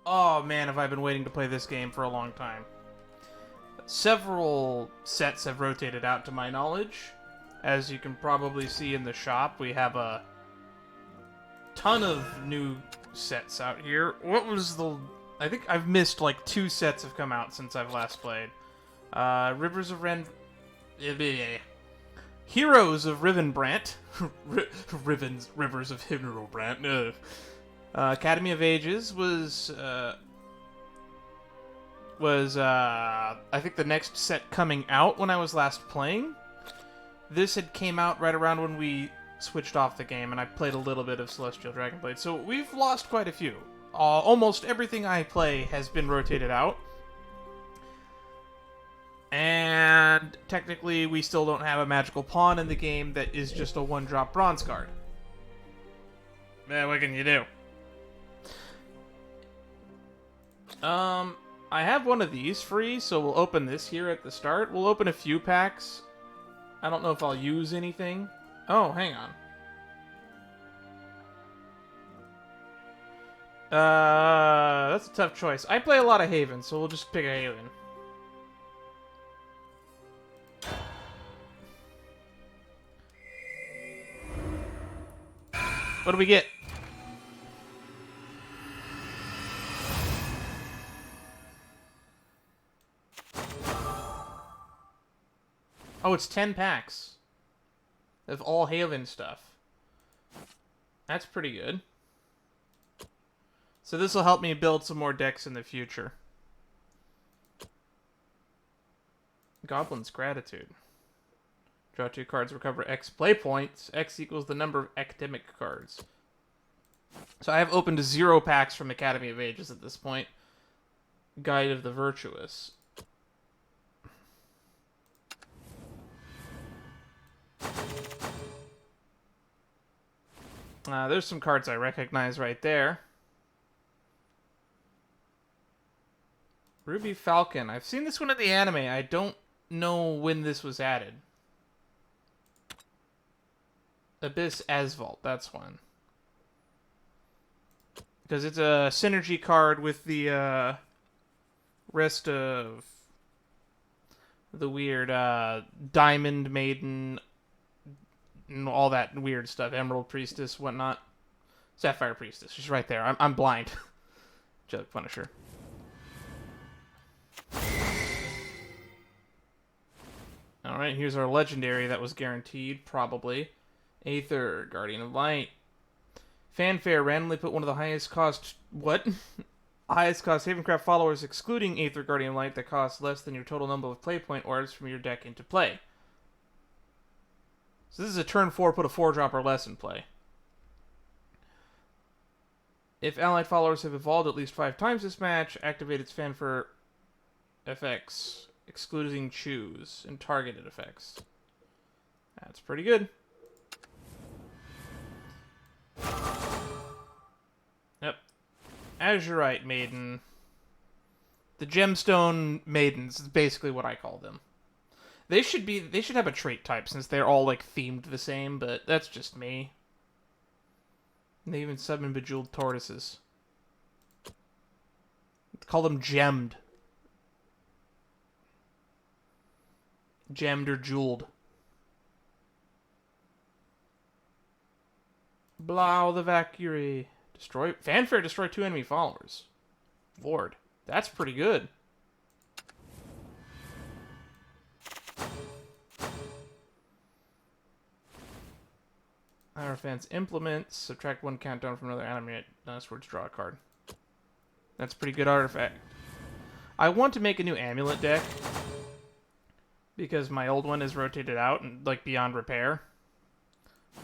Oh man, have I been waiting to play this game for a long time. Several sets have rotated out to my knowledge. As you can probably see in the shop, we have a ton of new sets out here. What was the... I think I've missed like 2 sets have come out since I've last played. Rivers of Ren... Heroes of Rivenbrant. Rivers of Rivenbrant. Academy of Ages was I think the next set coming out when I was last playing. This had came out right around when we switched off the game, and I played a little bit of Celestial Dragonblade. So we've lost quite a few. Almost everything I play has been rotated out. And technically, we still don't have a magical pawn in the game that is just a 1-drop bronze card. What can you do? I have one of these free, so we'll open this here at the start. We'll open a few packs. I don't know if I'll use anything. Oh, hang on. That's a tough choice. I play a lot of Haven, so we'll just pick a Haven. What do we get? Oh, it's 10 packs of all Haven stuff. That's pretty good. So this will help me build some more decks in the future. Goblin's Gratitude. Draw 2 cards, recover X play points. X equals the number of academic cards. So I have opened 0 packs from Academy of Ages at this point. Guide of the Virtuous. There's some cards I recognize right there. Ruby Falcon. I've seen this one in the anime. I don't know when this was added. Abyss Asphalt. That's one. Because it's a synergy card with the rest of the weird Diamond Maiden and all that weird stuff. Emerald Priestess, whatnot. Sapphire Priestess. She's right there. I'm blind. Joke Punisher. Alright, here's our legendary that was guaranteed, probably. Aether, Guardian of Light. Fanfare, randomly put one of the highest cost... What? Highest cost Havencraft followers, excluding Aether, Guardian of Light, that costs less than your total number of play point orbs from your deck into play. So this is a turn 4, put a 4-drop or less in play. If allied followers have evolved at least 5 times this match, activate its Fanfare effects, excluding choose, and targeted effects. That's pretty good. Yep. Azurite Maiden. The Gemstone Maidens is basically what I call them. They should have a trait type since they're all like themed the same, but that's just me. And they even summon Bejeweled Tortoises. Call them Gemmed. Gemmed or Jeweled. Blow the Valkyrie. Destroy... Fanfare, destroy 2 enemy followers. Lord. That's pretty good. Hierophant's Implements. Subtract 1 countdown from another enemy. Nice words, draw a card. That's a pretty good artifact. I want to make a new amulet deck. Because my old one is rotated out and like beyond repair.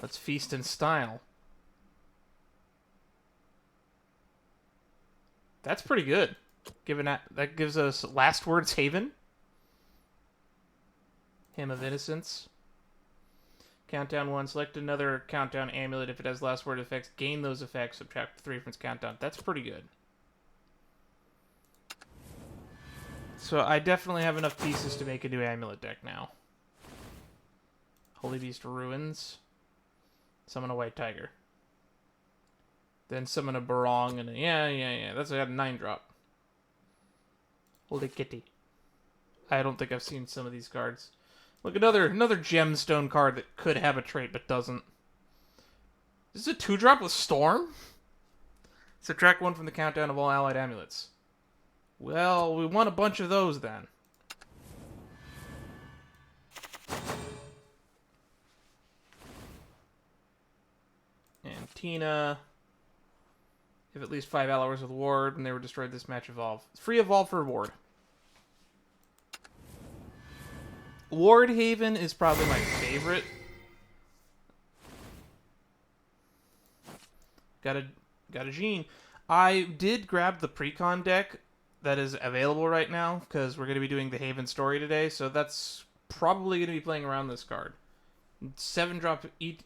Let's feast in style. That's pretty good. Given that gives us Last Words Haven. Hymn of Innocence. Countdown 1. Select another countdown amulet. If it has last word effects, gain those effects. Subtract 3 from its countdown. That's pretty good. So I definitely have enough pieces to make a new amulet deck now. Holy Beast Ruins. Summon a White Tiger. Then summon a Barong and yeah. That's got a 9-drop. Holy kitty. I don't think I've seen some of these cards. Look, another gemstone card that could have a trait but doesn't. This is a 2-drop with Storm? Subtract 1 from the countdown of all allied amulets. Well, we want a bunch of those then. And Tina. If at least 5 hours with Ward when they were destroyed, this match evolve. Free evolve for Ward. Ward Haven is probably my favorite. Got a Jean. I did grab the precon deck that is available right now because we're going to be doing the Haven story today, so that's probably going to be playing around this card. 7-drop, each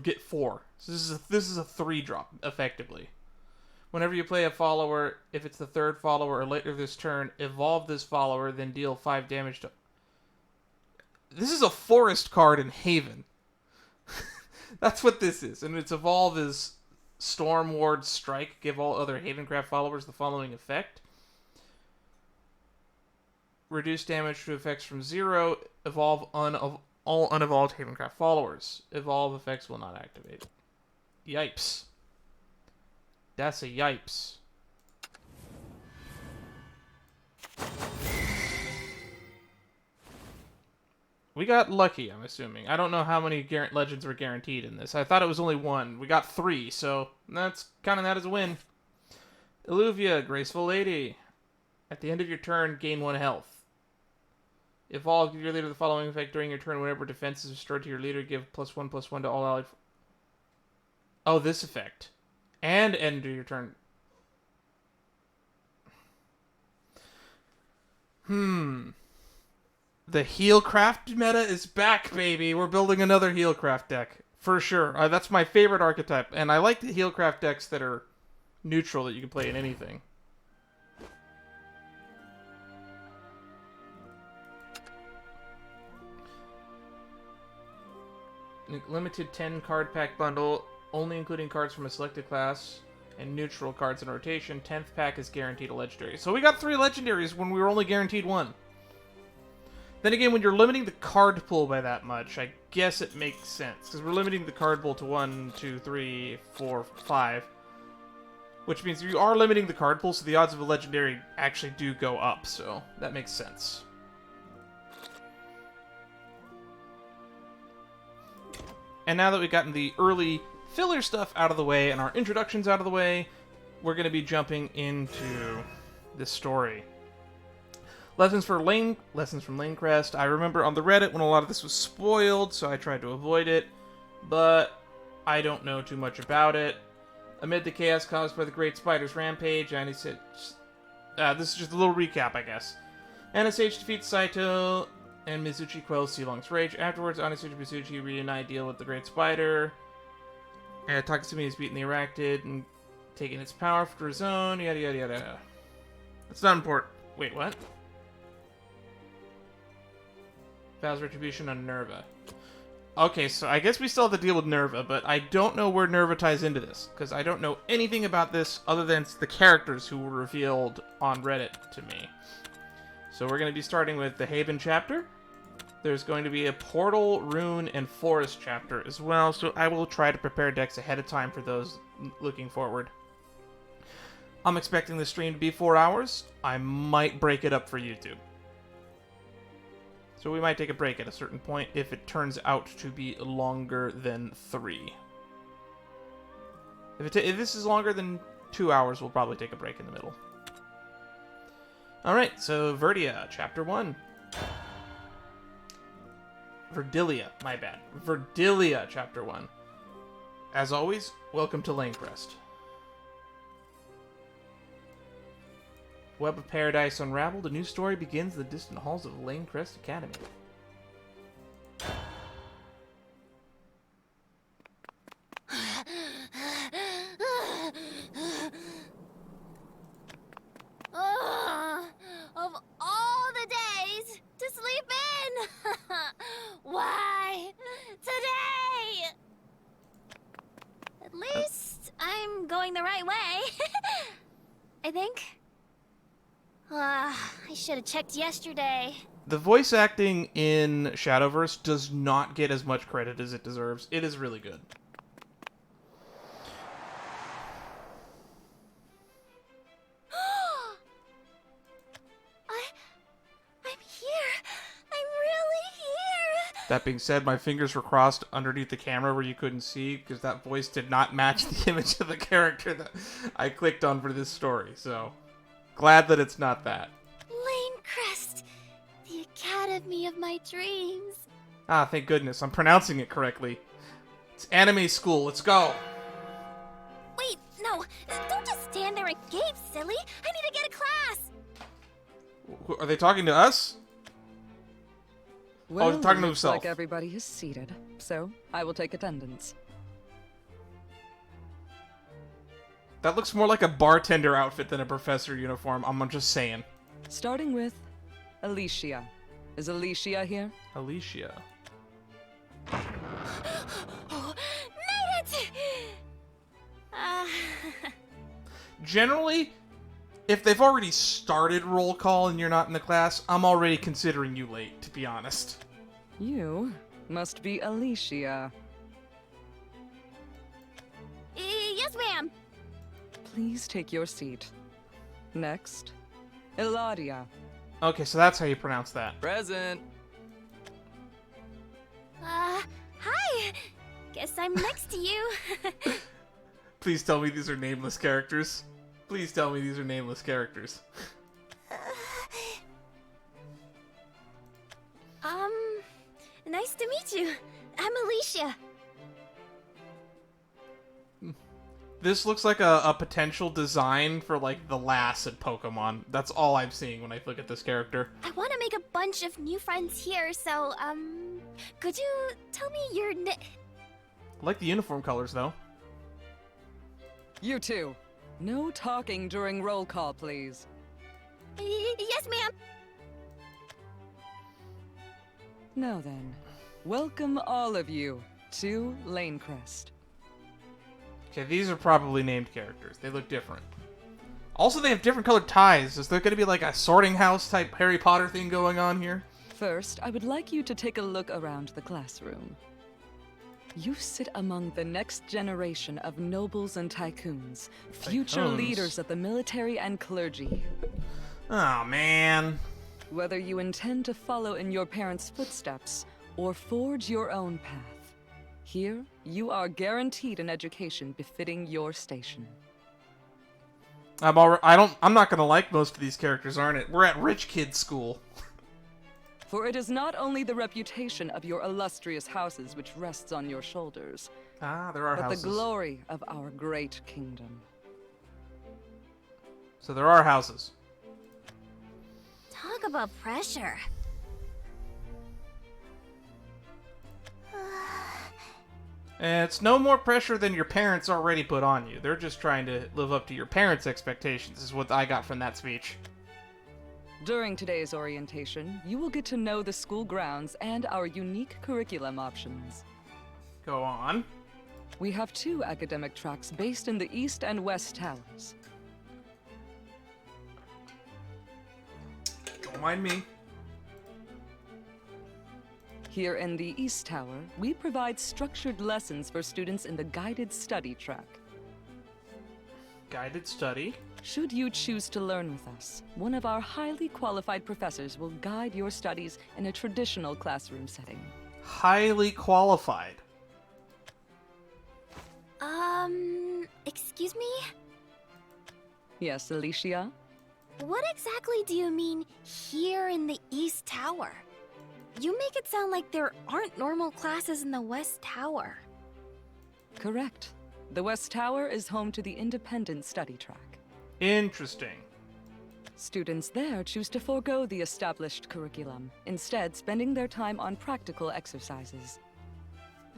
get 4. So this is a 3-drop effectively. Whenever you play a follower, if it's the 3rd follower or later this turn, evolve this follower, then deal 5 damage to... This is a forest card in Haven. That's what this is. And its evolve is Storm Ward Strike. Give all other Havencraft followers the following effect. Reduce damage to effects from 0. Evolve all unevolved Havencraft followers. Evolve effects will not activate. Yipes. That's a yipes. We got lucky, I'm assuming. I don't know how many legends were guaranteed in this. I thought it was only 1. We got 3, so that's counting that as a win. Illuvia, Graceful Lady. At the end of your turn, gain 1 health. Evolve, give your leader the following effect during your turn. Whenever defense is restored to your leader, give +1/+1 to all allied... Oh, this effect. And end of your turn. The Healcraft meta is back, baby. We're building another Healcraft deck. For sure. That's my favorite archetype. And I like the Healcraft decks that are neutral, that you can play in anything. Limited 10 card pack bundle, only including cards from a selected class and neutral cards in rotation. 10th pack is guaranteed a legendary. So we got 3 legendaries when we were only guaranteed 1. Then again, when you're limiting the card pool by that much, I guess it makes sense. Because we're limiting the card pool to 1, 2, 3, 4, 5. Which means you are limiting the card pool, so the odds of a legendary actually do go up. So that makes sense. And now that we've gotten the early filler stuff out of the way and our introductions out of the way, we're going to be jumping into this story. Lessons from Lainecrest. I remember on the Reddit when a lot of this was spoiled, so I tried to avoid it, but I don't know too much about it. Amid the chaos caused by the Great Spider's rampage, this is just a little recap, I guess. Anisage defeats Saito, and Mizuchi quells Sealong's rage. Afterwards, Anisage and Mizuchi reunite, deal with the Great Spider. Takasumi has beaten the Arachnid and taken its power for his own, yada yada yada. That's not important. Wait, what? Vows retribution on Nerva. Okay, so I guess we still have to deal with Nerva, but I don't know where Nerva ties into this, because I don't know anything about this other than the characters who were revealed on Reddit to me. So we're going to be starting with the Haven chapter. There's going to be a Portal, Rune, and Forest chapter as well, so I will try to prepare decks ahead of time for those looking forward. I'm expecting the stream to be 4 hours. I might break it up for YouTube. So we might take a break at a certain point if it turns out to be longer than 3. If this is longer than 2 hours, we'll probably take a break in the middle. Alright, so Verdilia, Chapter 1. Verdilia, my bad. Verdilia, Chapter 1. As always, welcome to Lainecrest. Web of Paradise unraveled, a new story begins in the distant halls of Lainecrest Academy. Of all the days to sleep in! Why today? At least I'm going the right think. I should have checked yesterday. The voice acting in Shadowverse does not get as much credit as it deserves. It is really good. I'm here. I'm really here. That being said, my fingers were crossed underneath the camera where you couldn't see because that voice did not match the image of the character that I clicked on for this story. So, glad that it's not that. Lainecrest, the academy of my dreams. Ah, thank goodness. I'm pronouncing it correctly. It's anime school. Let's go. Wait, no. Don't just stand there and gape, silly. I need to get a class. Are they talking to us? Well, he's talking to looks himself. like everybody is seated, so I will take attendance. That looks more like a bartender outfit than a professor uniform. I'm just saying. Starting with Alicia. Is Alicia here? Alicia. Oh, made it! Generally, if they've already started roll call and you're not in the class, I'm already considering you late, to be honest. You must be Alicia. Yes, ma'am. Please take your seat. Next, Eladia. Okay, so that's how you pronounce that. Present. Hi. Guess I'm next to you. Please tell me these are nameless characters. Please tell me these are nameless characters. Nice to meet you. I'm Alicia. This looks like a potential design for, like, the lass in Pokemon. That's all I'm seeing when I look at this character. I want to make a bunch of new friends here, so, could you tell me your I like the uniform colors, though. You two. No talking during roll call, please. Yes, ma'am. Now then, welcome all of you to Lainecrest. Okay, these are probably named characters. They look different. Also, they have different colored ties. Is there going to be like a sorting house type Harry Potter thing going on here? First, I would like you to take a look around the classroom. You sit among the next generation of nobles and tycoons, future Tycoons? leaders of the military and clergy. Oh, man. Whether you intend to follow in your parents' footsteps or forge your own path, here you are guaranteed an education befitting your station. I'm not gonna like most of these characters, aren't it? We're at rich kid school. For it is not only the reputation of your illustrious houses which rests on your shoulders, Ah, there are but houses. the glory of our great kingdom. So there are houses. Talk about pressure. And it's no more pressure than your parents already put on you. They're just trying to live up to your parents' expectations, is what I got from that speech. During today's orientation, you will get to know the school grounds and our unique curriculum options. Go on. We have 2 academic tracks based in the East and West Towers. Don't mind me. Here in the East Tower, we provide structured lessons for students in the guided study track. Guided study. Should you choose to learn with us, one of our highly qualified professors will guide your studies in a traditional classroom setting. Highly qualified. Excuse me? Yes, Alicia? What exactly do you mean, here in the East Tower? You make it sound like there aren't normal classes in the West Tower. Correct. The West Tower is home to the independent study track. Interesting. Students there choose to forego the established curriculum, instead spending their time on practical exercises.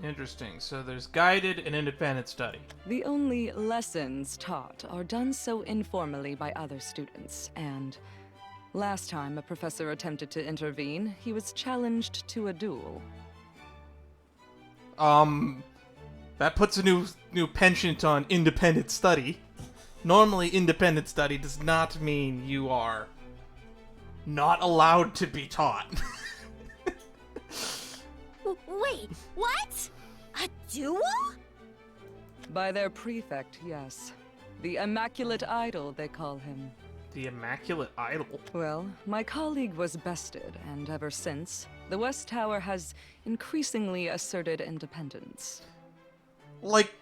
Interesting. So there's guided and independent study. The only lessons taught are done so informally by other students, and last time a professor attempted to intervene, he was challenged to a duel. That puts a new penchant on independent study. Normally, independent study does not mean you are not allowed to be taught. Wait, what? A duel? By their prefect, yes. The Immaculate Idol, they call him. The Immaculate Idol? Well, my colleague was bested, and ever since, the West Tower has increasingly asserted independence. Like,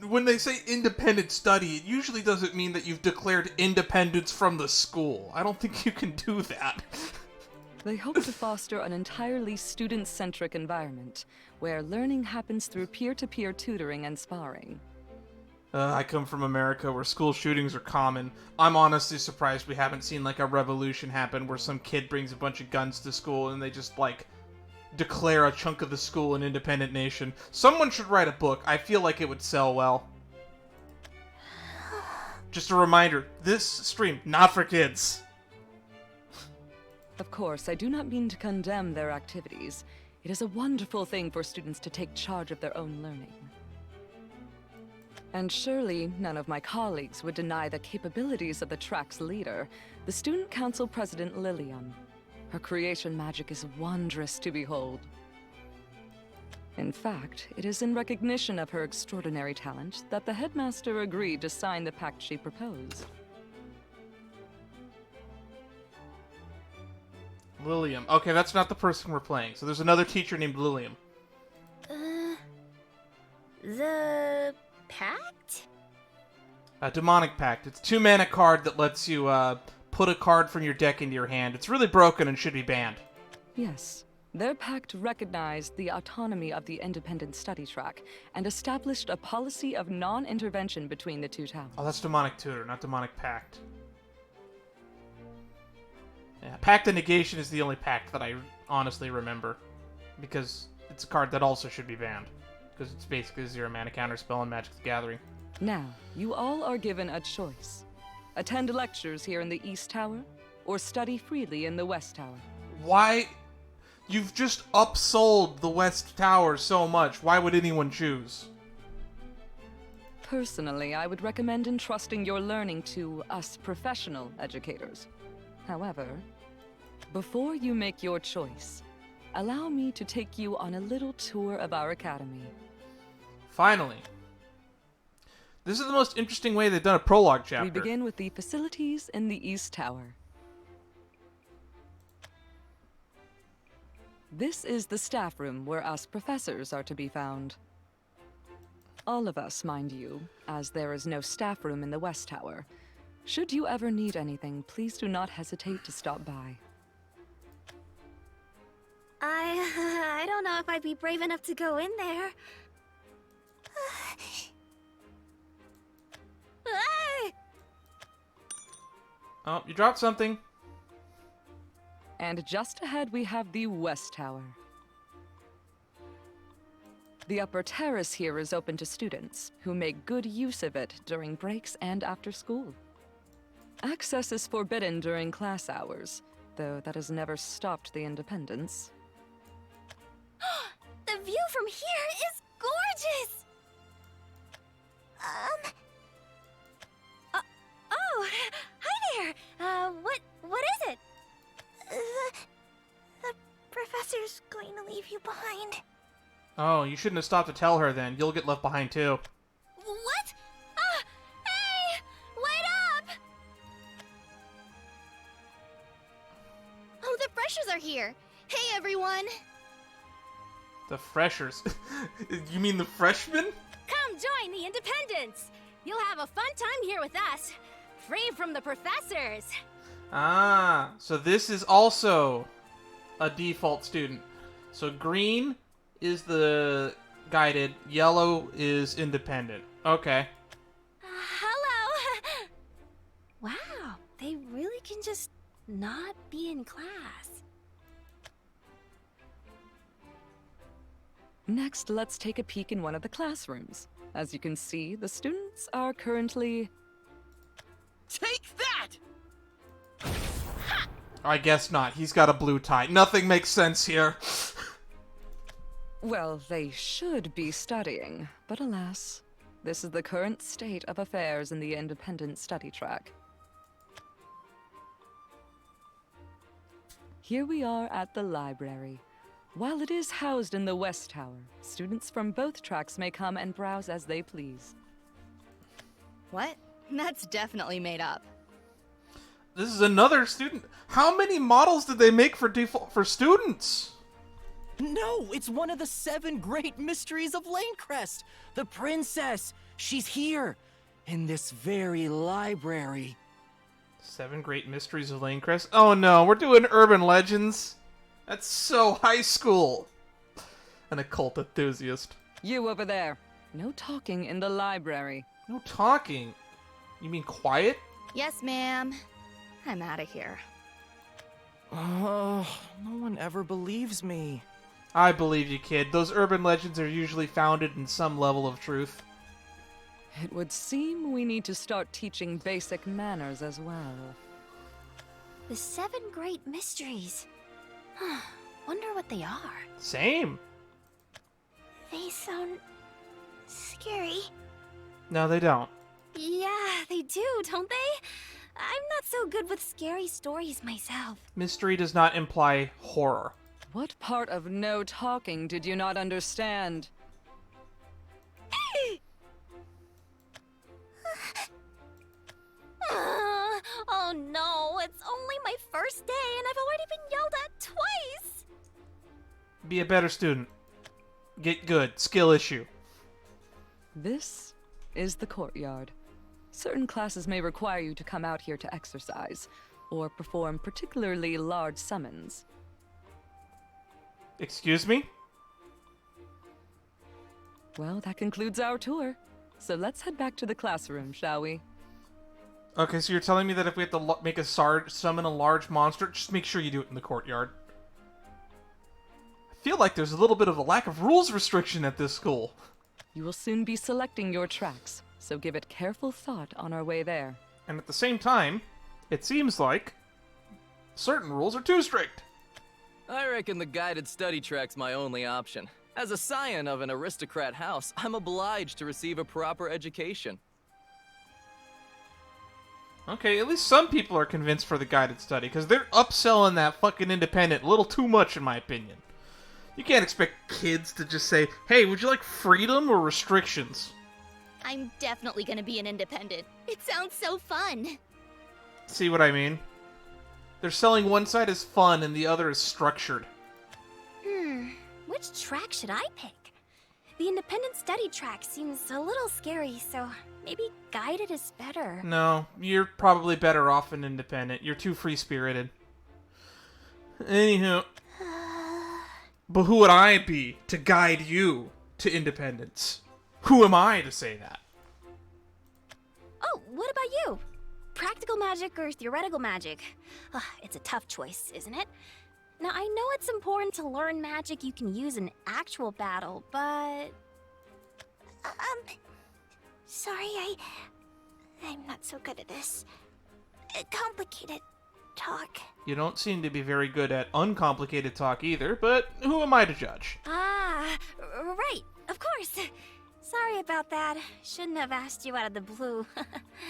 when they say independent study, it usually doesn't mean that you've declared independence from the school. I don't think you can do that. They hope to foster an entirely student-centric environment, where learning happens through peer-to-peer tutoring and sparring. I come from America where school shootings are common. I'm honestly surprised we haven't seen, like, a revolution happen where some kid brings a bunch of guns to school and they just, like, declare a chunk of the school an independent nation. Someone should write a book. I feel like it would sell well. Just a reminder, this stream, not for kids. Of course, I do not mean to condemn their activities. It is a wonderful thing for students to take charge of their own learning. And surely none of my colleagues would deny the capabilities of the track's leader, the Student Council President Lillian. Her creation magic is wondrous to behold. In fact, it is in recognition of her extraordinary talent that the headmaster agreed to sign the pact she proposed. Lilium. Okay, that's not the person we're playing. So there's another teacher named Lilium. The pact? A demonic pact. It's a 2-mana card that lets you put a card from your deck into your hand. It's really broken and should be banned. Yes. Their pact recognized the autonomy of the independent study track and established a policy of non-intervention between the two towns. Oh, that's demonic tutor, not demonic pact. Yeah, Pact of Negation is the only pact that I honestly remember. Because it's a card that also should be banned. Because it's basically a 0-mana counterspell in Magic the Gathering. Now, you all are given a choice. Attend lectures here in the East Tower, or study freely in the West Tower. Why? You've just upsold the West Tower so much. Why would anyone choose? Personally, I would recommend entrusting your learning to us professional educators. However, before you make your choice, allow me to take you on a little tour of our academy. Finally. This is the most interesting way they've done a prologue chapter. We begin with the facilities in the East Tower. This is the staff room where us professors are to be found. All of us, mind you, as there is no staff room in the West Tower. Should you ever need anything, please do not hesitate to stop by. I don't know if I'd be brave enough to go in there. Oh, you dropped something. And just ahead we have the West Tower. The upper terrace here is open to students, who make good use of it during breaks and after school. Access is forbidden during class hours, though that has never stopped the independence. The view from here is gorgeous! Oh, hi there! What is it? The professor's going to leave you behind. Oh, you shouldn't have stopped to tell her then. You'll get left behind too. What? Hey! Wait up! Oh, the freshers are here. Hey, everyone! The freshers. You mean the freshmen? Come join the Independents! You'll have a fun time here with us, free from the professors. Ah, so this is also a default student. So green is the guided, yellow is independent. Okay. Hello! Wow, they really can just not be in class. Next, let's take a peek in one of the classrooms. As you can see, the students are currently... Take that! I guess not. He's got a blue tie. Nothing makes sense here. Well, they should be studying, but alas. This is the current state of affairs in the independent study track. Here we are at the library. While it is housed in the West Tower, students from both tracks may come and browse as they please. What? That's definitely made up. This is another student. How many models did they make for default for students? No, it's one of the 7 great mysteries of Lainecrest. The princess. She's here. In this very library. 7 Great Mysteries of Lainecrest? Oh no, we're doing urban legends. That's so high school. An occult enthusiast. You over there. No talking in the library. No talking. You mean quiet? Yes, ma'am. I'm out of here. Oh, no one ever believes me. I believe you, kid. Those urban legends are usually founded in some level of truth. It would seem we need to start teaching basic manners as well. The 7 Great Mysteries. Wonder what they are. Same. They sound scary. No, they don't. Yeah, they do, don't they? I'm not so good with scary stories myself. Mystery does not imply horror. What part of no talking did you not understand? Oh no, it's only my first day and I've already been yelled at twice! Be a better student. Get good. Skill issue. This is the courtyard. Certain classes may require you to come out here to exercise, or perform particularly large summons. Excuse me? Well, that concludes our tour. So let's head back to the classroom, shall we? Okay, so you're telling me that if we have to make a summon a large monster, just make sure you do it in the courtyard. I feel like there's a little bit of a lack of rules restriction at this school. You will soon be selecting your tracks, so give it careful thought on our way there. And at the same time, it seems like certain rules are too strict. I reckon the guided study track's my only option. As a scion of an aristocrat house, I'm obliged to receive a proper education. Okay, at least some people are convinced for the guided study, because they're upselling that fucking independent a little too much, in my opinion. You can't expect kids to just say, hey, would you like freedom or restrictions? I'm definitely gonna be an independent. It sounds so fun. See what I mean? They're selling one side as fun and the other as structured. Which track should I pick? The independent study track seems a little scary, so maybe guided is better. No, you're probably better off in independent. You're too free-spirited. Anywho. But who would I be to guide you to independence? Who am I to say that? Oh, what about you? Practical magic or theoretical magic? It's a tough choice, isn't it? Now, I know it's important to learn magic you can use in actual battle, but... Sorry, I'm not so good at this. Complicated talk. You don't seem to be very good at uncomplicated talk either, but who am I to judge? Right, of course. Sorry about that. Shouldn't have asked you out of the blue.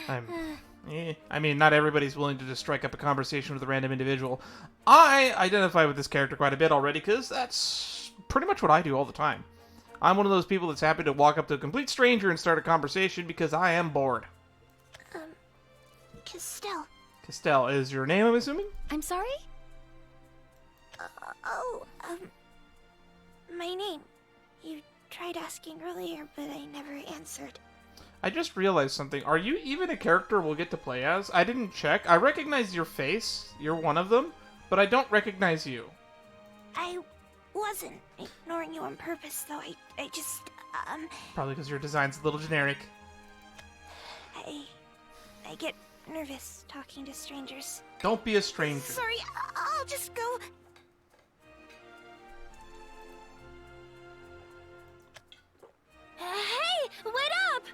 I mean, not everybody's willing to just strike up a conversation with a random individual. I identify with this character quite a bit already, because that's pretty much what I do all the time. I'm one of those people that's happy to walk up to a complete stranger and start a conversation because I am bored. Castell. Castell is your name, I'm assuming? I'm sorry? My name. You tried asking earlier, but I never answered. I just realized something. Are you even a character we'll get to play as? I didn't check. I recognize your face. You're one of them. But I don't recognize you. I wasn't ignoring you on purpose, though. I just, Probably because your design's a little generic. I get nervous talking to strangers. Don't be a stranger. Sorry, I'll just go. Hey, wait up!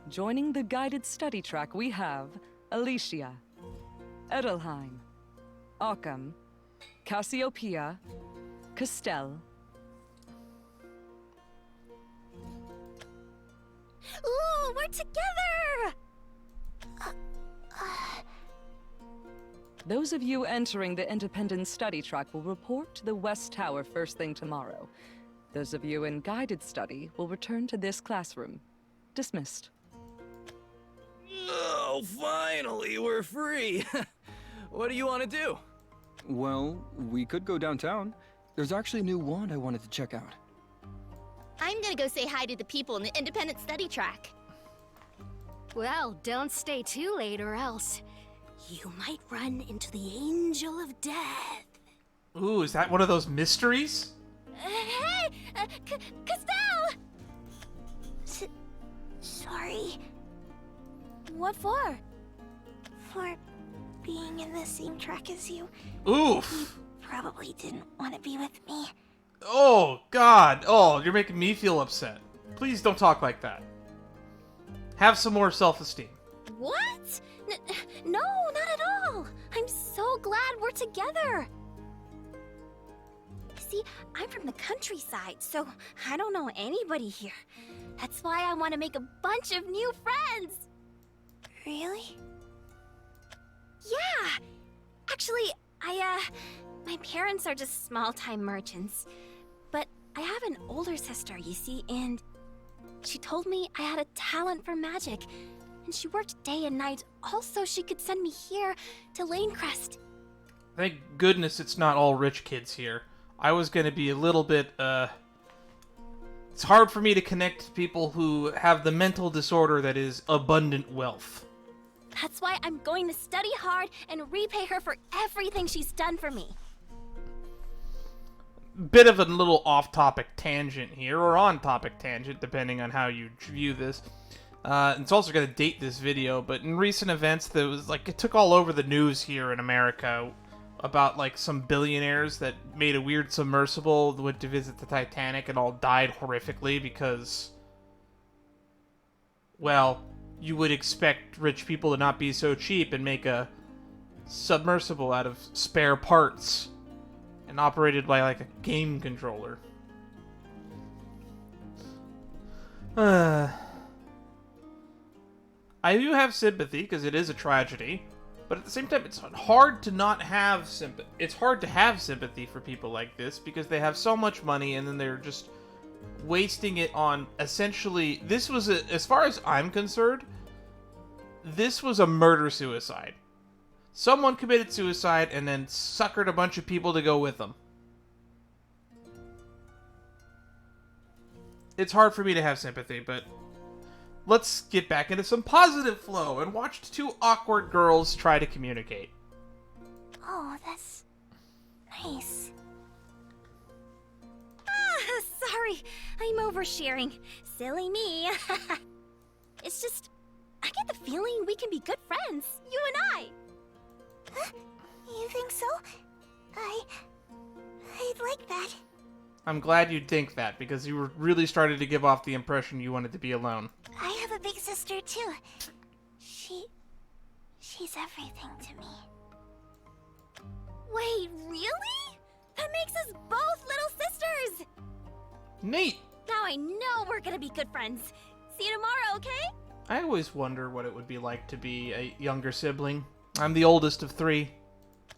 Joining the guided study track we have Alicia, Edelheim, Occam, Cassiopeia, Castell, we're together! Those of you entering the independent study track will report to the West Tower first thing tomorrow. Those of you in guided study will return to this classroom. Dismissed. Oh, finally, we're free. What do you want to do? Well, we could go downtown. There's actually a new wand I wanted to check out. I'm gonna go say hi to the people in the independent study track. Well, don't stay too late or else you might run into the Angel of Death. Ooh, is that one of those mysteries? Hey! Castell! Sorry. What for? For being in the same track as you. Oof. Probably didn't want to be with me. Oh, God. Oh, you're making me feel upset. Please don't talk like that. Have some more self-esteem. What? No, not at all. I'm so glad we're together. See, I'm from the countryside, so I don't know anybody here. That's why I want to make a bunch of new friends. Really? Yeah. Actually, my parents are just small-time merchants. But I have an older sister, you see, and she told me I had a talent for magic. And she worked day and night all so she could send me here to Lainecrest. Thank goodness it's not all rich kids here. I was going to be a little bit, It's hard for me to connect to people who have the mental disorder that is abundant wealth. That's why I'm going to study hard and repay her for everything she's done for me. Bit of a little off-topic tangent here, or on-topic tangent, depending on how you view this. It's also going to date this video, but in recent events, there was it took all over the news here in America about some billionaires that made a weird submersible, went to visit the Titanic, and all died horrifically because, well, you would expect rich people to not be so cheap and make a submersible out of spare parts and operated by a game controller. I do have sympathy because it is a tragedy, but at the same time, it's hard to not have sympathy. It's hard to have sympathy for people like this because they have so much money and then they're just wasting it on essentially. This was, as far as I'm concerned, this was a murder-suicide. Someone committed suicide and then suckered a bunch of people to go with them. It's hard for me to have sympathy, but let's get back into some positive flow and watch two awkward girls try to communicate. Oh, that's nice. Sorry. I'm oversharing. Silly me. It's just, I get the feeling we can be good friends, you and I. You think so? I'd like that. I'm glad you'd think that, because you were really starting to give off the impression you wanted to be alone. I have a big sister, too. She's everything to me. Wait, really? That makes us both little sisters! Neat! Now I know we're gonna be good friends. See you tomorrow, okay? I always wonder what it would be like to be a younger sibling. I'm the oldest of three.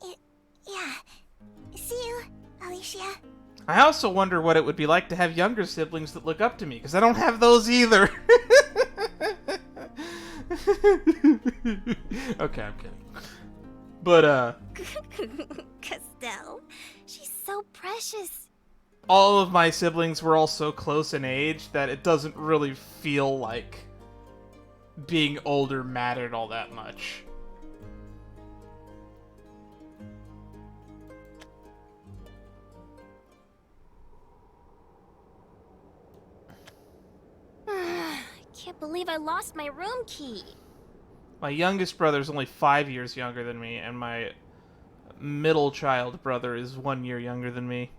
Yeah. See you, Alicia. I also wonder what it would be like to have younger siblings that look up to me, because I don't have those either. Okay, I'm kidding. But, Castell, she's so precious. all of my siblings were all so close in age that it doesn't really feel like being older mattered all that much. Can't believe I lost my room key. My youngest brother is only 5 years younger than me, and my middle child brother is 1 year younger than me.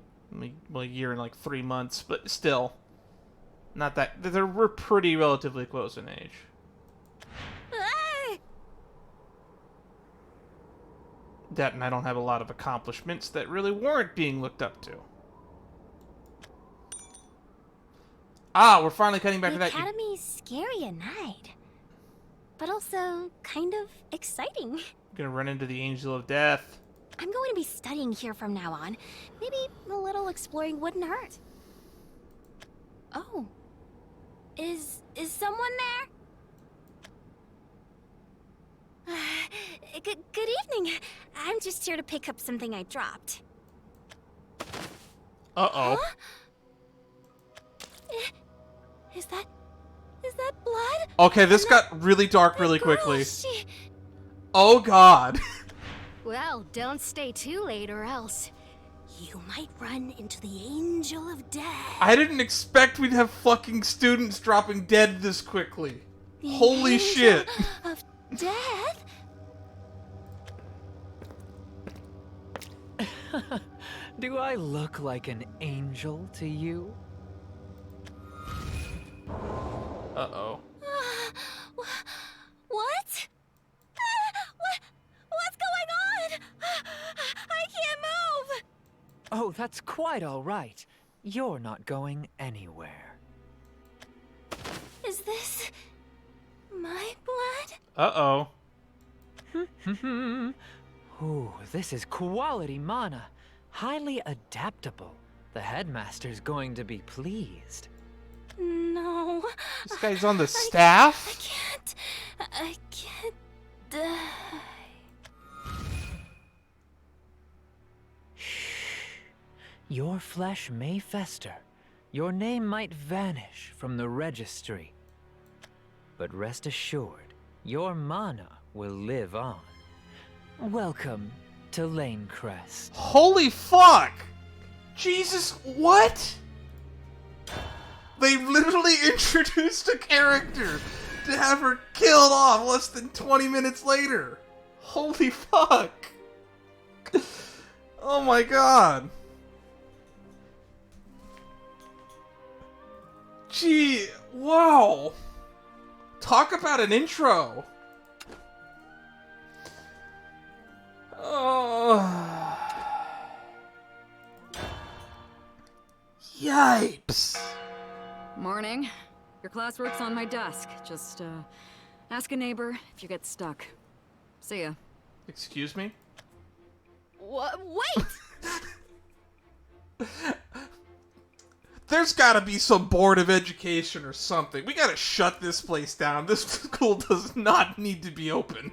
Well, a year and 3 months, but still. Not that... We're pretty relatively close in age. Ah! That and I don't have a lot of accomplishments that really warrant being looked up to. Ah, we're finally cutting back The to that. Academy's scary at night, but also kind of exciting. You're gonna run into the Angel of Death. I'm going to be studying here from now on. Maybe a little exploring wouldn't hurt. Oh. Is someone there? Good evening. I'm just here to pick up something I dropped. Uh-oh. Huh? Is that blood? Okay, this And got really dark really girl, quickly. she... Oh god. Well, don't stay too late or else you might run into the Angel of Death. I didn't expect we'd have fucking students dropping dead this quickly. The Holy Angel shit. of Death? Do I look like an angel to you? Uh-oh. What? What's going on? I can't move. Oh, that's quite all right. You're not going anywhere. Is this my blood? Uh-oh. Ooh, this is quality mana. Highly adaptable. The headmaster's going to be pleased. No. This guy's on the staff? I can't die. Your flesh may fester. Your name might vanish from the registry. But rest assured, your mana will live on. Welcome to Lainecrest. Holy fuck! Jesus, what? They literally introduced a character to have her killed off less than 20 minutes later. Holy fuck! Oh my god. Gee, wow. Talk about an intro. Oh. Yipes. Morning. Your classwork's on my desk. Just, ask a neighbor if you get stuck. See ya. Excuse me? Wait! There's gotta be some board of education or something. We gotta shut this place down. This school does not need to be open.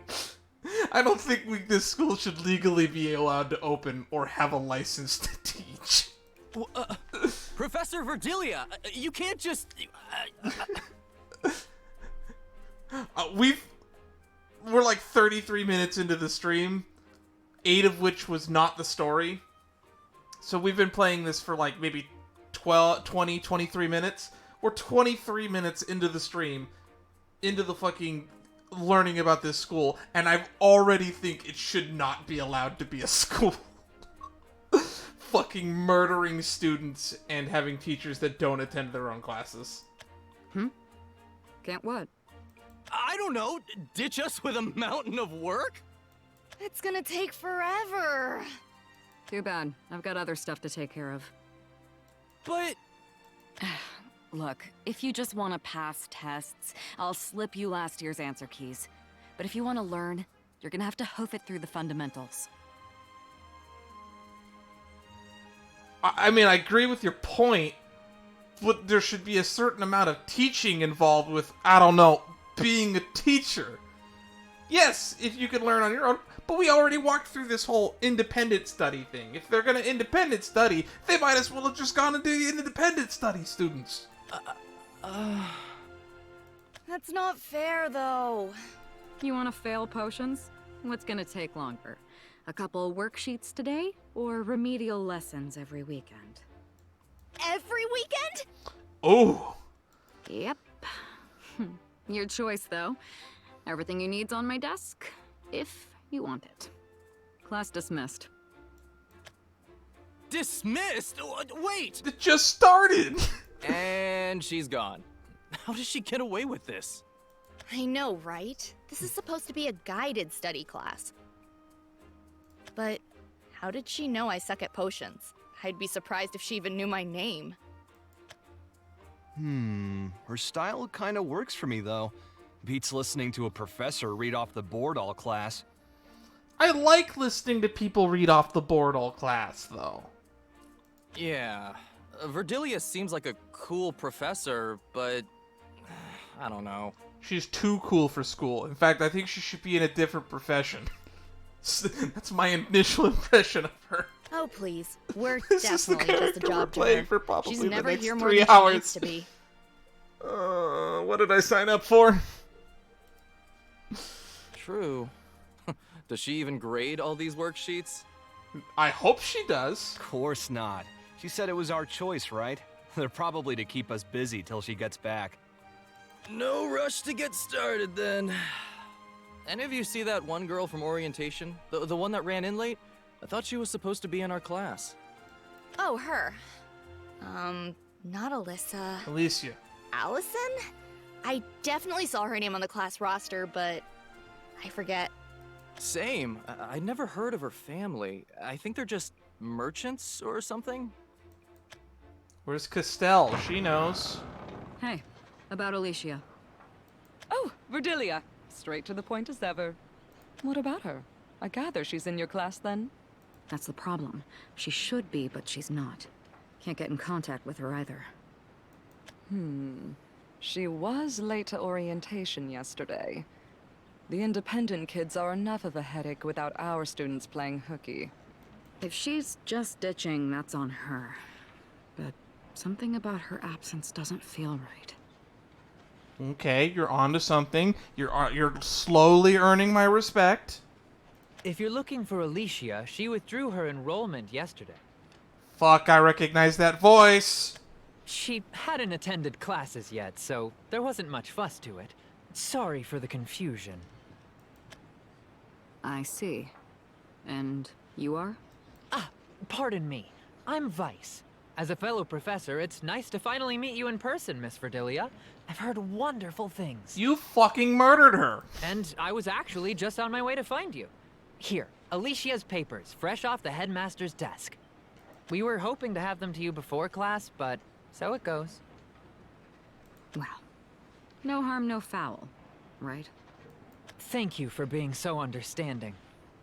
I don't think this school should legally be allowed to open or have a license to teach. Professor Verdilia, you can't just... We're like 33 minutes into the stream, 8 of which was not the story. So we've been playing this for like maybe 20, 23 minutes. We're 23 minutes into the stream, into the fucking learning about this school, and I already think it should not be allowed to be a school. Fucking murdering students and having teachers that don't attend their own classes. Can't what? I don't know, ditch us with a mountain of work? It's gonna take forever. Too bad. I've got other stuff to take care of. But... Look, if you just want to pass tests, I'll slip you last year's answer keys. But if you want to learn, you're gonna have to hoof it through the fundamentals. I mean, I agree with your point, but there should be a certain amount of teaching involved with, I don't know, being a teacher. Yes, if you can learn on your own, but we already walked through this whole independent study thing. If they're gonna independent study, they might as well have just gone and do the independent study, students. That's not fair, though. You want to fail potions? What's gonna take longer? A couple worksheets today, or remedial lessons every weekend? Every weekend? Oh. Yep. Your choice, though. Everything you need's on my desk, if you want it. Class dismissed. Dismissed? Wait! It just started! And she's gone. How does she get away with this? I know, right? This is supposed to be a guided study class. But how did she know I suck at potions? I'd be surprised if she even knew my name. Her style kinda works for me, though. Beats listening to a professor read off the board all class. I like listening to people read off the board all class, though. Yeah. Verdilia seems like a cool professor, but I don't know. She's too cool for school. In fact, I think she should be in a different profession. That's my initial impression of her. Oh, please. We're This is the definitely just a character we're job to playing her. for probably She's the never next here more 3 than hours. she needs to be. What did I sign up for? True. Does she even grade all these worksheets? I hope she does. Of course not. She said it was our choice, right? They're probably to keep us busy till she gets back. No rush to get started, then. Any of you see that one girl from orientation? The one that ran in late? I thought she was supposed to be in our class. Oh, her. Not Alyssa. Alicia. Allison? I definitely saw her name on the class roster, but I forget. Same. I'd never heard of her family. I think they're just merchants or something. Where's Castell? She knows. Hey, about Alicia. Oh, Verdilia. Straight to the point as ever. What about her? I gather she's in your class then? That's the problem. She should be, but she's not. Can't get in contact with her either. She was late to orientation yesterday. The independent kids are enough of a headache without our students playing hooky. If she's just ditching, that's on her. But something about her absence doesn't feel right. Okay, you're onto something. You're slowly earning my respect. If you're looking for Alicia, she withdrew her enrollment yesterday. Fuck, I recognize that voice. She hadn't attended classes yet, so there wasn't much fuss to it. Sorry for the confusion. I see. And you are? Ah, pardon me. I'm Vice. As a fellow professor, it's nice to finally meet you in person, Miss Verdilia. I've heard wonderful things. You fucking murdered her. And I was actually just on my way to find you. Here, Alicia's papers, fresh off the headmaster's desk. We were hoping to have them to you before class, but so it goes. Well, no harm, no foul, right? Thank you for being so understanding.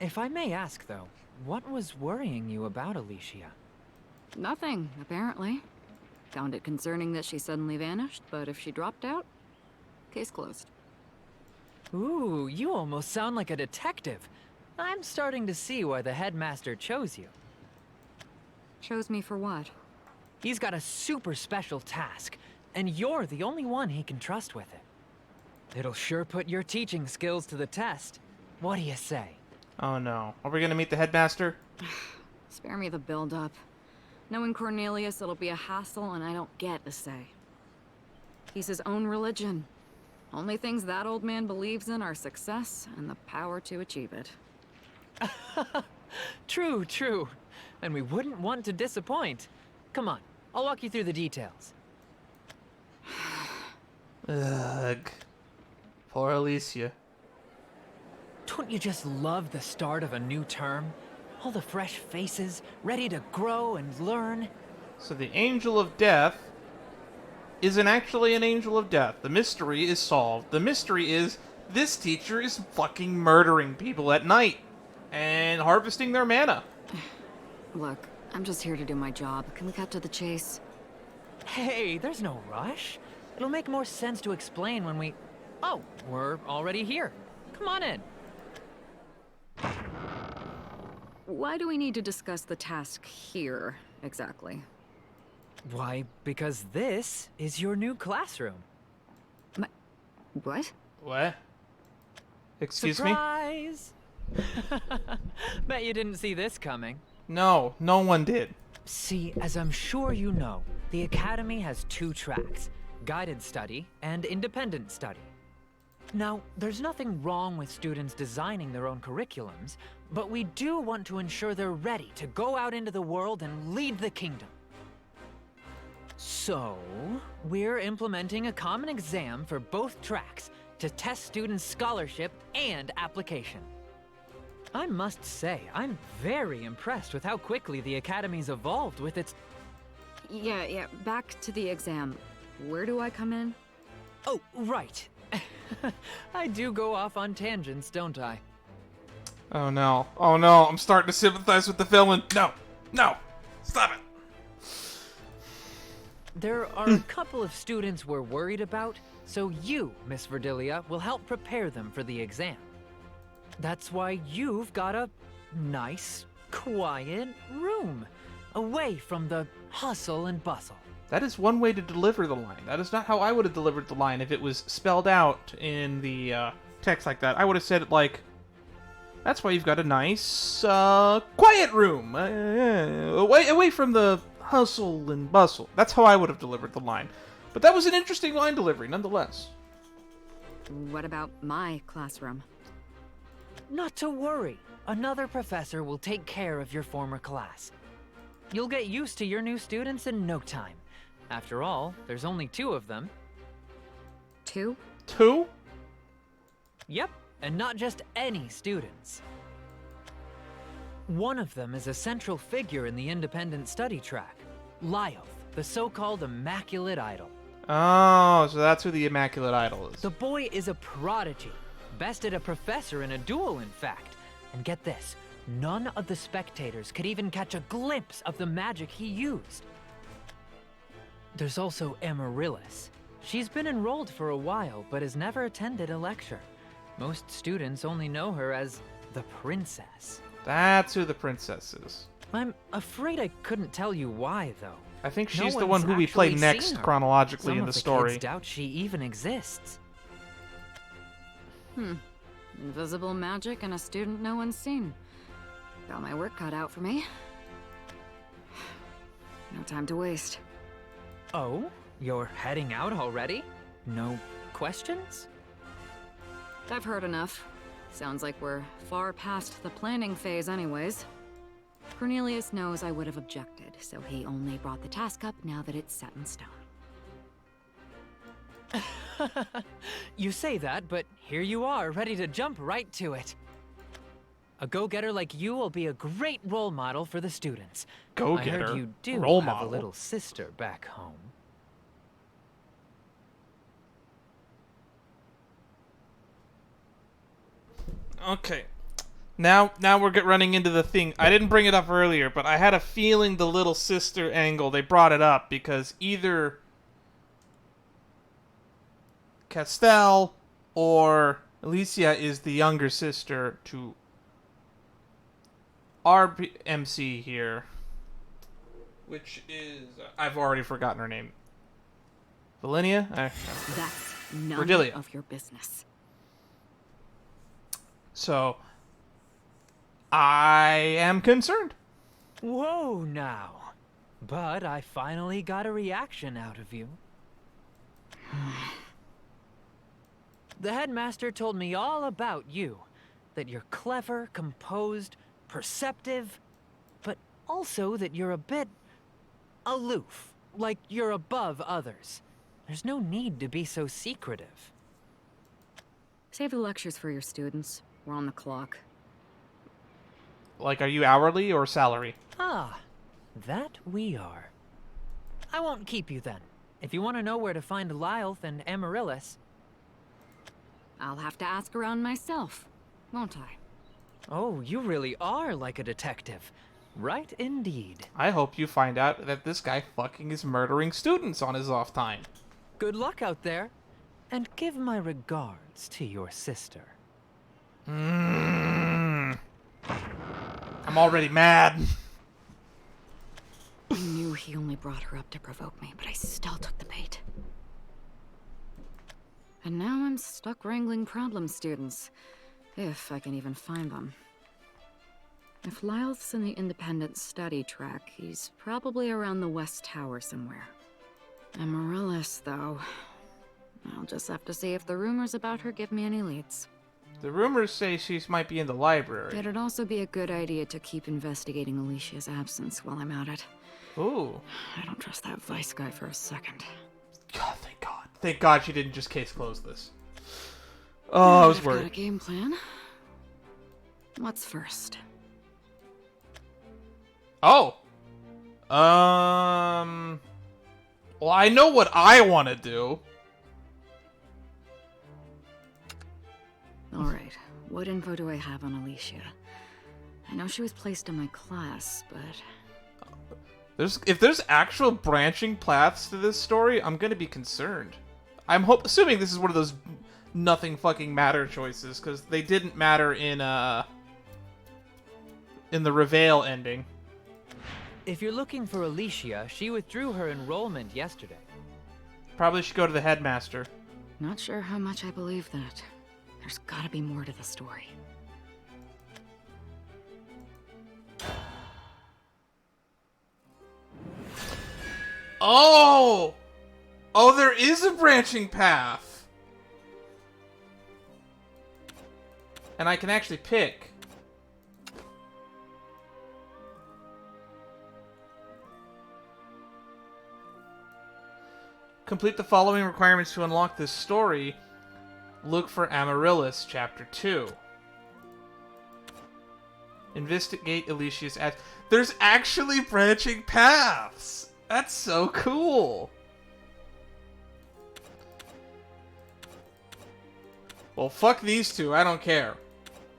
If I may ask, though, what was worrying you about Alicia? Nothing, apparently. Found it concerning that she suddenly vanished, but if she dropped out, case closed. Ooh, you almost sound like a detective. I'm starting to see why the headmaster chose you. Chose me for what? He's got a super special task, and you're the only one he can trust with it. It'll sure put your teaching skills to the test. What do you say? Oh no. Are we gonna meet the headmaster? Spare me the build-up. Knowing Cornelius, it'll be a hassle, and I don't get a say. He's his own religion. Only things that old man believes in are success and the power to achieve it. True, true. And we wouldn't want to disappoint. Come on, I'll walk you through the details. Ugh. Poor Alicia. Don't you just love the start of a new term? All the fresh faces, ready to grow and learn. So the Angel of Death isn't actually an Angel of Death. The mystery is solved. The mystery is this teacher is fucking murdering people at night and harvesting their mana. Look, I'm just here to do my job. Can we cut to the chase? Hey, there's no rush. It'll make more sense to explain when we... Oh, we're already here. Come on in. Why do we need to discuss the task here, exactly? Why, because this is your new classroom. What? What? Excuse me? Surprise! Bet you didn't see this coming. No, no one did. See, as I'm sure you know, the Academy has 2 tracks, guided study and independent study. Now, there's nothing wrong with students designing their own curriculums, but we do want to ensure they're ready to go out into the world and lead the kingdom. So, we're implementing a common exam for both tracks to test students' scholarship and application. I must say, I'm very impressed with how quickly the Academy's evolved with its... Yeah, back to the exam. where do I come in? Oh, right. I do go off on tangents, don't I? Oh no. Oh no, I'm starting to sympathize with the villain. No. No. Stop it. There are a couple of students we're worried about, so you, Miss Verdilia, will help prepare them for the exam. That's why you've got a nice, quiet room, away from the hustle and bustle. That is one way to deliver the line. That is not how I would have delivered the line if it was spelled out in the text like that. I would have said it like, that's why you've got a nice, quiet room, away from the hustle and bustle. That's how I would have delivered the line. But that was an interesting line delivery, nonetheless. What about my classroom? Not to worry. Another professor will take care of your former class. You'll get used to your new students in no time. After all, there's only 2 of them. 2? 2? Yep, and not just any students. One of them is a central figure in the independent study track, Lyoth, the so-called Immaculate Idol. Oh, so that's who the Immaculate Idol is. The boy is a prodigy, bested a professor in a duel, in fact. And get this, none of the spectators could even catch a glimpse of the magic he used. There's also Amaryllis. She's been enrolled for a while, but has never attended a lecture. Most students only know her as the Princess. That's who the princess is. I'm afraid I couldn't tell you why, though. I think No she's the one one's who we play actually next seen her. chronologically Some in of the the story. kids doubt she even exists. Invisible magic and a student no one's seen. Got my work cut out for me. No time to waste. Oh? You're heading out already? No questions? I've heard enough. Sounds like we're far past the planning phase anyways. Cornelius knows I would have objected, so he only brought the task up now that it's set in stone. You say that, but here you are, ready to jump right to it. A go-getter like you will be a great role model for the students. I Go-getter? heard you do Role have model? a little sister back home. Okay. Now we're running into the thing. I didn't bring it up earlier, but I had a feeling the little sister angle, they brought it up because either Castell or Alicia is the younger sister to our MC here, which is... I've already forgotten her name. Valenia? That's none Verdilia. of your business. So, I am concerned. Whoa now. But I finally got a reaction out of you. The headmaster told me all about you. That you're clever, composed, perceptive, but also that you're a bit aloof, like you're above others. There's no need to be so secretive. Save the lectures for your students. We're on the clock. Like, are you hourly or salary? Ah, that we are. I won't keep you then. If you want to know where to find Lyoth and Amaryllis... I'll have to ask around myself, won't I? Oh, you really are like a detective. Right indeed. I hope you find out that this guy fucking is murdering students on his off time. Good luck out there. And give my regards to your sister. I'm already mad. I knew he only brought her up to provoke me, but I still took the bait. And now I'm stuck wrangling problem students. If I can even find them. If Lyoth's in the independent study track, he's probably around the West Tower somewhere. Amaryllis, though. I'll just have to see if the rumors about her give me any leads. The rumors say she might be in the library. It'd also be a good idea to keep investigating Alicia's absence while I'm at it. Ooh. I don't trust that Vice guy for a second. God, thank God. Thank God she didn't just case close this. Oh, I was I've got a worried. game plan. What's first? Oh! Well, I know what I want to do. Alright, what info do I have on Alicia? I know she was placed in my class, but... If there's actual branching paths to this story, I'm gonna be concerned. I'm assuming this is one of those nothing fucking matter choices, because they didn't matter in the Reveal ending. If you're looking for Alicia, she withdrew her enrollment yesterday. Probably should go to the headmaster. not sure how much I believe that. There's gotta be more to the story. Oh! Oh, there is a branching path! And I can actually pick. Complete the following requirements to unlock this story. Look for Amaryllis, Chapter 2. Investigate Alicia's act. There's actually branching paths! That's so cool! Well, fuck these two, I don't care.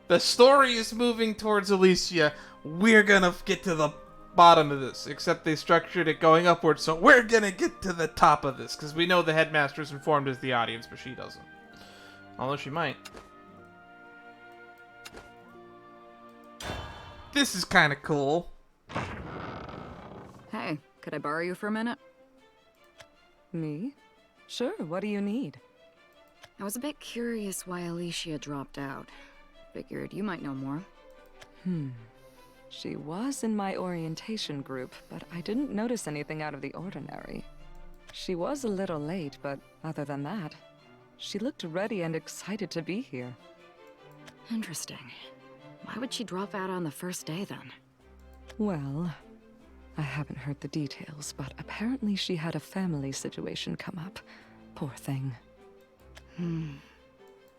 The story is moving towards Alicia. We're gonna get to the bottom of this, except they structured it going upwards, so we're gonna get to the top of this, because we know the headmaster's informed as the audience, but she doesn't. Although she might. This is kind of cool. Hey, could I borrow you for a minute? Me? Sure, what do you need? I was a bit curious why Alicia dropped out. Figured you might know more. She was in my orientation group, but I didn't notice anything out of the ordinary. She was a little late, but other than that, she looked ready and excited to be here. Interesting. Why would she drop out on the first day, then? Well, I haven't heard the details, but apparently she had a family situation come up. Poor thing.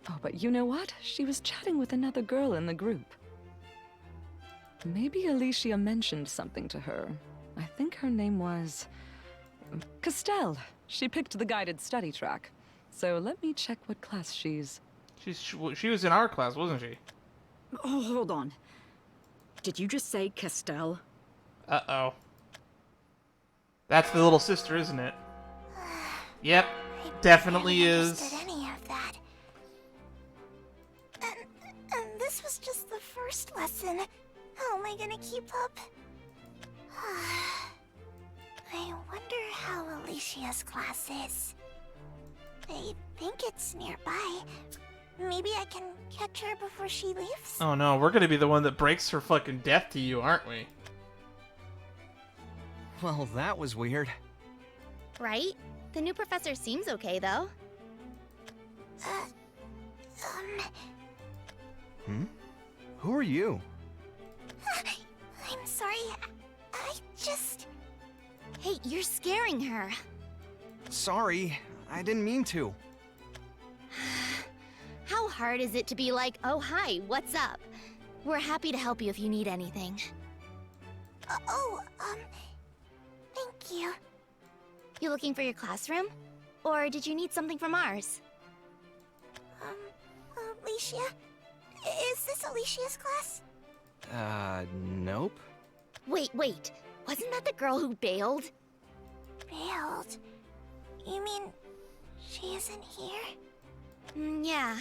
Oh, but you know what? She was chatting with another girl in the group. Maybe Alicia mentioned something to her. I think her name was... Castell. She picked the guided study track. So let me check what class she's... She was in our class, wasn't she? Oh, hold on. Did you just say Castell? Uh-oh. That's the little sister, isn't it? Yep, definitely is. Any of that. And this was just the first lesson. How am I gonna keep up? I wonder how Alicia's class is. I think it's nearby. Maybe I can catch her before she leaves? Oh no, we're gonna be the one that breaks her fucking death to you, aren't we? Well, that was weird. Right? The new professor seems okay, though. Who are you? I'm sorry. I just... Hey, you're scaring her. Sorry, I didn't mean to. How hard is it to be like, oh, hi, what's up? We're happy to help you if you need anything. Thank you. You looking for your classroom? Or did you need something from ours? Alicia? Is this Alicia's class? Nope. Wait. Wasn't that the girl who bailed? Bailed? You mean she isn't here? Yeah.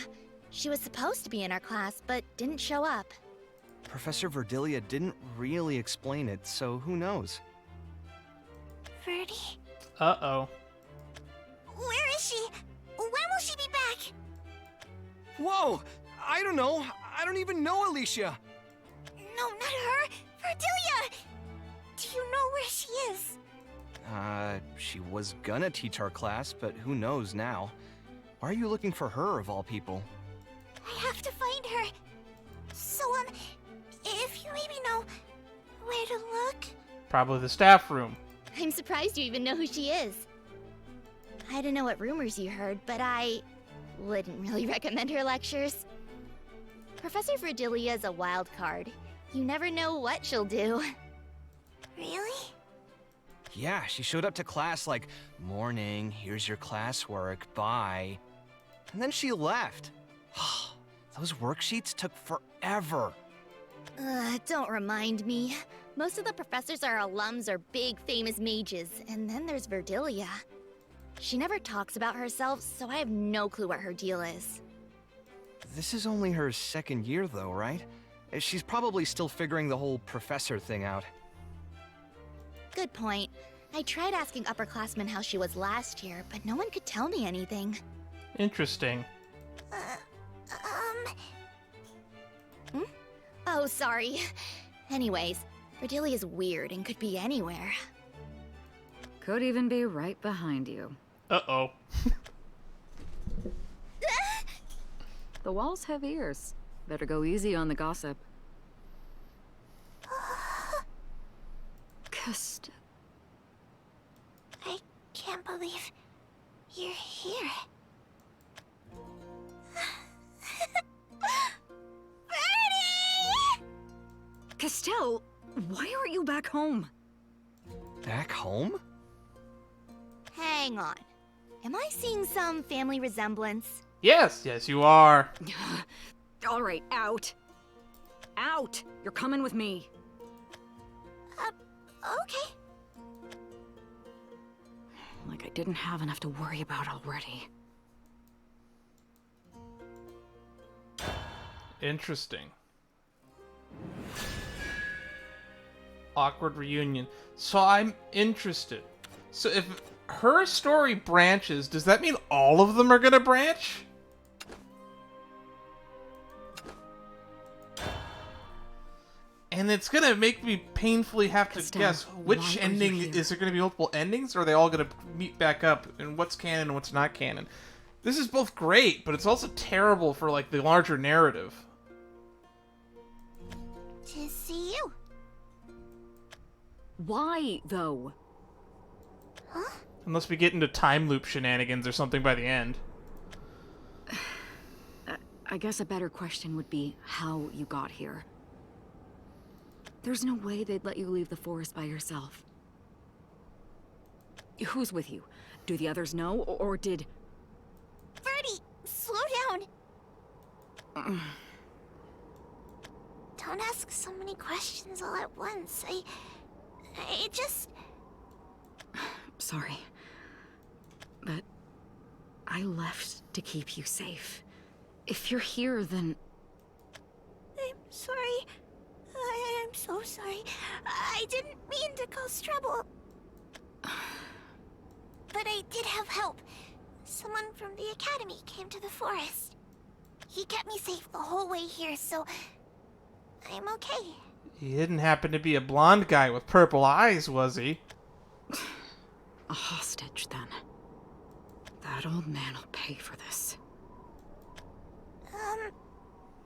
She was supposed to be in our class, but didn't show up. Professor Verdilia didn't really explain it, so who knows? Verdi? Uh-oh. Where is she? When will she be back? Whoa! I don't know! I don't even know Alicia! No, not her! Verdilia! Do you know where she is? She was gonna teach our class, but who knows now? Why are you looking for her, of all people? I have to find her. So, if you maybe know where to look? Probably the staff room. I'm surprised you even know who she is. I don't know what rumors you heard, but I wouldn't really recommend her lectures. Professor Verdilia is a wild card. You never know what she'll do. Really? Yeah, she showed up to class like, morning, here's your classwork, bye. And then she left. Those worksheets took forever. Don't remind me. Most of the professors are alums or big famous mages, and then there's Verdilia. She never talks about herself, so I have no clue what her deal is. This is only her second year though, right? She's probably still figuring the whole professor thing out. Good point. I tried asking upperclassmen how she was last year, but no one could tell me anything. Interesting. Oh, sorry. Anyways, Verdilia's weird and could be anywhere. Could even be right behind you. Uh-oh. The walls have ears. Better go easy on the gossip. Kissed. I can't believe you're here. Birdie! Castell, why aren't you back home? Back home? Hang on. Am I seeing some family resemblance? Yes, yes, you are. All right, out. Out! You're coming with me. Okay. Like I didn't have enough to worry about already. Interesting. Awkward reunion. So I'm interested. So if her story branches, does that mean all of them are gonna branch? And it's gonna make me painfully have to Castell, guess why which are ending. you here? Is there gonna be multiple endings, or are they all gonna meet back up? And what's canon and what's not canon? This is both great, but it's also terrible for like the larger narrative. To see you. Why, though? Huh? Unless we get into time loop shenanigans or something by the end. I guess a better question would be how you got here. There's no way they'd let you leave the forest by yourself. Who's with you? Do the others know, or did... Birdie, slow down. Don't ask so many questions all at once. I just... Sorry. But I left to keep you safe. If you're here, then... I'm sorry. I'm so sorry. I didn't mean to cause trouble. But I did have help. Someone from the academy came to the forest. He kept me safe the whole way here, so I'm okay. He didn't happen to be a blonde guy with purple eyes, was he? A hostage, then. That old man will pay for this.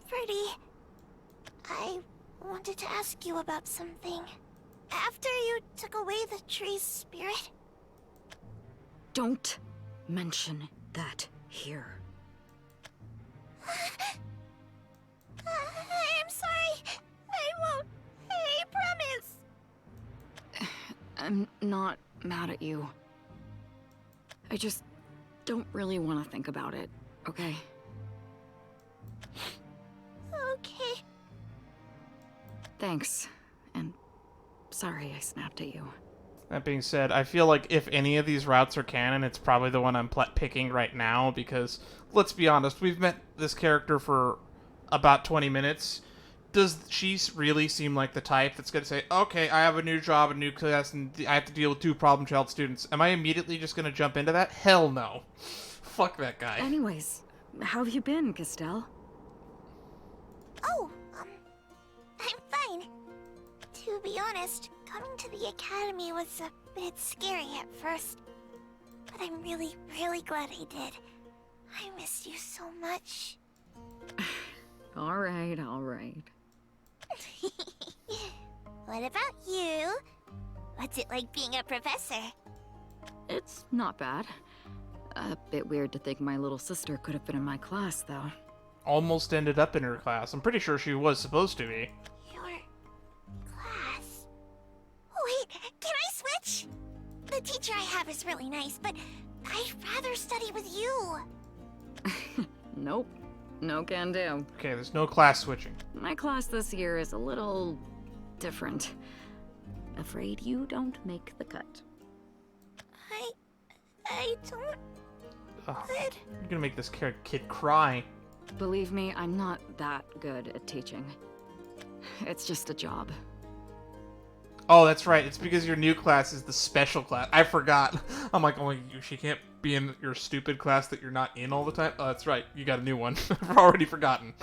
Freddie, I wanted to ask you about something. After you took away the tree's spirit... Don't mention that here. I'm sorry. I won't. I promise. I'm not mad at you. I just don't really want to think about it, okay? Okay. Thanks. And sorry I snapped at you. That being said, I feel like if any of these routes are canon, it's probably the one I'm picking right now, because, let's be honest, we've met this character for about 20 minutes. Does she really seem like the type that's going to say, okay, I have a new job, a new class, and I have to deal with 2 problem child students? Am I immediately just going to jump into that? Hell no. Fuck that guy. Anyways, how have you been, Castell? Oh, I'm fine. To be honest, coming to the academy was a bit scary at first. But I'm really, really glad I did. I missed you so much. All right, all right. What about you? What's it like being a professor? It's not bad. A bit weird to think my little sister could have been in my class, though. Almost ended up in her class. I'm pretty sure she was supposed to be. Your class? Wait, can I switch? is really nice, but I'd rather study with you. Nope. No can do. Okay, there's no class switching. My class this year is a little different. Afraid you don't make the cut. I don't... Ugh, you're gonna make this kid cry. Believe me, I'm not that good at teaching. It's just a job. Oh, that's right. It's because your new class is the special class. I forgot. I'm like, oh, she can't be in your stupid class that you're not in all the time. Oh, that's right. You got a new one. I've already forgotten.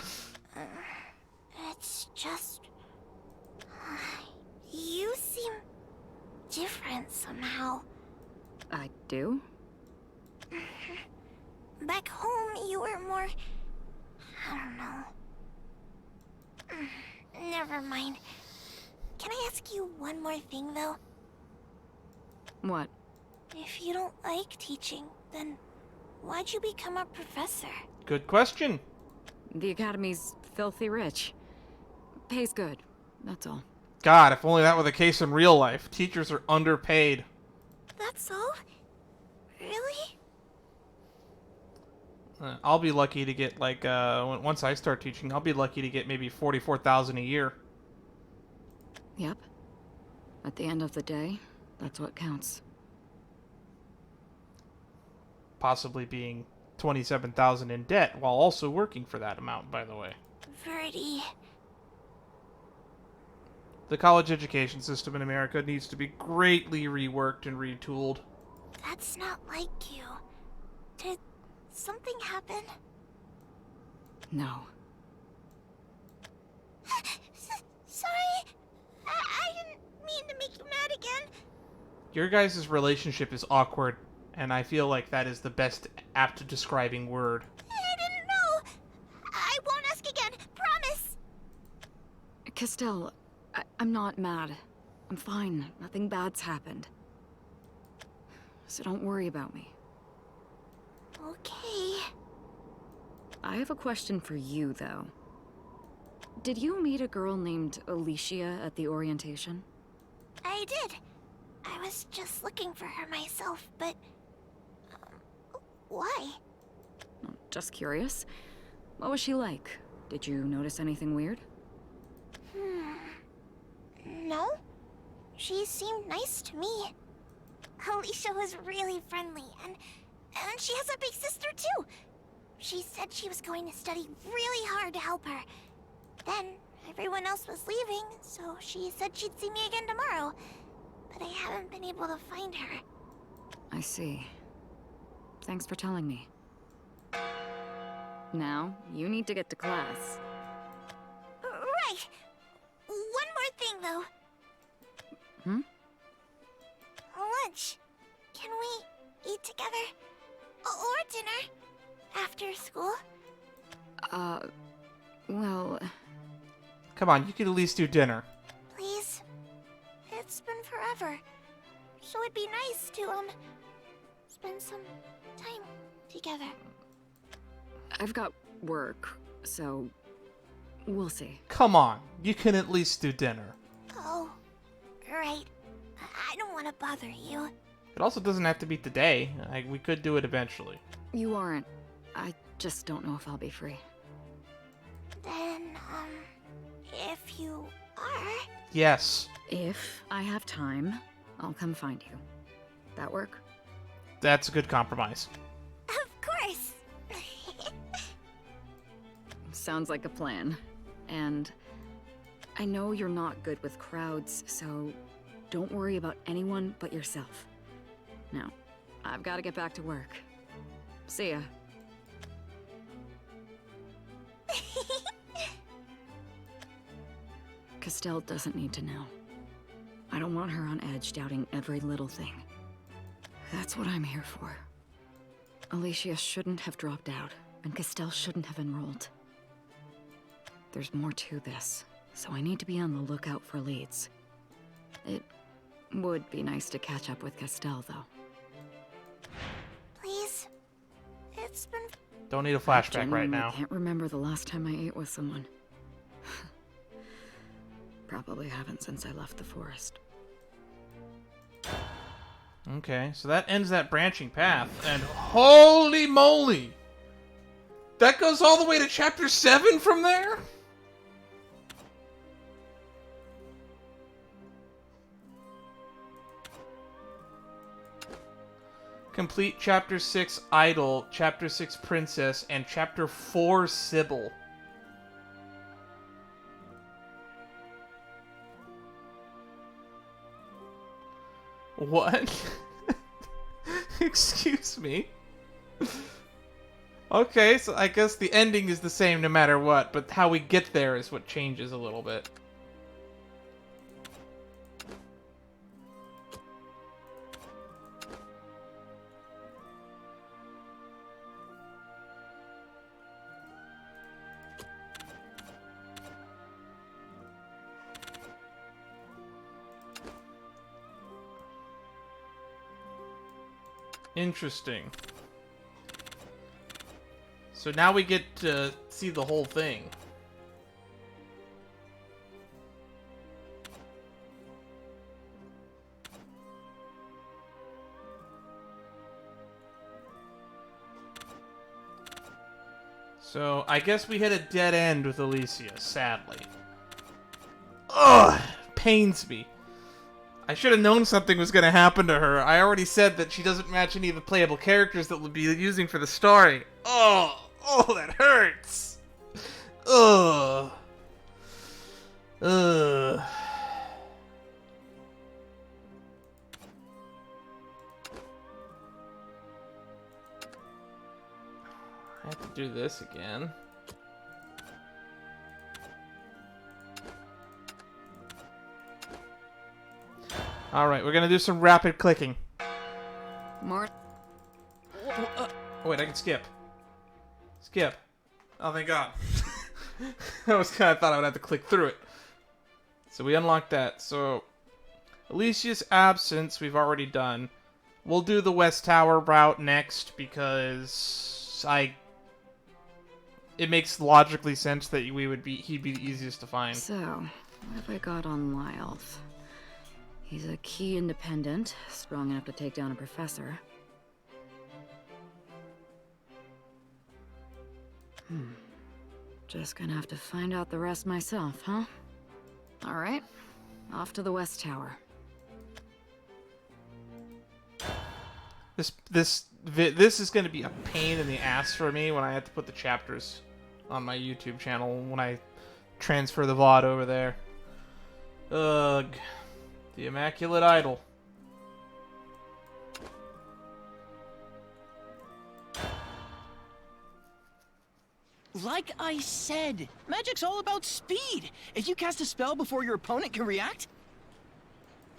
It's just... You seem different somehow. I do? Back home, you were more... I don't know. Never mind. Can I ask you one more thing, though? What? If you don't like teaching, then why'd you become a professor? Good question. The academy's filthy rich. Pays good, that's all. God, if only that were the case in real life. Teachers are underpaid. That's all? Really? I'll be lucky to get, like, once I start teaching, I'll be lucky to get maybe $44,000 a year. Yep. At the end of the day, that's what counts. Possibly being $27,000 in debt while also working for that amount, by the way. Verdi. The college education system in America needs to be greatly reworked and retooled. That's not like you. Did something happen? No. Sorry. I didn't mean to make you mad again. Your guys' relationship is awkward, and I feel like that is the best apt describing word. I didn't know. I won't ask again. Promise. Castell, I'm not mad. I'm fine. Nothing bad's happened. So don't worry about me. Okay. I have a question for you, though. Did you meet a girl named Alicia at the orientation? I did. I was just looking for her myself, but... why? Just curious. What was she like? Did you notice anything weird? No. She seemed nice to me. Alicia was really friendly, and she has a big sister too. She said she was going to study really hard to help her. Then everyone else was leaving, so she said she'd see me again tomorrow. But I haven't been able to find her. I see. Thanks for telling me. Now, you need to get to class. Right. One more thing, though. Lunch. Can we eat together? Or dinner? After school? Well... Come on, you could at least do dinner. Please? It's been forever. So it'd be nice to, spend some time together. I've got work, so... we'll see. Come on, you can at least do dinner. Oh, right. I don't want to bother you. It also doesn't have to be today. We could do it eventually. You aren't. I just don't know if I'll be free. Then, if you are... Yes. If I have time, I'll come find you. That work? That's a good compromise. Of course! Sounds like a plan. And I know you're not good with crowds, so don't worry about anyone but yourself. Now, I've got to get back to work. See ya. Castell doesn't need to know. I don't want her on edge doubting every little thing. That's what I'm here for. Alicia shouldn't have dropped out, and Castell shouldn't have enrolled. There's more to this, so I need to be on the lookout for leads. It would be nice to catch up with Castell, though. Please? It's been... Don't need a flashback right I now. can't remember the last time I ate with someone. Probably haven't since I left the forest. Okay, so that ends that branching path, and holy moly! That goes all the way to Chapter 7 from there? Complete Chapter 6 Idol, Chapter 6 Princess, and Chapter 4 Sibyl. What? Excuse me? Okay, so I guess the ending is the same no matter what, but how we get there is what changes a little bit. Interesting. So now we get to see the whole thing. So I guess we hit a dead end with Alicia, sadly. Ugh! Pains me. I should have known something was going to happen to her. I already said that she doesn't match any of the playable characters that we'll be using for the story. Oh, that hurts. Ugh. Ugh. I have to do this again. Alright, we're gonna do some rapid clicking. More. Oh, wait, I can skip. Skip. Oh, thank God. I was kind of thought I would have to click through it. So we unlocked that. So, Alicia's Absence, we've already done. We'll do the West Tower route next because it makes logically sense that he'd be the easiest to find. So, what have I got on Lyle's? He's a key independent, strong enough to take down a professor. Just gonna have to find out the rest myself, huh? Alright, off to the West Tower. This is going to be a pain in the ass for me when I have to put the chapters on my YouTube channel when I transfer the VOD over there. Ugh. The Immaculate Idol. Like I said, magic's all about speed. If you cast a spell before your opponent can react,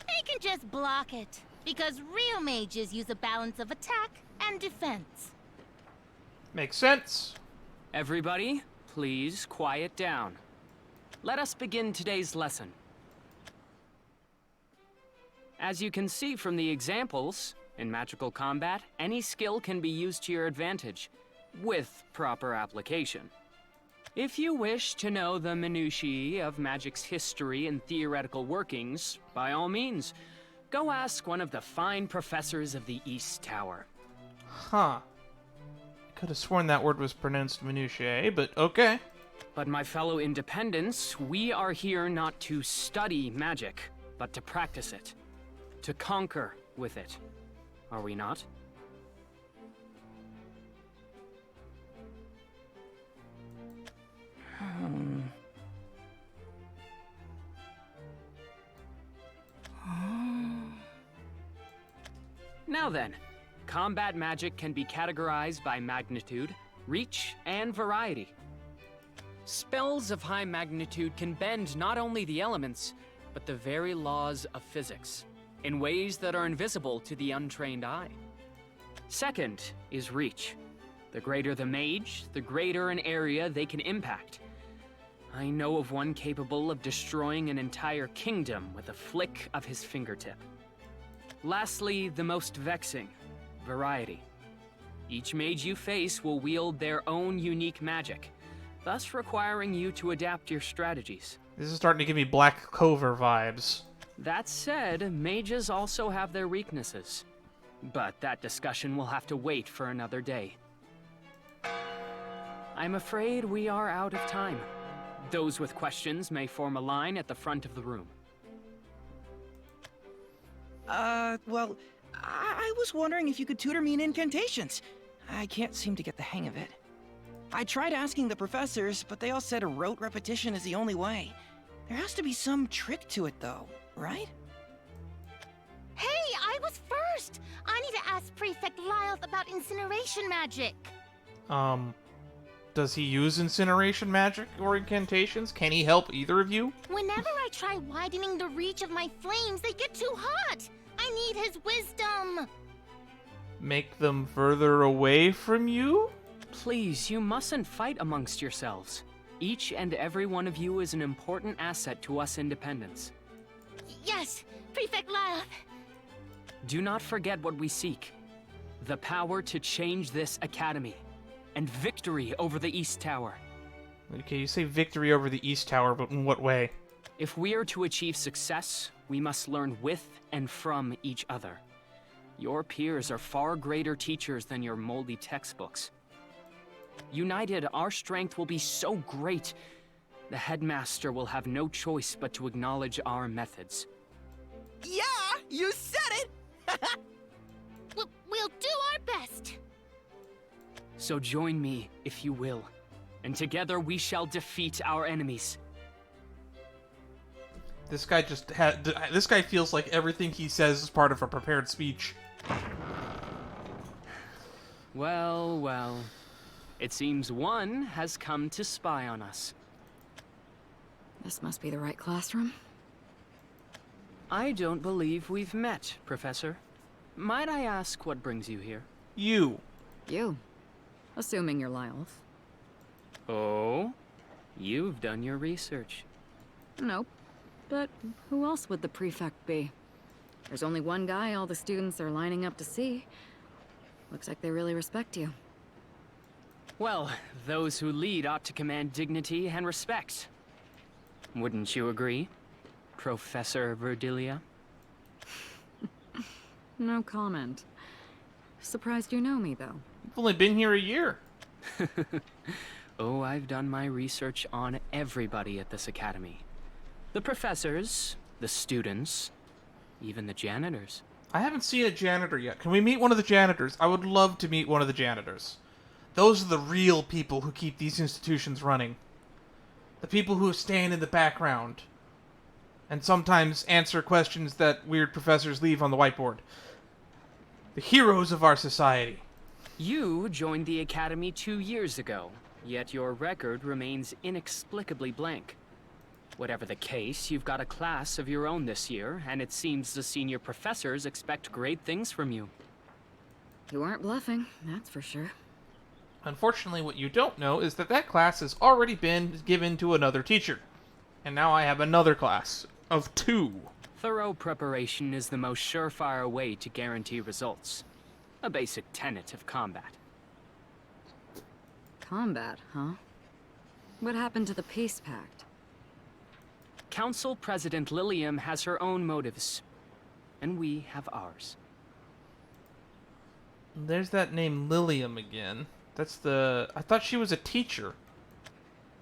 they can just block it. Because real mages use a balance of attack and defense. Makes sense. Everybody, please quiet down. Let us begin today's lesson. As you can see from the examples, in magical combat, any skill can be used to your advantage, with proper application. If you wish to know the minutiae of magic's history and theoretical workings, by all means, go ask one of the fine professors of the East Tower. Huh. I could have sworn that word was pronounced minutiae, but okay. But my fellow independents, we are here not to study magic, but to practice it. To conquer with it. Are we not? Now then, combat magic can be categorized by magnitude, reach, and variety. Spells of high magnitude can bend not only the elements, but the very laws of physics, in ways that are invisible to the untrained eye. Second is reach. The greater the mage, the greater an area they can impact. I know of one capable of destroying an entire kingdom with a flick of his fingertip. Lastly, the most vexing, variety. Each mage you face will wield their own unique magic, thus requiring you to adapt your strategies. This is starting to give me Black Cover vibes. That said, mages also have their weaknesses. But that discussion will have to wait for another day. I'm afraid we are out of time. Those with questions may form a line at the front of the room. Well, I was wondering if you could tutor me in incantations. I can't seem to get the hang of it. I tried asking the professors, but they all said a rote repetition is the only way. There has to be some trick to it, though, right? Hey, I was first! I need to ask Prefect Lyles about incineration magic. Does he use incineration magic or incantations? Can he help either of you? Whenever I try widening the reach of my flames, they get too hot! I need his wisdom! Make them further away from you? Please, you mustn't fight amongst yourselves. Each and every one of you is an important asset to us independents. Yes, Prefect Lyles. Do not forget what we seek. The power to change this academy. And victory over the East Tower. Okay, you say victory over the East Tower, but in what way? If we are to achieve success, we must learn with and from each other. Your peers are far greater teachers than your moldy textbooks. United, our strength will be so great, the headmaster will have no choice but to acknowledge our methods. Yeah, you said it! We'll do our best. So join me, if you will, and together we shall defeat our enemies. This guy this guy feels like everything he says is part of a prepared speech. Well, well. It seems one has come to spy on us. This must be the right classroom. I don't believe we've met, Professor. Might I ask what brings you here? You. You. Assuming you're Lyles. Oh? You've done your research. Nope. But who else would the prefect be? There's only one guy all the students are lining up to see. Looks like they really respect you. Well, those who lead ought to command dignity and respect. Wouldn't you agree, Professor Verdilia? No comment. Surprised you know me, though. You've only been here a year. Oh, I've done my research on everybody at this academy. The professors, the students, even the janitors. I haven't seen a janitor yet. Can we meet one of the janitors? I would love to meet one of the janitors. Those are the real people who keep these institutions running. The people who stand in the background and sometimes answer questions that weird professors leave on the whiteboard. The heroes of our society. You joined the academy 2 years ago, yet your record remains inexplicably blank. Whatever the case, you've got a class of your own this year, and it seems the senior professors expect great things from you. You aren't bluffing, that's for sure. Unfortunately, what you don't know is that that class has already been given to another teacher. And now I have another class of 2. Thorough preparation is the most surefire way to guarantee results. A basic tenet of combat. Combat, huh? What happened to the Peace Pact? Council President Lilium has her own motives, and we have ours. There's that name Lilium again. That's the... I thought she was a teacher.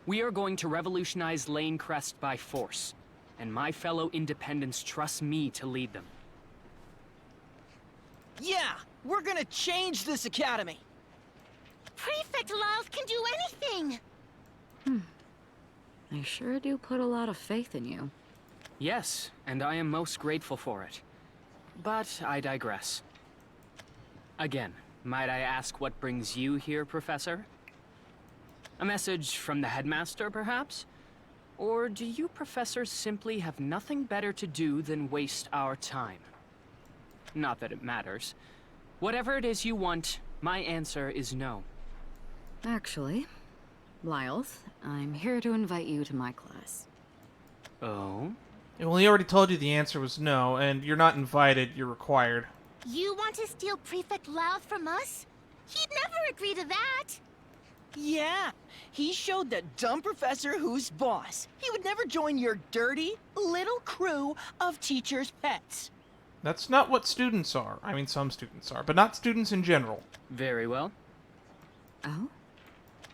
We are going to revolutionize Lainecrest by force, and my fellow independents trust me to lead them. Yeah, we're gonna change this academy. Prefect Lyles can do anything! I sure do put a lot of faith in you. Yes, and I am most grateful for it. But I digress. Again, might I ask what brings you here, Professor? A message from the headmaster, perhaps? Or do you professors simply have nothing better to do than waste our time? Not that it matters. Whatever it is you want, my answer is no. Actually, Lyles, I'm here to invite you to my class. Oh? Well, he already told you the answer was no, and you're not invited, you're required. You want to steal Prefect Lyles from us? He'd never agree to that! Yeah, he showed that dumb professor who's boss. He would never join your dirty, little crew of teachers' pets. That's not what students are. I mean, some students are, but not students in general. Very well. Oh?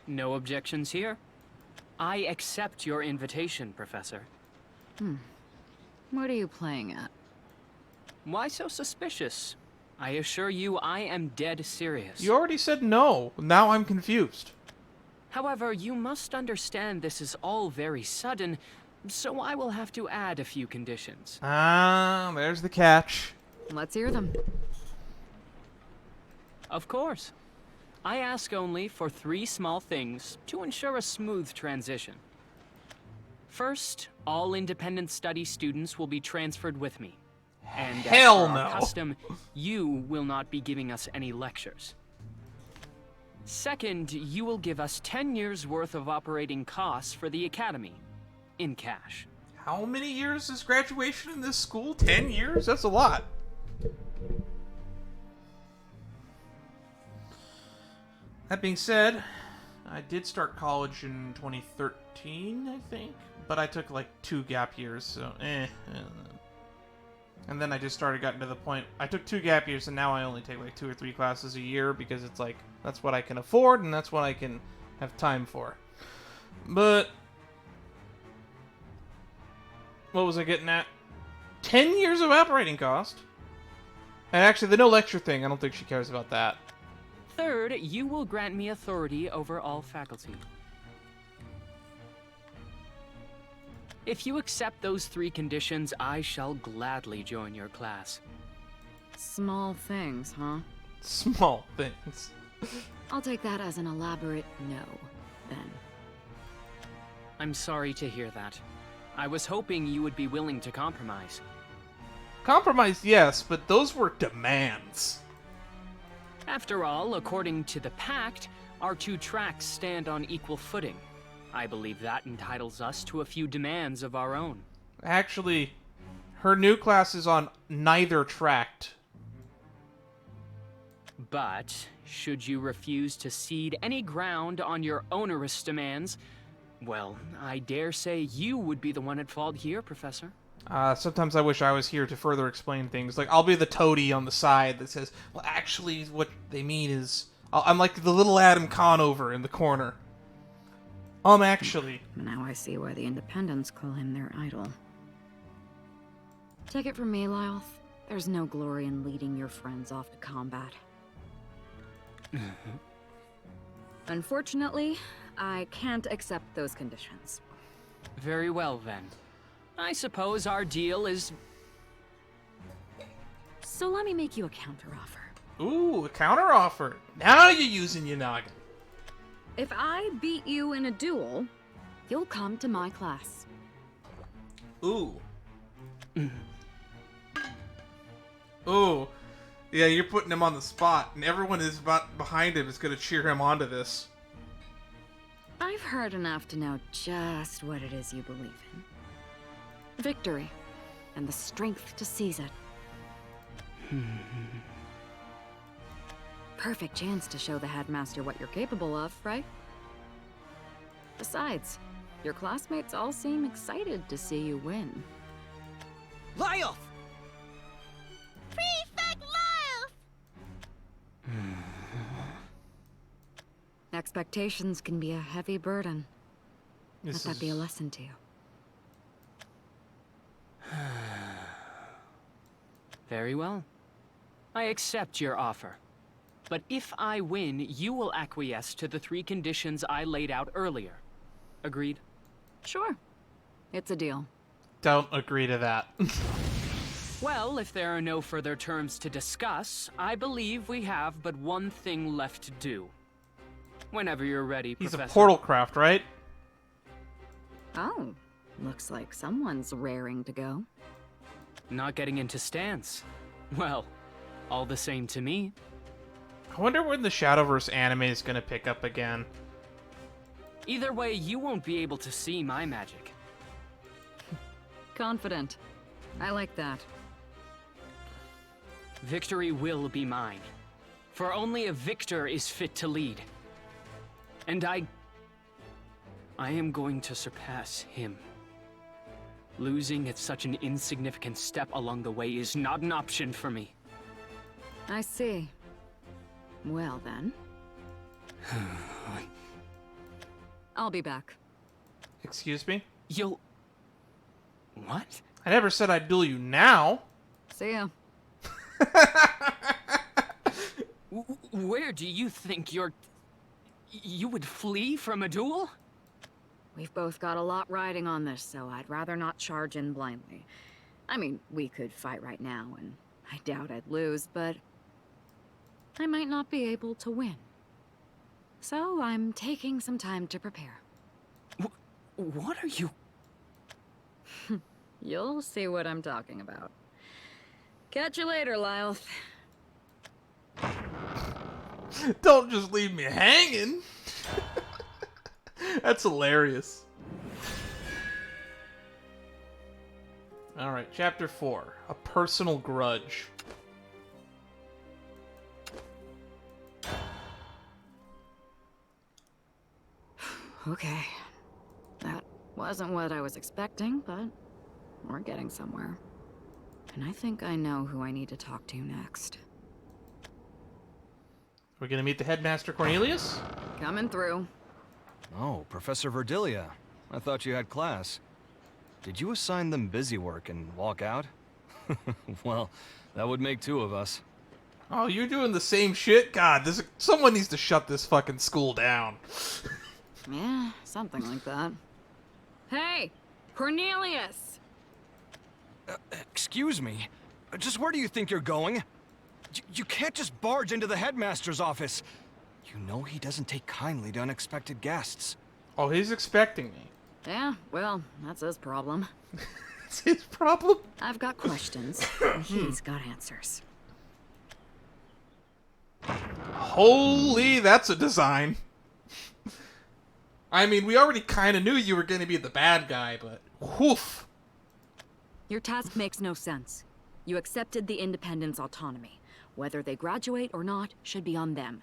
No objections here. I accept your invitation, Professor. What are you playing at? Why so suspicious? I assure you I am dead serious. You already said no. Now I'm confused. However, you must understand this is all very sudden, so I will have to add a few conditions. Ah, there's the catch. Let's hear them. Of course. I ask only for 3 small things to ensure a smooth transition. First, all independent study students will be transferred with me. And Hell as per no. our custom, you will not be giving us any lectures. Second, you will give us 10 years worth of operating costs for the academy, in cash. How many years is graduation in this school? 10 years? That's a lot. That being said, I did start college in 2013, I think. But I took like 2 gap years, so And then I just gotten to the point, I took 2 gap years and now I only take like 2 or 3 classes a year because it's like, that's what I can afford and that's what I can have time for. But what was I getting at? 10 years of operating cost? And actually, the no lecture thing, I don't think she cares about that. Third, you will grant me authority over all faculty. If you accept those 3 conditions, I shall gladly join your class. Small things, huh? Small things. I'll take that as an elaborate no, then. I'm sorry to hear that. I was hoping you would be willing to compromise. Compromise, yes, but those were demands. After all, according to the pact, our 2 tracks stand on equal footing. I believe that entitles us to a few demands of our own. Actually, her new class is on neither tract. But, should you refuse to cede any ground on your onerous demands, well, I dare say you would be the one at fault here, Professor. Sometimes I wish I was here to further explain things. Like, I'll be the toady on the side that says, well, actually, what they mean is... I'm like the little Adam Conover in the corner. Actually... Now I see why the Independents call him their idol. Take it from me, Lyle. There's no glory in leading your friends off to combat. Unfortunately, I can't accept those conditions. Very well, then. I suppose our deal is... So let me make you a counteroffer. Ooh, a counteroffer. Now you're using your noggin. If I beat you in a duel, you'll come to my class. Ooh. Ooh. Yeah, you're putting him on the spot, and everyone is behind him is going to cheer him onto this. I've heard enough to know just what it is you believe in. Victory, and the strength to seize it. Perfect chance to show the headmaster what you're capable of, right? Besides, your classmates all seem excited to see you win. Lyle! Prefect Lyle! Expectations can be a heavy burden. Let that be a lesson to you. Very well. I accept your offer. But if I win, you will acquiesce to the 3 conditions I laid out earlier. Agreed? Sure. It's a deal. Don't agree to that. Well, if there are no further terms to discuss, I believe we have but one thing left to do. Whenever you're ready, He's Professor. a portal craft, right? Oh, looks like someone's raring to go. Not getting into stance. Well, all the same to me. I wonder when the Shadowverse anime is going to pick up again. Either way, you won't be able to see my magic. Confident. I like that. Victory will be mine. For only a victor is fit to lead. And I am going to surpass him. Losing at such an insignificant step along the way is not an option for me. I see. Well then. I'll be back. Excuse me? You'll... What? I never said I'd duel you now. See ya. Where do you think you're... You would flee from a duel? We've both got a lot riding on this, so I'd rather not charge in blindly. I mean, we could fight right now, and I doubt I'd lose, but I might not be able to win. So I'm taking some time to prepare. What are you... You'll see what I'm talking about. Catch you later, Lyle. Don't just leave me hanging. That's hilarious. Alright, Chapter 4. A Personal Grudge. Okay. That wasn't what I was expecting, but we're getting somewhere. And I think I know who I need to talk to next. We're gonna meet the headmaster, Cornelius? Coming through. Oh, Professor Verdilia. I thought you had class. Did you assign them busy work and walk out? Well, that would make two of us. Oh, you're doing the same shit? God, someone needs to shut this fucking school down. Yeah, something like that. Hey, Cornelius! Excuse me? Just where do you think you're going? You can't just barge into the headmaster's office. You know he doesn't take kindly to unexpected guests. Oh, he's expecting me. Yeah, well, that's his problem. It's his problem? I've got questions, and he's got answers. Holy, that's a design. I mean, we already kind of knew you were going to be the bad guy, but whoof. Your task makes no sense. You accepted the Independent's autonomy. Whether they graduate or not should be on them.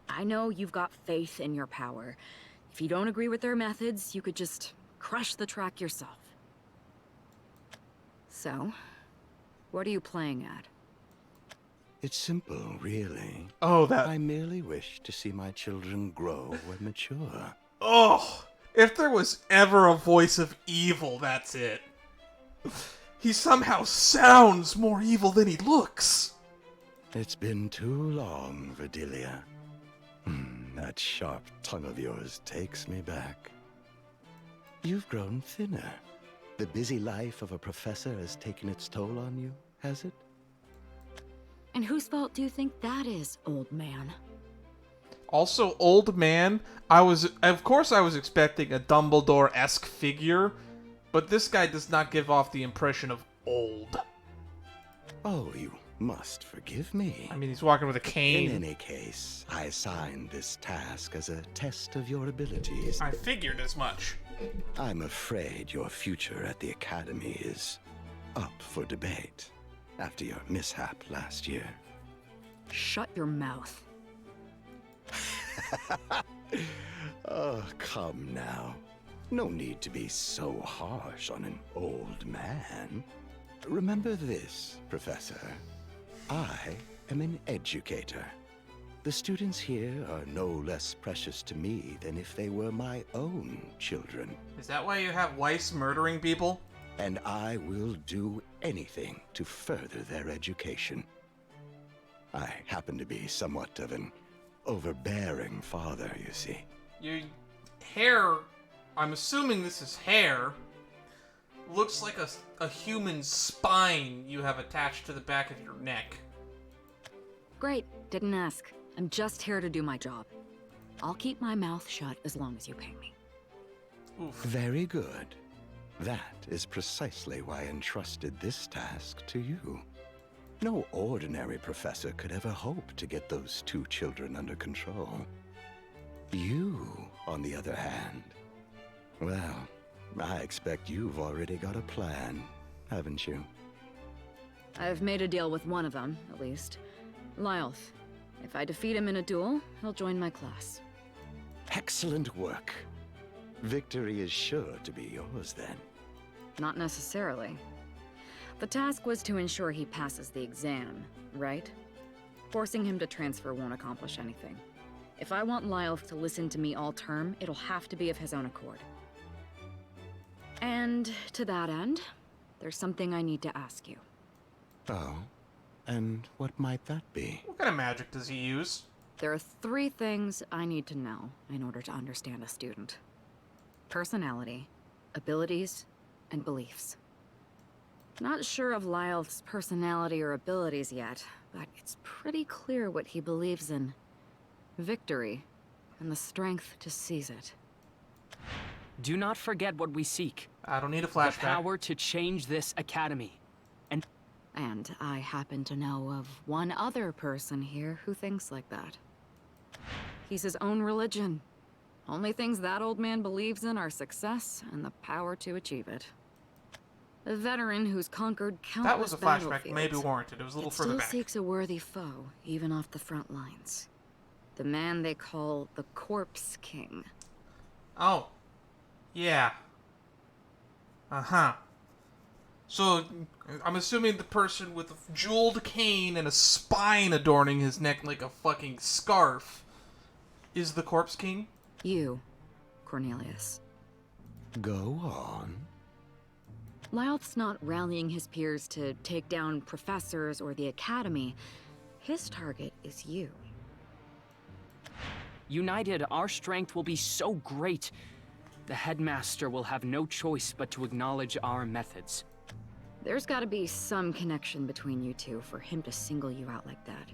I know you've got faith in your power. If you don't agree with their methods, you could just crush the track yourself. So, what are you playing at? It's simple, really. Oh, that... I merely wish to see my children grow and mature. Oh, if there was ever a voice of evil, that's it. He somehow sounds more evil than he looks. It's been too long, Verdilia. That sharp tongue of yours takes me back. You've grown thinner. The busy life of a professor has taken its toll on you, has it? And whose fault do you think that is, old man? Also, old man, of course I was expecting a Dumbledore-esque figure, but this guy does not give off the impression of old. Oh, you must forgive me. I mean, he's walking with a cane. In any case, I assigned this task as a test of your abilities. I figured as much. I'm afraid your future at the Academy is up for debate after your mishap last year. Shut your mouth. Oh, come now. No need to be so harsh on an old man. Remember this, Professor. I am an educator. The students here are no less precious to me than if they were my own children. Is that why you have Weiss murdering people? And I will do anything to further their education. I happen to be somewhat of an overbearing father, you see. Your hair, I'm assuming this is hair, looks like a human spine you have attached to the back of your neck. Great, didn't ask. I'm just here to do my job. I'll keep my mouth shut as long as you pay me. Oof. Very good. That is precisely why I entrusted this task to you. No ordinary professor could ever hope to get those two children under control. You, on the other hand, well, I expect you've already got a plan, haven't you? I've made a deal with one of them, at least. Lylth. If I defeat him in a duel, he'll join my class. Excellent work. Victory is sure to be yours then. Not necessarily. The task was to ensure he passes the exam, right? Forcing him to transfer won't accomplish anything. If I want Lyelf to listen to me all term, it'll have to be of his own accord. And to that end, there's something I need to ask you. Oh? And what might that be? What kind of magic does he use? There are 3 things I need to know in order to understand a student. Personality, abilities, and beliefs. Not sure of Lyelf's personality or abilities yet, but it's pretty clear what he believes in. Victory, and the strength to seize it. Do not forget what we seek. I don't need a The flashback. power to change this academy. And I happen to know of one other person here who thinks like that. He's his own religion. Only things that old man believes in are success and the power to achieve it. A veteran who's conquered countless That was a flashback, battlefields, maybe warranted. It was a little yet further still back. seeks a worthy foe, even off the front lines. The man they call the Corpse King. Oh. Yeah. Uh-huh. So, I'm assuming the person with a jeweled cane and a spine adorning his neck like a fucking scarf is the Corpse King? You, Cornelius. Go on. Lyelf's not rallying his peers to take down professors or the academy. His target is you. United, our strength will be so great. The headmaster will have no choice but to acknowledge our methods. There's gotta be some connection between you two for him to single you out like that.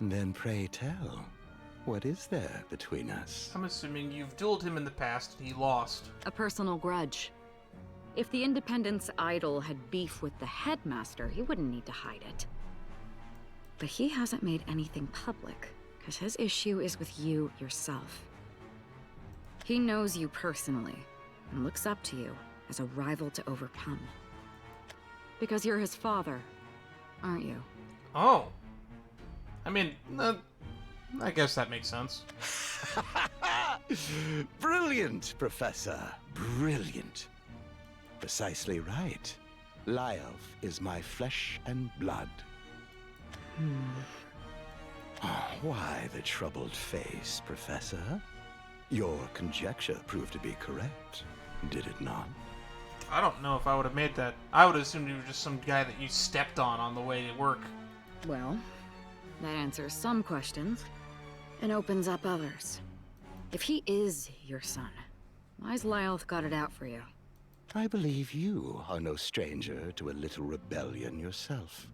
Then pray tell, what is there between us? I'm assuming you've dueled him in the past and he lost. A personal grudge. If the Independence idol had beef with the headmaster, he wouldn't need to hide it. But he hasn't made anything public, because his issue is with you yourself. He knows you personally, and looks up to you as a rival to overcome. Because you're his father, aren't you? Oh. I mean, I guess that makes sense. Brilliant, Professor. Brilliant. Precisely right. Lyelf is my flesh and blood. Why the troubled face, Professor? Your conjecture proved to be correct, did it not? I don't know if I would have made that. I would have assumed you were just some guy that you stepped on the way to work. Well, that answers some questions, and opens up others. If he is your son, why's Lyelf got it out for you? I believe you are no stranger to a little rebellion yourself.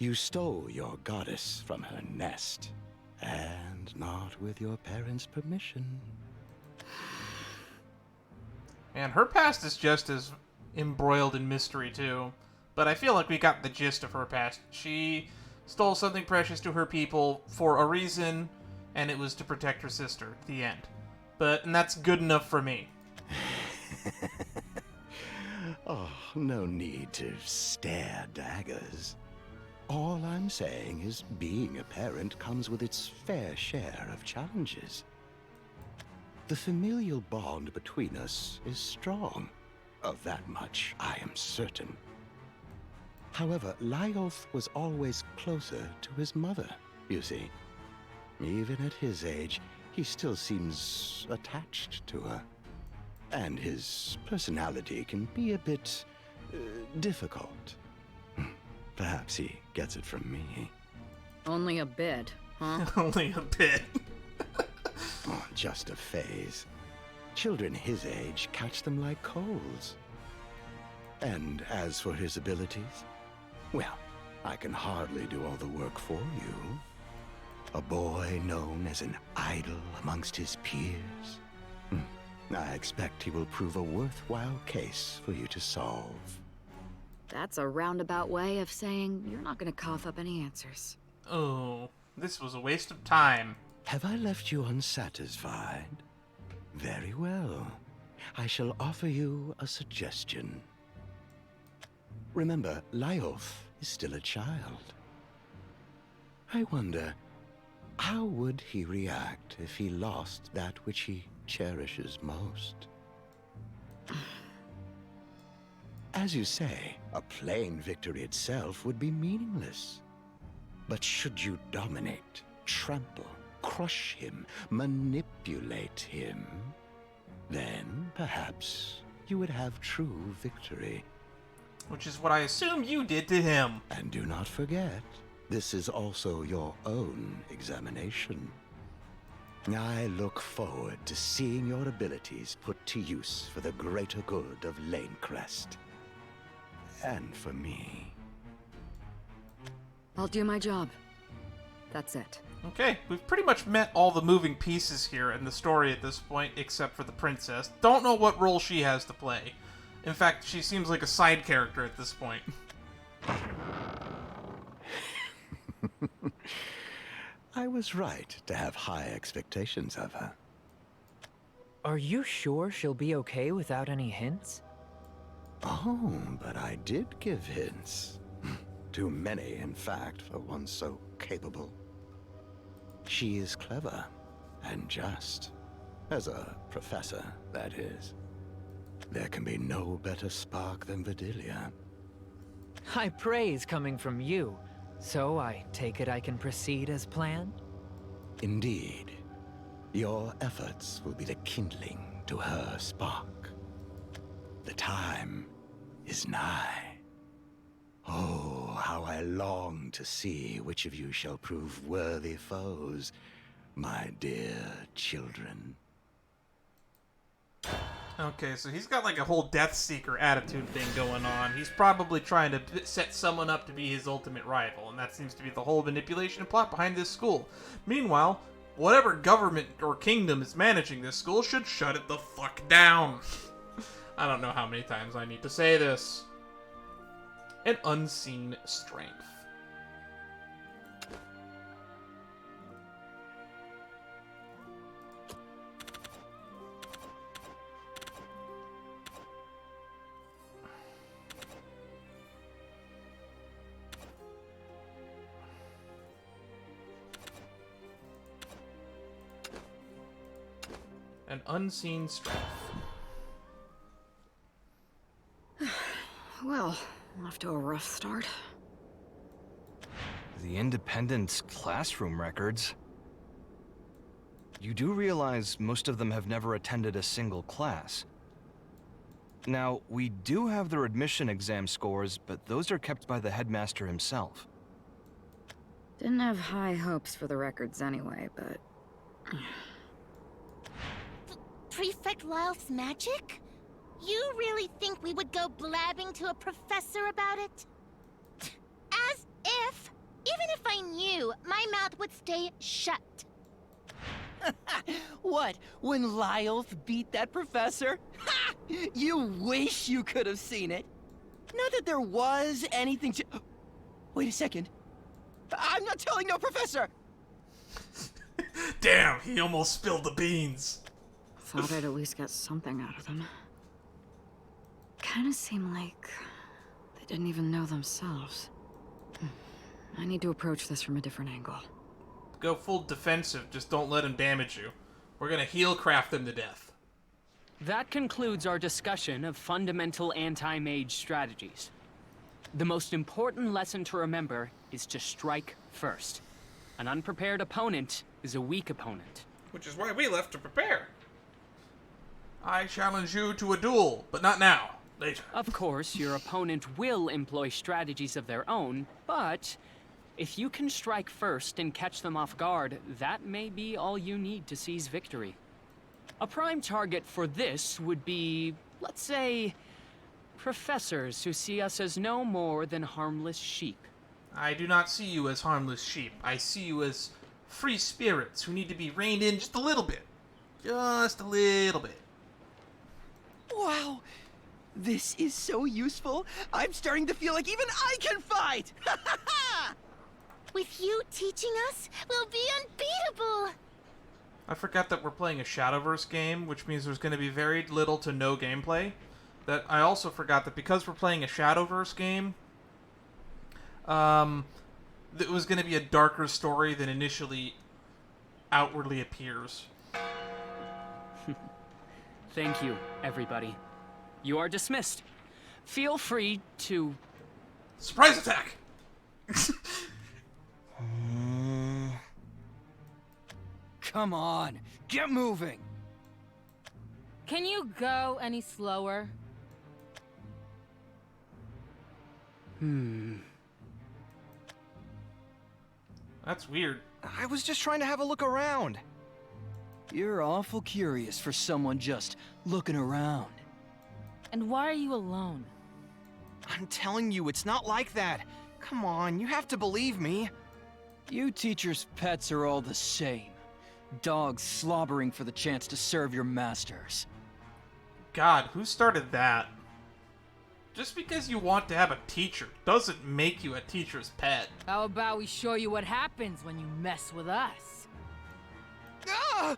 You stole your goddess from her nest, and not with your parents' permission. And her past is just as embroiled in mystery, too. But I feel like we got the gist of her past. She stole something precious to her people for a reason, and it was to protect her sister. The end. And that's good enough for me. Oh, no need to stare daggers. All I'm saying is being a parent comes with its fair share of challenges. The familial bond between us is strong. Of that much, I am certain. However, Lyelf was always closer to his mother, you see. Even at his age, he still seems attached to her. And his personality can be a bit difficult. Perhaps he gets it from me. Only a bit, huh? Only a bit. Oh, just a phase. Children his age catch them like colds. And as for his abilities, well, I can hardly do all the work for you. A boy known as an idol amongst his peers. I expect he will prove a worthwhile case for you to solve. That's a roundabout way of saying you're not gonna cough up any answers. Oh, this was a waste of time. Have I left you unsatisfied? Very well. I shall offer you a suggestion. Remember, Lyelf is still a child. I wonder, how would he react if he lost that which he cherishes most? As you say, a plain victory itself would be meaningless. But should you dominate, trample, crush him, manipulate him, then perhaps you would have true victory. Which is what I assume you did to him. And do not forget, this is also your own examination. I look forward to seeing your abilities put to use for the greater good of Lainecrest. And for me. I'll do my job. That's it. Okay, we've pretty much met all the moving pieces here in the story at this point, except for the princess. Don't know what role she has to play. In fact, she seems like a side character at this point. I was right to have high expectations of her. Are you sure she'll be okay without any hints? Oh, but I did give hints. Too many, in fact, for one so capable. She is clever and just. As a professor, that is. There can be no better spark than Verdilia. High praise coming from you. So I take it I can proceed as planned? Indeed. Your efforts will be the kindling to her spark. The time is nigh. Oh, how I long to see which of you shall prove worthy foes, my dear children. Okay, so he's got like a whole Death Seeker attitude thing going on. He's probably trying to set someone up to be his ultimate rival, and that seems to be the whole manipulation and plot behind this school. Meanwhile, whatever government or kingdom is managing this school should shut it the fuck down. I don't know how many times I need to say this. An unseen strength. An unseen strength. Well, off to a rough start. The Independence classroom records. You do realize most of them have never attended a single class. Now, we do have their admission exam scores, but those are kept by the headmaster himself. Didn't have high hopes for the records anyway, but... Prefect Lyle's magic? You really think we would go blabbing to a professor about it? As if! Even if I knew, my mouth would stay shut. What? When Lyles beat that professor? Ha! You wish you could have seen it. Not that there was anything to... Wait a second. I'm not telling no professor! Damn, he almost spilled the beans. Thought I'd at least get something out of them. Kinda seemed like they didn't even know themselves. I need to approach this from a different angle. Go full defensive, just don't let him damage you. We're gonna heel craft them to death. That concludes our discussion of fundamental anti-mage strategies. The most important lesson to remember is to strike first. An unprepared opponent is a weak opponent. Which is why we left to prepare. I challenge you to a duel, but not now. Later. Of course, your opponent will employ strategies of their own, but if you can strike first and catch them off guard, that may be all you need to seize victory. A prime target for this would be, let's say, professors who see us as no more than harmless sheep. I do not see you as harmless sheep. I see you as free spirits who need to be reined in just a little bit. Just a little bit. Wow. This is so useful. I'm starting to feel like even I can fight! With you teaching us, we'll be unbeatable! I forgot that we're playing a Shadowverse game, which means there's going to be very little to no gameplay. That I also forgot that because we're playing a Shadowverse game, it was going to be a darker story than initially outwardly appears. Thank you, everybody. You are dismissed. Feel free to... Surprise attack! Come on, get moving! Can you go any slower? That's weird. I was just trying to have a look around. You're awful curious for someone just looking around. And why are you alone? I'm telling you, it's not like that. Come on, you have to believe me. You teachers' pets are all the same. Dogs slobbering for the chance to serve your masters. God, who started that? Just because you want to have a teacher doesn't make you a teacher's pet. How about we show you what happens when you mess with us? Ah!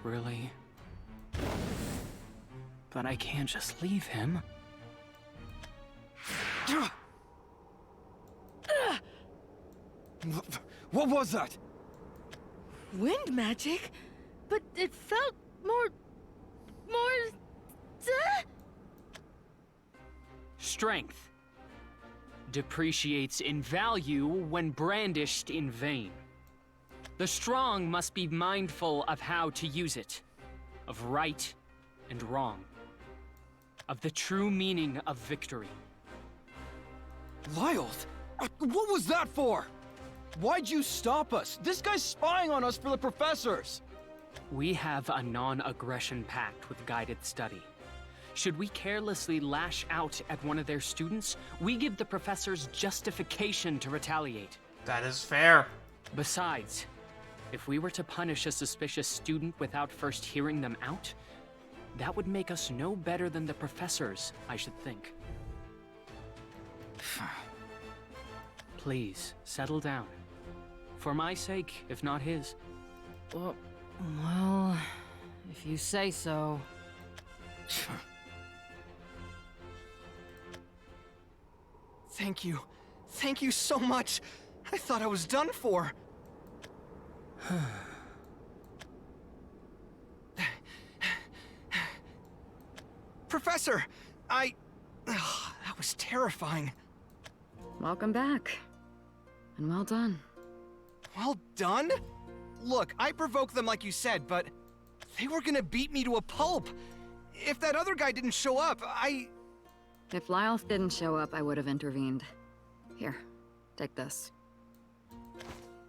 Really? But I can't just leave him. What was that? Wind magic? But it felt more... Strength depreciates in value when brandished in vain. The strong must be mindful of how to use it, of right and wrong, of the true meaning of victory. Lyles, what was that for? Why'd you stop us? This guy's spying on us for the professors! We have a non-aggression pact with guided study. Should we carelessly lash out at one of their students, we give the professors justification to retaliate. That is fair. Besides, if we were to punish a suspicious student without first hearing them out, that would make us no better than the professors, I should think. Please, settle down. For my sake, if not his. Well, if you say so. Thank you. Thank you so much. I thought I was done for. Professor, that was terrifying. Welcome back. And well done. Well done? Look, I provoked them like you said, but they were gonna beat me to a pulp. If that other guy didn't show up, If Lyles didn't show up, I would have intervened. Here, take this.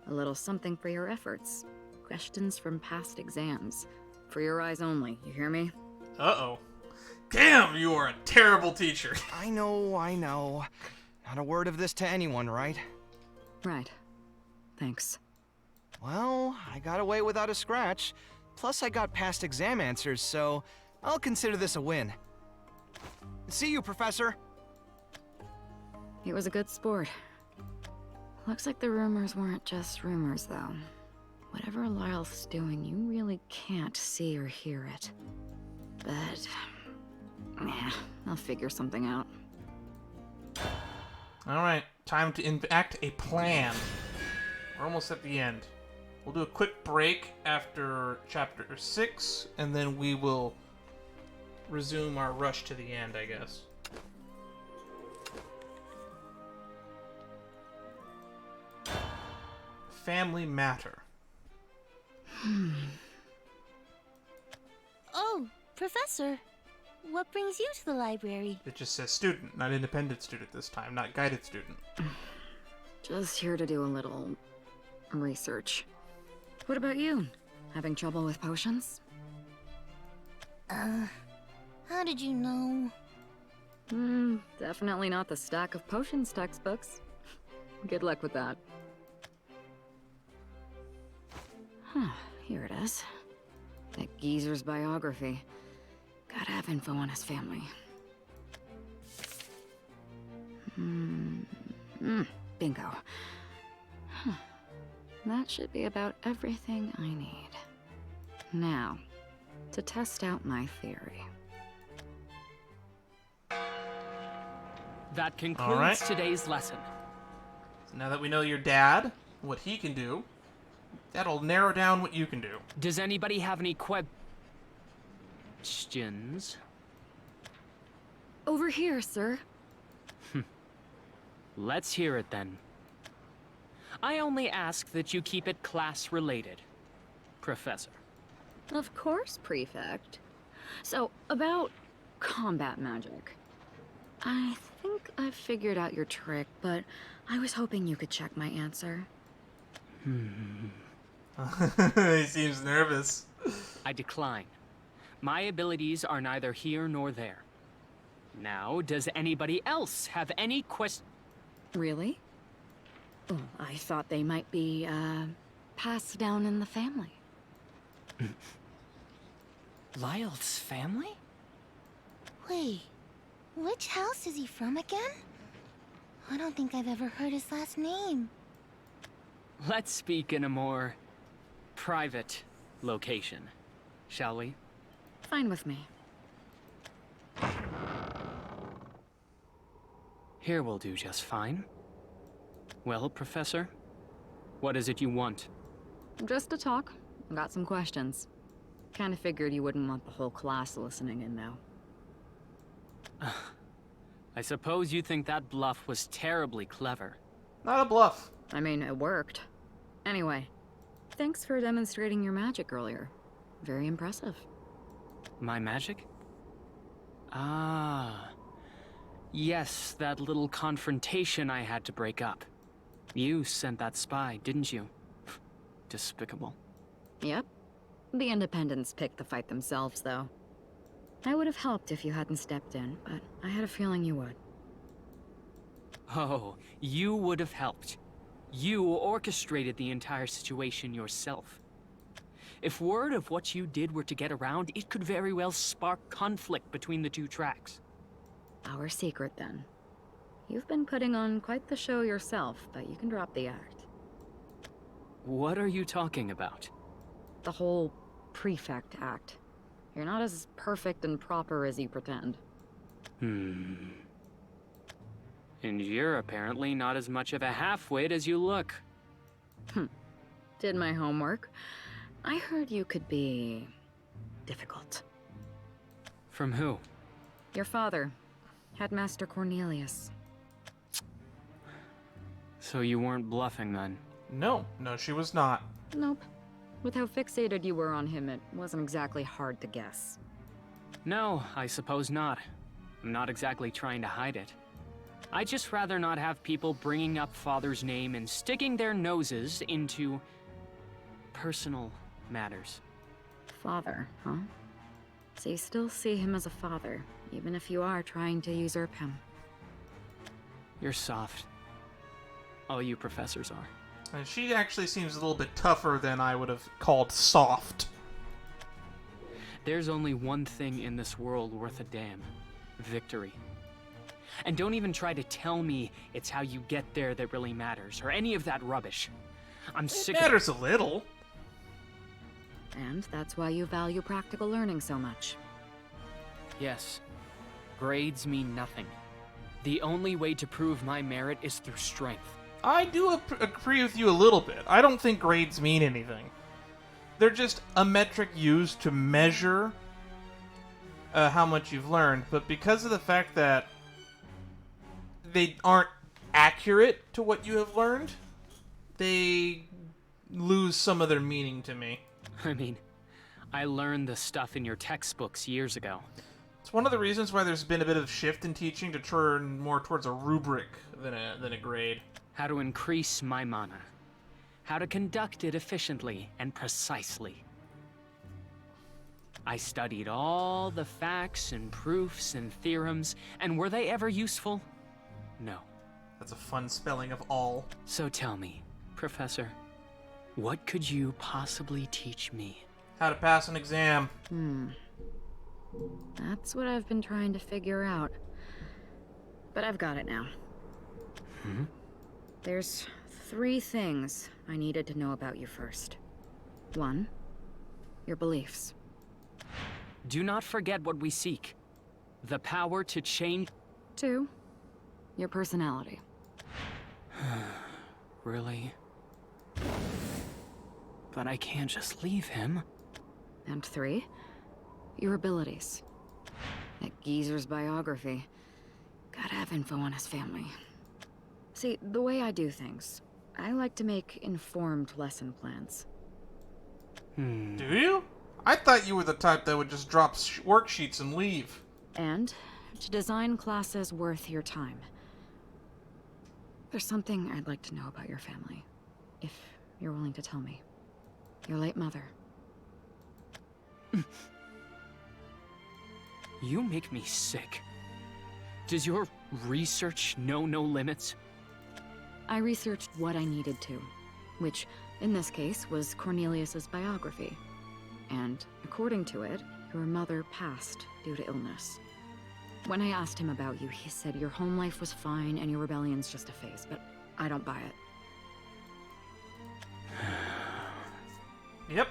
A little something for your efforts. Questions from past exams. For your eyes only, you hear me? Uh-oh. Damn, you are a terrible teacher. I know. Not a word of this to anyone, right? Right. Thanks. Well, I got away without a scratch. Plus, I got past exam answers, so I'll consider this a win. See you, Professor. He was a good sport. Looks like the rumors weren't just rumors, though. Whatever Lyles is doing, you really can't see or hear it. But... yeah, I'll figure something out. Alright, time to enact a plan. We're almost at the end. We'll do a quick break after Chapter 6, and then we will resume our rush to the end, I guess. Family matter. Oh, Professor. What brings you to the library? It just says student, not independent student this time, not guided student. Just here to do a little... research. What about you? Having trouble with potions? How did you know? Definitely not the stack of potions textbooks. Good luck with that. Huh, here it is. That geezer's biography. Gotta have info on his family. Bingo. Huh. That should be about everything I need. Now, to test out my theory. That concludes today's lesson. So now that we know your dad, what he can do, that'll narrow down what you can do. Does anybody have any questions. Over here, sir. Let's hear it then. I only ask that you keep it class-related, Professor. Of course, Prefect. So, about combat magic. I think I've figured out your trick, but I was hoping you could check my answer. He seems nervous. I decline. My abilities are neither here nor there. Now, does anybody else have any Really? Oh, I thought they might be, passed down in the family. Lyle's family? Wait, which house is he from again? I don't think I've ever heard his last name. Let's speak in a more private location, shall we? Fine with me. Here will do just fine. Well, Professor, what is it you want? Just to talk. Got some questions. Kinda figured you wouldn't want the whole class listening in, though. I suppose you think that bluff was terribly clever. Not a bluff. I mean, it worked. Anyway, thanks for demonstrating your magic earlier. Very impressive. My magic? Ah. Yes, that little confrontation I had to break up. You sent that spy, didn't you? Despicable. Yep. The Independents picked the fight themselves, though. I would have helped if you hadn't stepped in, but I had a feeling you would. Oh, you would have helped. You orchestrated the entire situation yourself. If word of what you did were to get around, it could very well spark conflict between the two tracks. Our secret, then. You've been putting on quite the show yourself, but you can drop the act. What are you talking about? The whole Prefect act. You're not as perfect and proper as you pretend. And you're apparently not as much of a half-wit as you look. Did my homework. I heard you could be... difficult. From who? Your father, Headmaster Cornelius. So you weren't bluffing then? No, she was not. Nope. With how fixated you were on him, it wasn't exactly hard to guess. No, I suppose not. I'm not exactly trying to hide it. I'd just rather not have people bringing up Father's name and sticking their noses into personal matters. Father, huh? So you still see him as a father, even if you are trying to usurp him. You're soft. All you professors are. And she actually seems a little bit tougher than I would have called soft. There's only one thing in this world worth a damn. Victory. And don't even try to tell me it's how you get there that really matters, or any of that rubbish. I'm sick of it. It matters a little. And that's why you value practical learning so much. Yes. Grades mean nothing. The only way to prove my merit is through strength. I do agree with you a little bit. I don't think grades mean anything. They're just a metric used to measure how much you've learned, but because of the fact that they aren't accurate to what you have learned, they lose some of their meaning to me. I mean, I learned the stuff in your textbooks years ago. It's one of the reasons why there's been a bit of shift in teaching to turn more towards a rubric than a grade. How to increase my mana. How to conduct it efficiently and precisely. I studied all the facts and proofs and theorems, and were they ever useful? No. That's a fun spelling of all. So tell me, Professor, what could you possibly teach me? How to pass an exam. That's what I've been trying to figure out. But I've got it now. There's 3 things I needed to know about you first. 1, your beliefs. Do not forget what we seek. The power to change... 2, your personality. Really? But I can't just leave him. And 3, Your abilities. That geezer's biography. Gotta have info on his family. See, the way I do things, I like to make informed lesson plans. Do you? I thought you were the type that would just drop worksheets and leave. And to design classes worth your time. There's something I'd like to know about your family, if you're willing to tell me. Your late mother. You make me sick. Does your research know no limits? I researched what I needed to, which, in this case, was Cornelius's biography. And, according to it, your mother passed due to illness. When I asked him about you, he said your home life was fine and your rebellion's just a phase, but I don't buy it. Yep.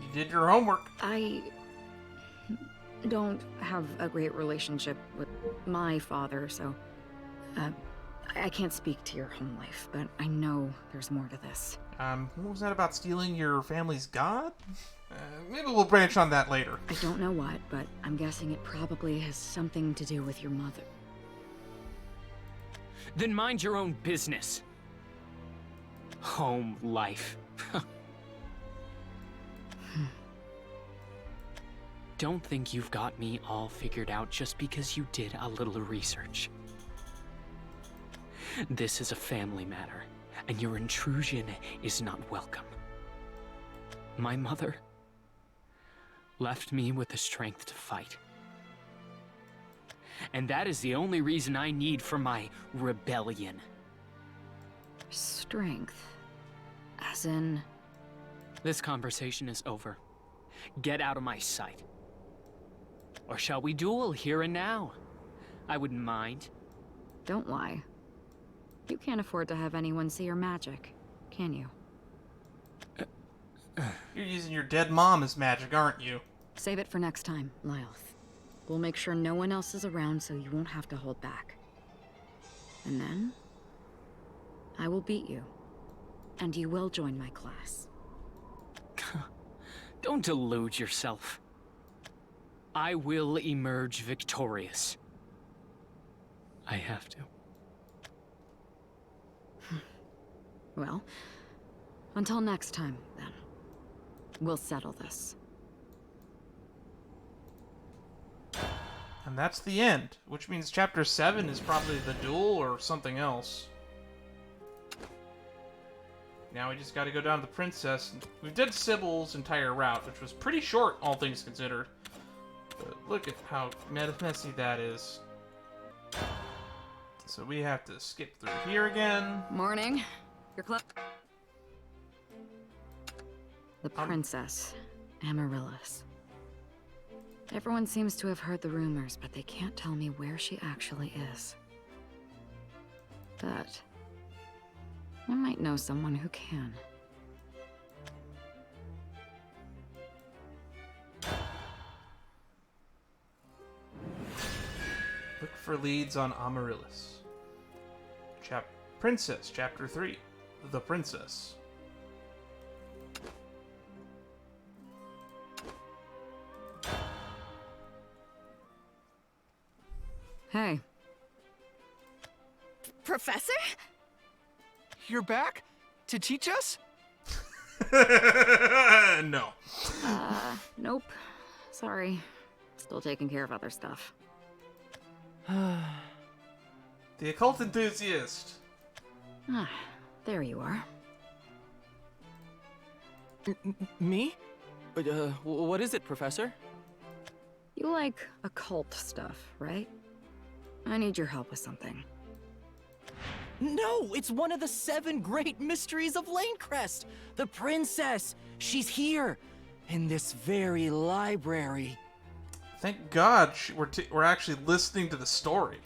You did your homework. I don't have a great relationship with my father, so I can't speak to your home life, but I know there's more to this. What was that about stealing your family's god? Maybe we'll branch on that later. I don't know what, but I'm guessing it probably has something to do with your mother. Then mind your own business. Home life. Don't think you've got me all figured out just because you did a little research. This is a family matter, and your intrusion is not welcome. My mother left me with the strength to fight. And that is the only reason I need for my rebellion. Strength? As in... This conversation is over. Get out of my sight. Or shall we duel here and now? I wouldn't mind. Don't lie. You can't afford to have anyone see your magic, can you? You're using your dead mom as magic, aren't you? Save it for next time, Lylth. We'll make sure no one else is around so you won't have to hold back. And then... I will beat you. And you will join my class. Don't delude yourself. I will emerge victorious. I have to. Well, until next time, then. We'll settle this. And that's the end, which means Chapter 7 is probably the duel or something else. Now we just gotta go down to the princess. We did Sibyl's entire route, which was pretty short, all things considered. But look at how messy that is. So we have to skip through here again. Morning. Your club. The princess, Amaryllis. Everyone seems to have heard the rumors, but they can't tell me where she actually is. But I might know someone who can. Look for leads on Amaryllis. Princess, Chapter 3. The Princess. Hey. Professor? You're back? To teach us? No. Nope. Sorry. Still taking care of other stuff. The occult enthusiast. Ah, there you are. Me? What is it, Professor? You like occult stuff, right? I need your help with something. No, it's one of the 7 great mysteries of Lainecrest! The princess! She's here! In this very library. Thank God we're actually listening to the story.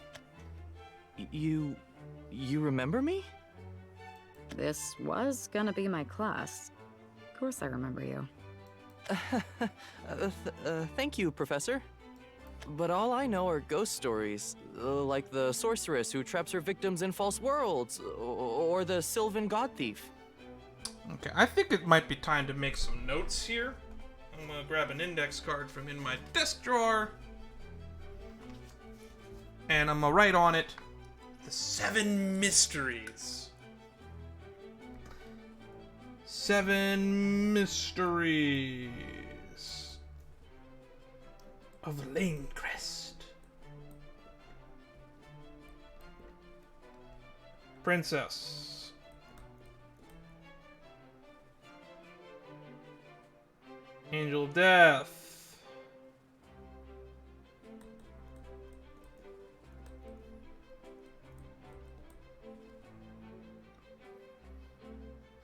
You remember me? This was gonna be my class. Of course I remember you. Thank you, Professor. But all I know are ghost stories, like the sorceress who traps her victims in false worlds, or the Sylvan god thief. Okay, I think it might be time to make some notes here. I'm gonna grab an index card from in my desk drawer. And I'm gonna write on it the 7 mysteries. 7 mysteries of Lainecrest. Princess. Angel of Death.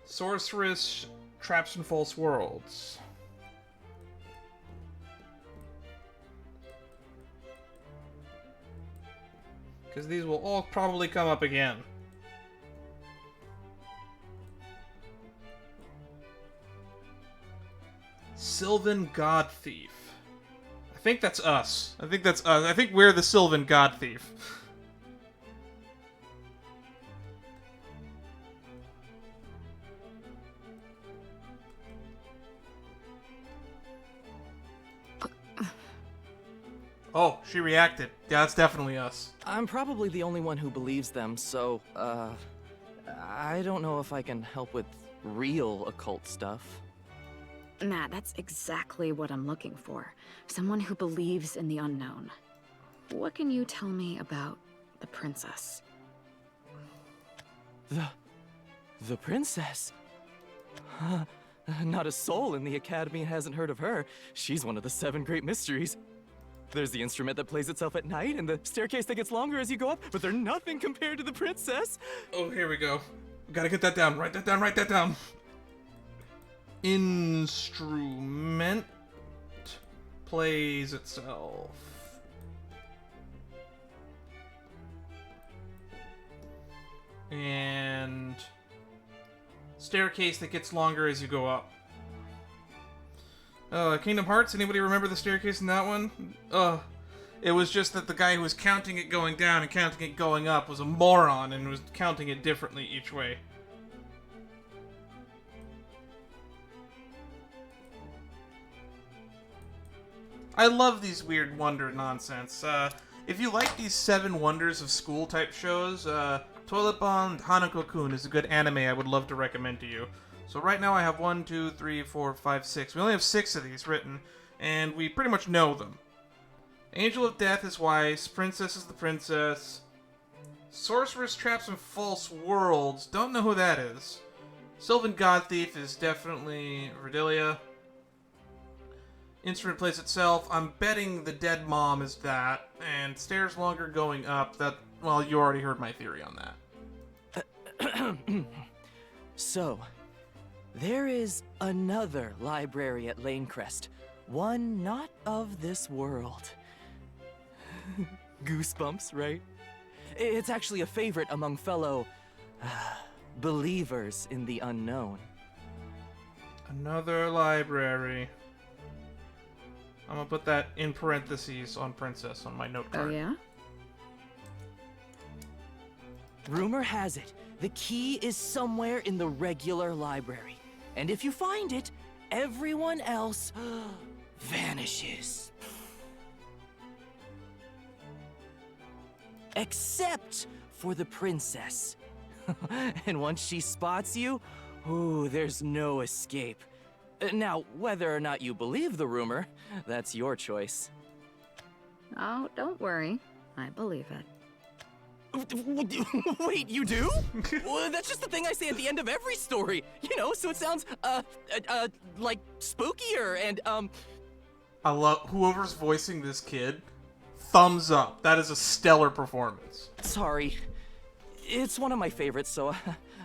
Sorceress, Traps and False Worlds. Because these will all probably come up again. Sylvan God Thief. I think that's us. I think that's us. I think we're the Sylvan God Thief. Oh, she reacted. Yeah, that's definitely us. I'm probably the only one who believes them, so, I don't know if I can help with real occult stuff. Matt, that's exactly what I'm looking for. Someone who believes in the unknown. What can you tell me about the princess? The princess? Not a soul in the Academy hasn't heard of her. She's one of the 7 great mysteries. There's the instrument that plays itself at night, and the staircase that gets longer as you go up, but they're nothing compared to the princess. Oh, here we go. Gotta get that down. Write that down. Write that down. Instrument plays itself. And staircase that gets longer as you go up. Kingdom Hearts, anybody remember the staircase in that one? It was just that the guy who was counting it going down and counting it going up was a moron and was counting it differently each way. I love these weird wonder nonsense. If you like these 7 wonders of school type shows, Toilet Bomb Hanako-kun is a good anime I would love to recommend to you. So right now I have 1, 2, 3, 4, 5, 6. We only have 6 of these written, and we pretty much know them. Angel of Death is Weiss, Princess is the Princess. Sorceress, Traps, and False Worlds, don't know who that is. Sylvan God Thief is definitely Verdilia. Instrument plays itself, I'm betting the dead mom is that, and stairs longer going up, that, well, you already heard my theory on that. So, there is another library at Lainecrest, one not of this world. Goosebumps, right? It's actually a favorite among fellow believers in the unknown. Another library. I'm gonna put that in parentheses on Princess on my note card. Oh, yeah? Rumor has it, the key is somewhere in the regular library. And if you find it, everyone else vanishes. Except for the princess. And once she spots you, ooh, there's no escape. Now, whether or not you believe the rumor, that's your choice. Oh, don't worry. I believe it. Wait, you do? Well, that's just the thing I say at the end of every story. You know, so it sounds, like spookier and, I love whoever's voicing this kid. Thumbs up. That is a stellar performance. Sorry. It's one of my favorites, so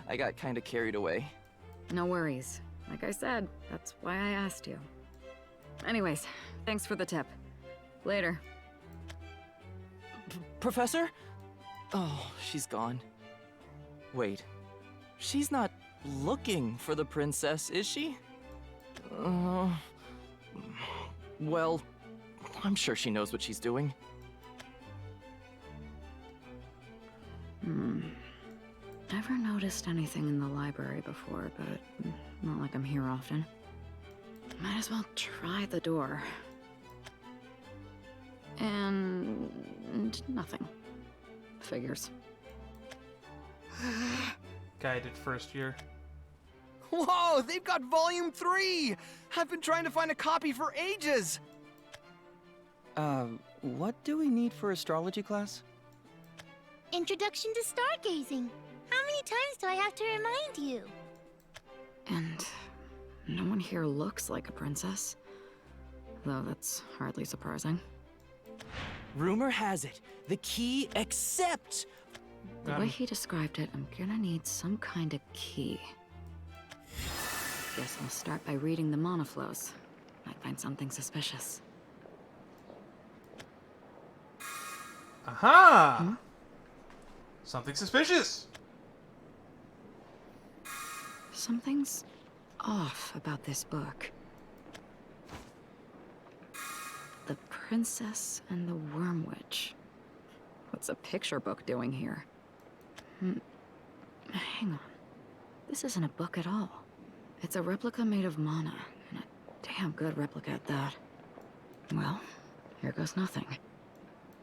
I got kind of carried away. No worries. Like I said, that's why I asked you. Anyways, thanks for the tip. Later. Professor? Oh, she's gone. Wait. She's not looking for the princess, is she? Well, I'm sure she knows what she's doing. Never noticed anything in the library before, but not like I'm here often. Might as well try the door. And nothing. Figures. Guided first year. Whoa, they've got volume 3! I've been trying to find a copy for ages! What do we need for astrology class? Introduction to stargazing. How many times do I have to remind you? And no one here looks like a princess. Though that's hardly surprising. Rumor has it, the key accept! The way he described it, I'm gonna need some kind of key. Guess I'll start by reading the monoflows. Might find something suspicious. Aha! Hmm? Something suspicious. Something's off about this book. The Princess and the Worm Witch. What's a picture book doing here? Hang on. This isn't a book at all. It's a replica made of mana, and a damn good replica at that. Well, here goes nothing.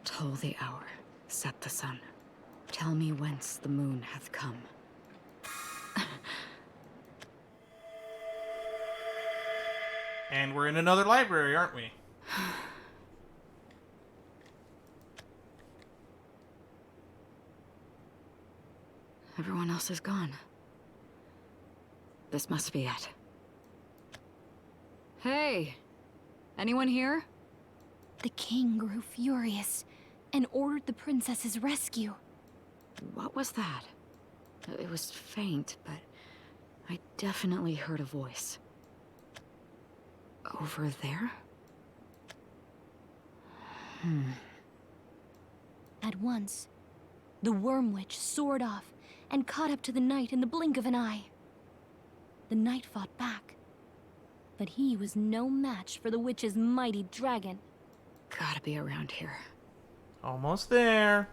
Toll the hour, set the sun. Tell me whence the moon hath come. And we're in another library, aren't we? Everyone else is gone. This must be it. Hey! Anyone here? The king grew furious and ordered the princess's rescue. What was that? It was faint, but I definitely heard a voice. Over there? At once, the Worm Witch soared off and caught up to the knight in the blink of an eye. The knight fought back, but he was no match for the witch's mighty dragon. Gotta be around here. Almost there.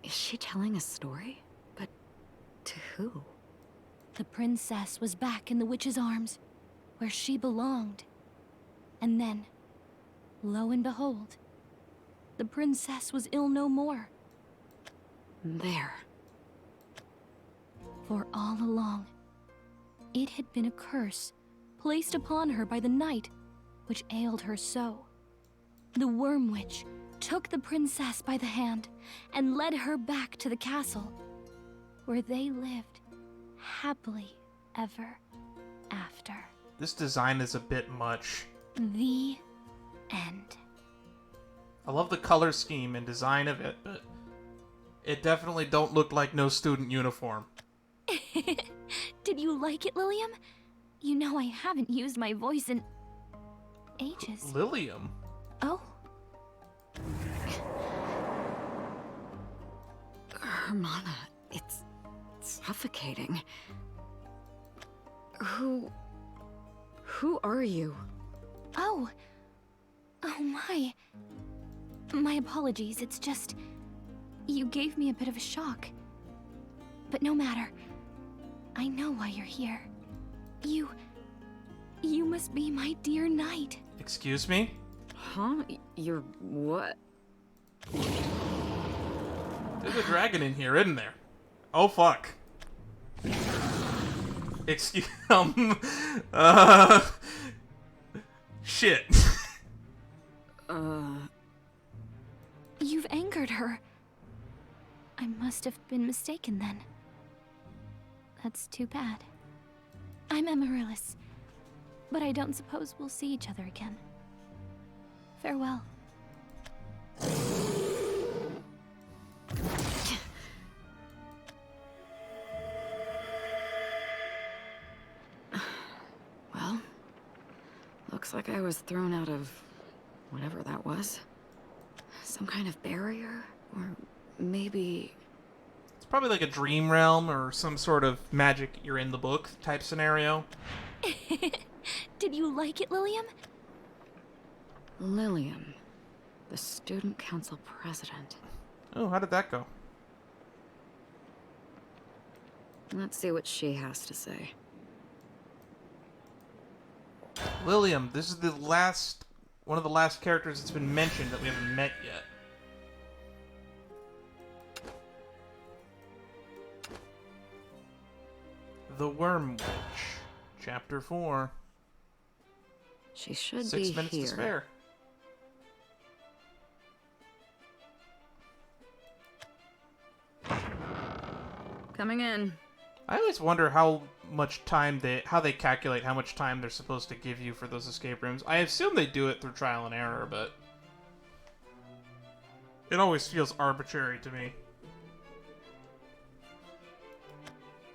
Is she telling a story? But to who? The princess was back in the witch's arms, where she belonged. And then, lo and behold, the princess was ill no more. There. For all along, it had been a curse placed upon her by the night, which ailed her so. The Worm Witch took the princess by the hand and led her back to the castle, where they lived happily ever after. This design is a bit much. The end. I love the color scheme and design of it, but it definitely don't look like no student uniform. Did you like it, Lilium? You know I haven't used my voice in ages. Lilium? Oh. Hermana, it's suffocating. Who are you? Oh my. My apologies, it's just... You gave me a bit of a shock. But no matter. I know why you're here. You must be my dear knight. Excuse me? Huh? You're what? There's a dragon in here, isn't there? Oh, fuck. Excuse... Shit. You've angered her. I must have been mistaken then. That's too bad. I'm Amaryllis, but I don't suppose we'll see each other again. Farewell. Well, looks like I was thrown out of whatever that was. Some kind of barrier? Or maybe... It's probably like a dream realm or some sort of magic you're in the book type scenario. Did you like it, Lilium? Lilium, the student council president. Oh, how did that go? Let's see what she has to say. Lilium, this is the last, one of the last characters that's been mentioned that we haven't met yet. The Worm Witch, Chapter 4. She should 6 be minutes here. to spare. Coming in. I always wonder how much time how they calculate how much time they're supposed to give you for those escape rooms. I assume they do it through trial and error, but it always feels arbitrary to me.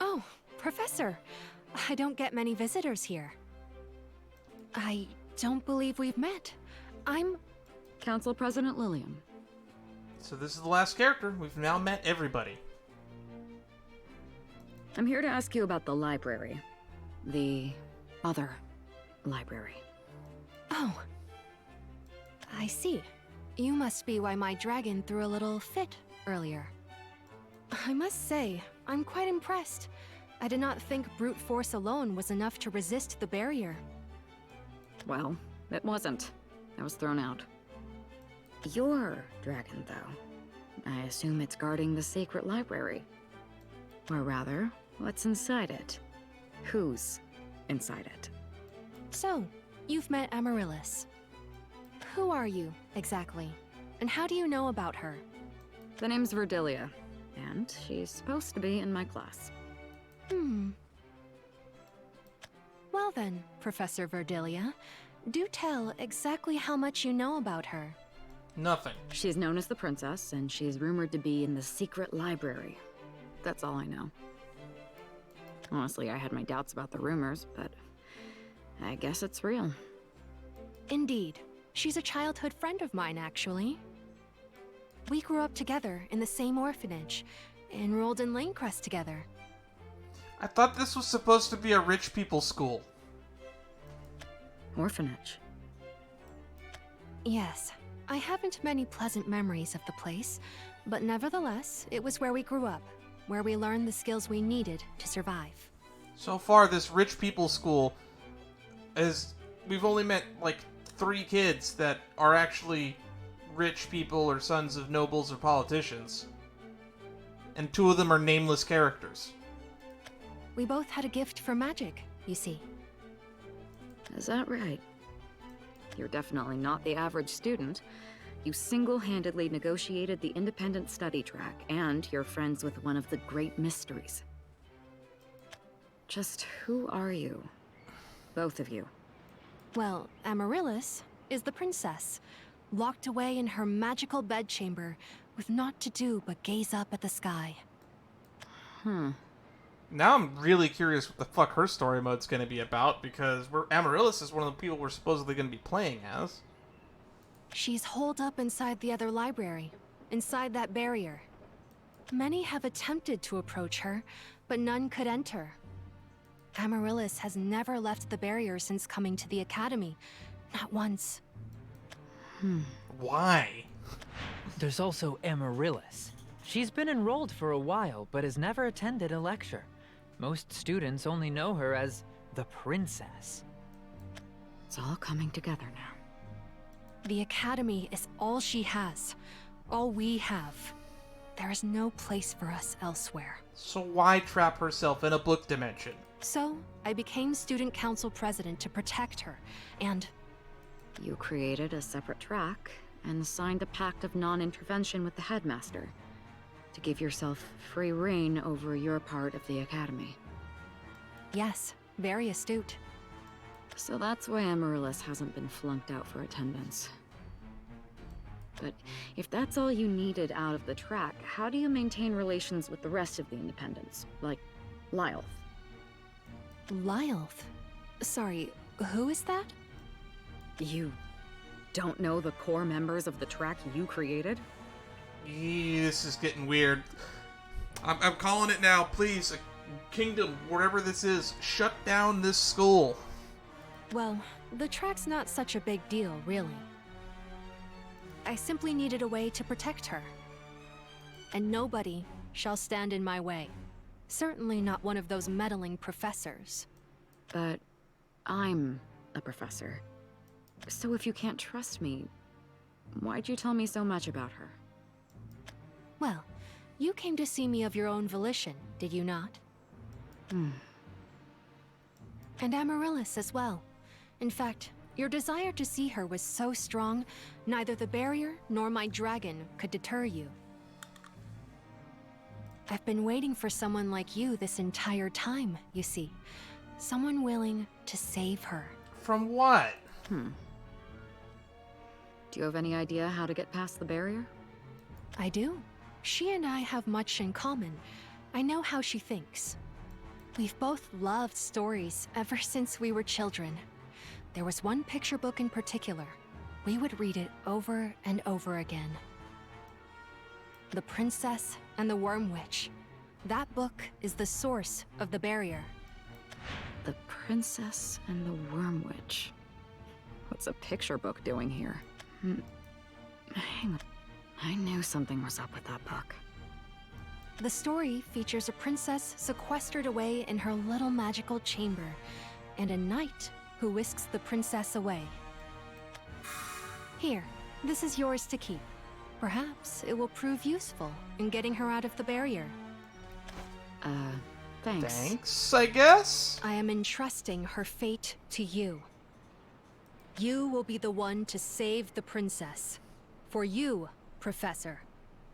Oh, Professor. I don't get many visitors here. I don't believe we've met. I'm... Council President Lilium. So this is the last character. We've now met everybody. I'm here to ask you about the library. The other library. Oh. I see. You must be why my dragon threw a little fit earlier. I must say, I'm quite impressed. I did not think brute force alone was enough to resist the barrier. Well, it wasn't. I was thrown out. Your dragon, though. I assume it's guarding the secret library. Or rather, what's inside it? Who's inside it? So, you've met Amaryllis. Who are you, exactly? And how do you know about her? The name's Verdilia, and she's supposed to be in my class. Well then, Professor Verdilia, do tell exactly how much you know about her. Nothing. She's known as the princess, and she's rumored to be in the secret library. That's all I know. Honestly, I had my doubts about the rumors, but I guess it's real. Indeed. She's a childhood friend of mine, actually. We grew up together in the same orphanage, enrolled in Lainecrest together. I thought this was supposed to be a rich people school. Orphanage? Yes. I haven't many pleasant memories of the place, but nevertheless, it was where we grew up, where we learned the skills we needed to survive. So far, this rich people school we've only met like 3 kids that are actually rich people or sons of nobles or politicians. And 2 of them are nameless characters. We both had a gift for magic, you see. Is that right? You're definitely not the average student. You single-handedly negotiated the independent study track, and you're friends with one of the great mysteries. Just who are you? Both of you. Well, Amaryllis is the princess, locked away in her magical bedchamber, with naught to do but gaze up at the sky. Now I'm really curious what the fuck her story mode's going to be about, because Amaryllis is one of the people we're supposedly going to be playing as. She's holed up inside the other library, inside that barrier. Many have attempted to approach her, but none could enter. Amaryllis has never left the barrier since coming to the academy. Not once. Why? There's also Amaryllis. She's been enrolled for a while, but has never attended a lecture. Most students only know her as the princess. It's all coming together now. The academy is all she has. All we have. There is no place for us elsewhere. So why trap herself in a book dimension? So, I became student council president to protect her, and... You created a separate track and signed a pact of non-intervention with the headmaster to give yourself free reign over your part of the academy. Yes, very astute. So that's why Amaryllis hasn't been flunked out for attendance. But if that's all you needed out of the track, how do you maintain relations with the rest of the Independents? Like, Lylth? Lylth? Sorry, who is that? You don't know the core members of the track you created? This is getting weird. I'm calling it now, please. Kingdom, wherever this is, shut down this school. Well, the track's not such a big deal, really. I simply needed a way to protect her. And nobody shall stand in my way. Certainly not one of those meddling professors. But I'm a professor. So if you can't trust me, why'd you tell me so much about her? Well, you came to see me of your own volition, did you not? And Amaryllis as well. In fact, your desire to see her was so strong, neither the barrier nor my dragon could deter you. I've been waiting for someone like you this entire time, you see. Someone willing to save her. From what? Do you have any idea how to get past the barrier? I do. She and I have much in common. I know how she thinks. We've both loved stories ever since we were children. There was one picture book in particular. We would read it over and over again. The Princess and the Worm Witch. That book is the source of the barrier. The Princess and the Worm Witch. What's a picture book doing here? Hang on. I knew something was up with that book. The story features a princess sequestered away in her little magical chamber, and a knight who whisks the princess away. Here, this is yours to keep. Perhaps it will prove useful in getting her out of the barrier. Thanks. Thanks, I guess? I am entrusting her fate to you. You will be the one to save the princess. For you, Professor,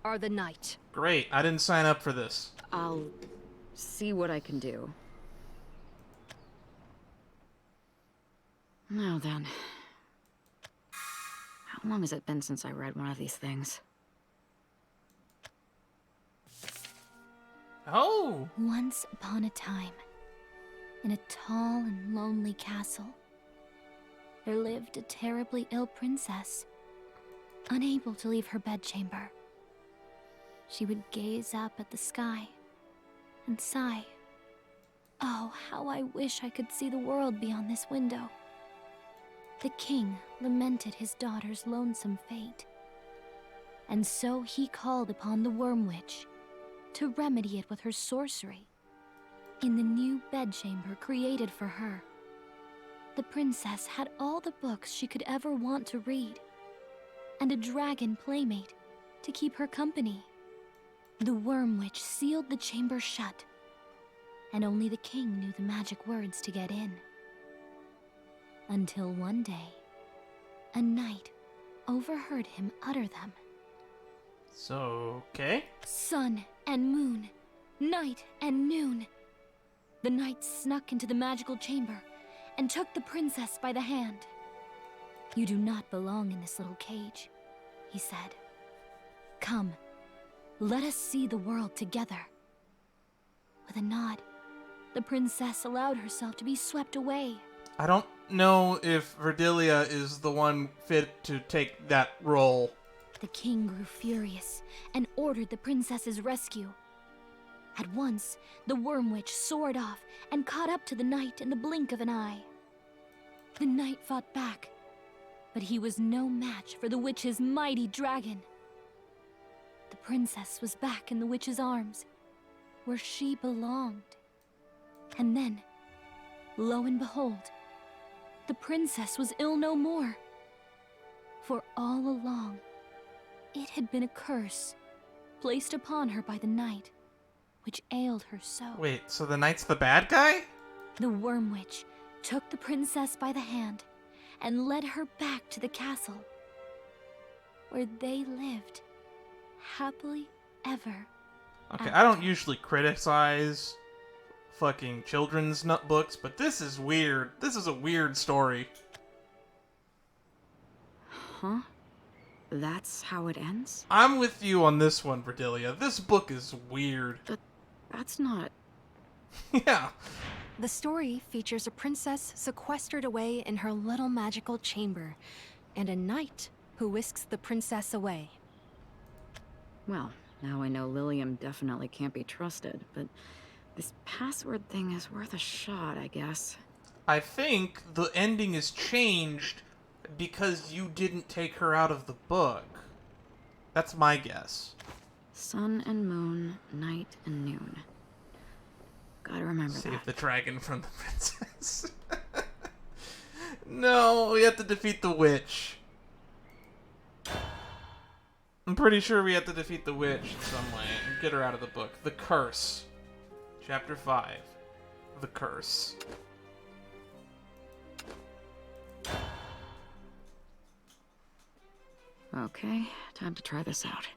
are the knight. Great, I didn't sign up for this. I'll see what I can do. Now then. How long has it been since I read one of these things? Oh! Once upon a time, in a tall and lonely castle, there lived a terribly ill princess, unable to leave her bedchamber. She would gaze up at the sky and sigh. Oh, how I wish I could see the world beyond this window. The king lamented his daughter's lonesome fate, and so he called upon the Worm Witch to remedy it with her sorcery. In the new bedchamber created for her, the princess had all the books she could ever want to read, and a dragon playmate to keep her company. The Worm Witch sealed the chamber shut, and only the king knew the magic words to get in. Until one day, a knight overheard him utter them. So, okay. Sun and moon, night and noon. The knight snuck into the magical chamber and took the princess by the hand. You do not belong in this little cage, he said. Come, let us see the world together. With a nod, the princess allowed herself to be swept away. I don't know if Verdilia is the one fit to take that role. The king grew furious and ordered the princess's rescue. At once, the Worm Witch soared off and caught up to the knight in the blink of an eye. The knight fought back, but he was no match for the witch's mighty dragon. The princess was back in the witch's arms, where she belonged. And then, lo and behold, the princess was ill no more. For all along, it had been a curse placed upon her by the knight, which ailed her so. Wait, so the knight's the bad guy? The Worm Witch took the princess by the hand and led her back to the castle, where they lived happily ever. Okay, I don't usually criticize fucking children's nut books, but this is weird. This is a weird story. Huh? That's how it ends? I'm with you on this one, Verdilia. This book is weird. But that's not... Yeah. The story features a princess sequestered away in her little magical chamber, and a knight who whisks the princess away. Well, now I know Lilium definitely can't be trusted, but this password thing is worth a shot, I guess. I think the ending is changed because you didn't take her out of the book. That's my guess. Sun and moon, night and noon. Gotta remember that. Save the dragon from the princess. No, we have to defeat the witch. I'm pretty sure we have to defeat the witch in some way and get her out of the book. The Curse. Chapter 5. The Curse. Okay, time to try this out.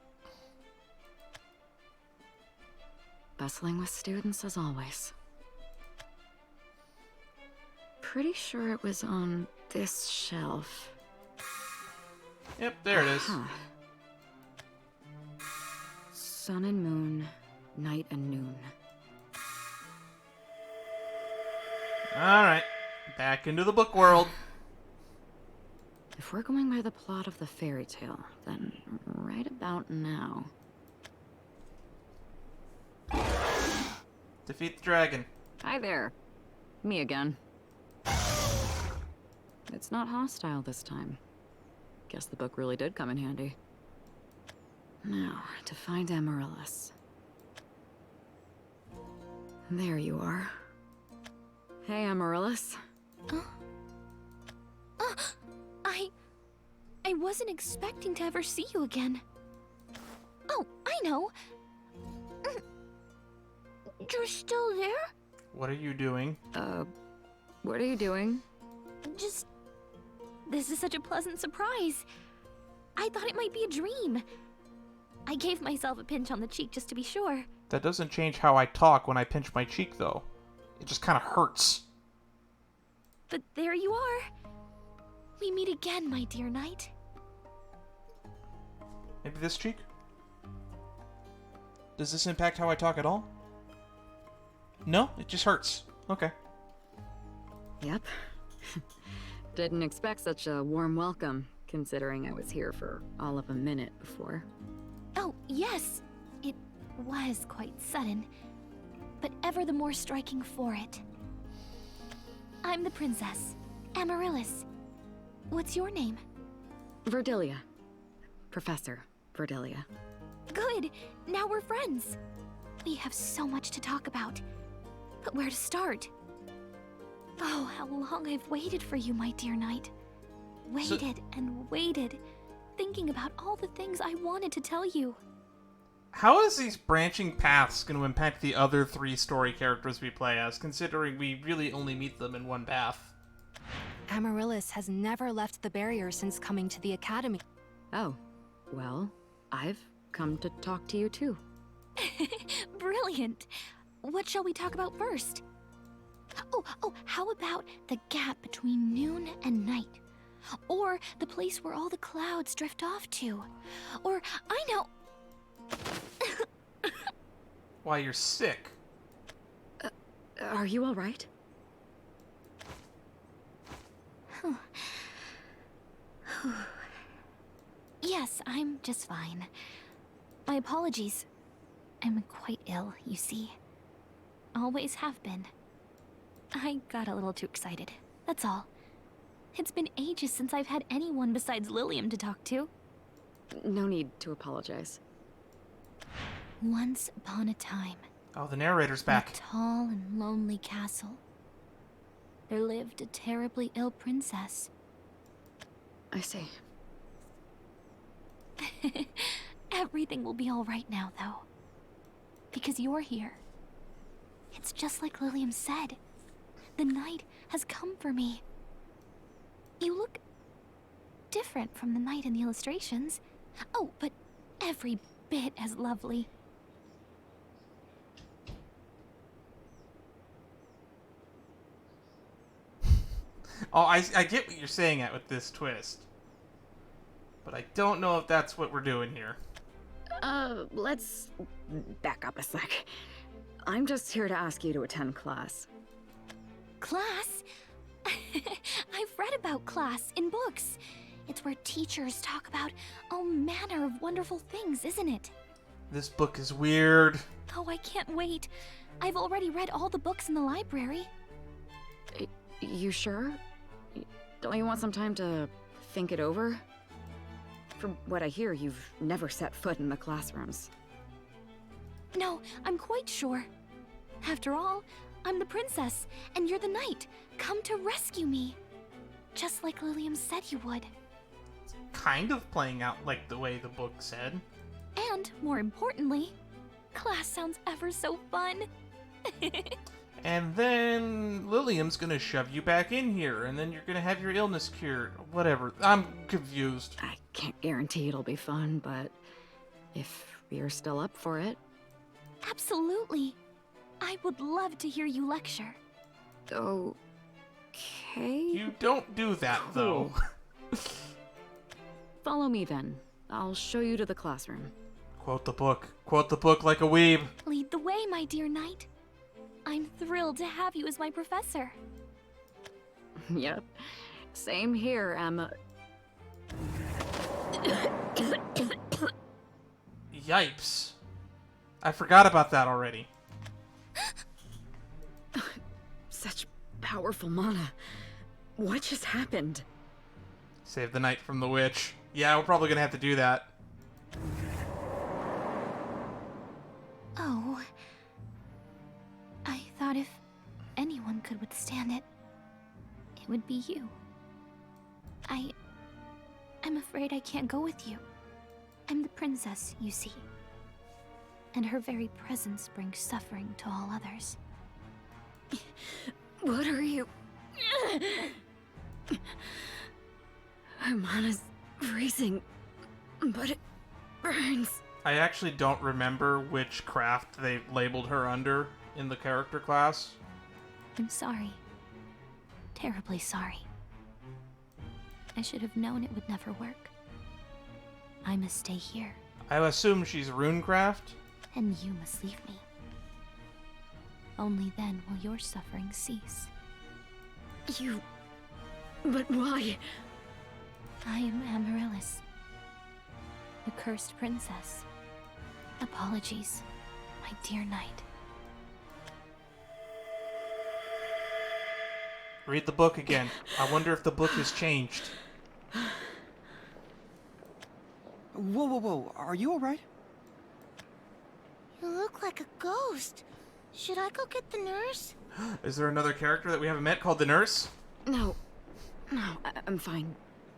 Bustling with students as always. Pretty sure it was on this shelf. Yep, there it is. Sun and moon, night and noon. Alright, back into the book world. If we're going by the plot of the fairy tale, then right about now... Defeat the dragon. Hi there. Me again. It's not hostile this time. Guess the book really did come in handy. Now, to find Amaryllis. There you are. Hey, Amaryllis. I wasn't expecting to ever see you again. Oh, I know. You're still there? What are you doing? What are you doing? Just... This is such a pleasant surprise. I thought it might be a dream. I gave myself a pinch on the cheek just to be sure. That doesn't change how I talk when I pinch my cheek, though. It just kind of hurts. But there you are. We meet again, my dear knight. Maybe this cheek? Does this impact how I talk at all? No? It just hurts. Okay. Yep. Didn't expect such a warm welcome, considering I was here for all of a minute before. Oh, yes. It was quite sudden, but ever the more striking for it. I'm the princess, Amaryllis. What's your name? Verdilia. Professor Verdilia. Good. Now we're friends. We have so much to talk about. But where to start? Oh, how long I've waited for you, my dear knight. Waited and waited, thinking about all the things I wanted to tell you. How is these branching paths going to impact the other 3 story characters we play as, considering we really only meet them in one path? Amaryllis has never left the barrier since coming to the academy. Oh, well, I've come to talk to you too. Brilliant. What shall we talk about first? Oh, how about the gap between noon and night? Or the place where all the clouds drift off to? Or, I know... Why, you're sick. Are you all right? Yes, I'm just fine. My apologies. I'm quite ill, you see. Always have been. I got a little too excited, that's all. It's been ages since I've had anyone besides Lilium to talk to. No need to apologize. Once upon a time... Oh, the narrator's back. In a tall and lonely castle, there lived a terribly ill princess. I see. Everything will be all right now, though. Because you're here. It's just like Lilium said. The night has come for me. You look different from the night in the illustrations. Oh, but every bit as lovely. Oh, I get what you're saying at with this twist. But I don't know if that's what we're doing here. Let's back up a sec. I'm just here to ask you to attend class. Class? I've read about class in books. It's where teachers talk about all manner of wonderful things, isn't it? This book is weird. Oh, I can't wait. I've already read all the books in the library. You sure? Don't you want some time to think it over? From what I hear, you've never set foot in the classrooms. No, I'm quite sure. After all, I'm the princess, and you're the knight. Come to rescue me. just like Lilium said you would. Kind of playing out like the way the book said. And, more importantly, class sounds ever so fun. And then Lilium's gonna shove you back in here, and then you're gonna have your illness cured. Whatever. I'm confused. I can't guarantee it'll be fun, but if you're still up for it. Absolutely. I would love to hear you lecture. Okay. You don't do that, though. Follow me then. I'll show you to the classroom. Quote the book. Quote the book like a weeb. Lead the way, my dear knight. I'm thrilled to have you as my professor. Yep. Same here, Emma. Yipes. I forgot about that already. Such powerful mana. What just happened? Save the knight from the witch. Yeah, we're probably gonna have to do that. Oh. I thought if anyone could withstand it, it would be you. I'm afraid I can't go with you. I'm the princess, you see. And her very presence brings suffering to all others. What are you... Her mana's freezing, but it burns. I actually don't remember which craft they labeled her under in the character class. I'm sorry. Terribly sorry. I should have known it would never work. I must stay here. I assume she's runecraft. And you must leave me. Only then will your suffering cease. You... But why? I am Amaryllis, the cursed princess. Apologies, my dear knight. Read the book again. I wonder if the book has changed. Whoa, whoa, whoa. Are you alright? You look like a ghost. Should I go get the nurse? Is there another character that we haven't met called the nurse? No. No, I'm fine.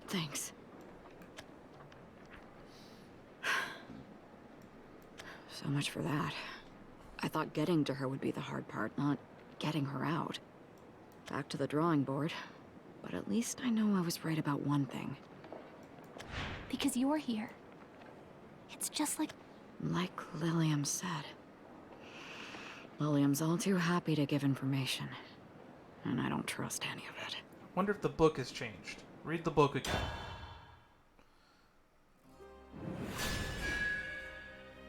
Thanks. So much for that. I thought getting to her would be the hard part, not getting her out. Back to the drawing board. But at least I know I was right about one thing. Because you're here. It's just like... Like Lilium said. Lilium's all too happy to give information. And I don't trust any of it. Wonder if the book has changed. Read the book again.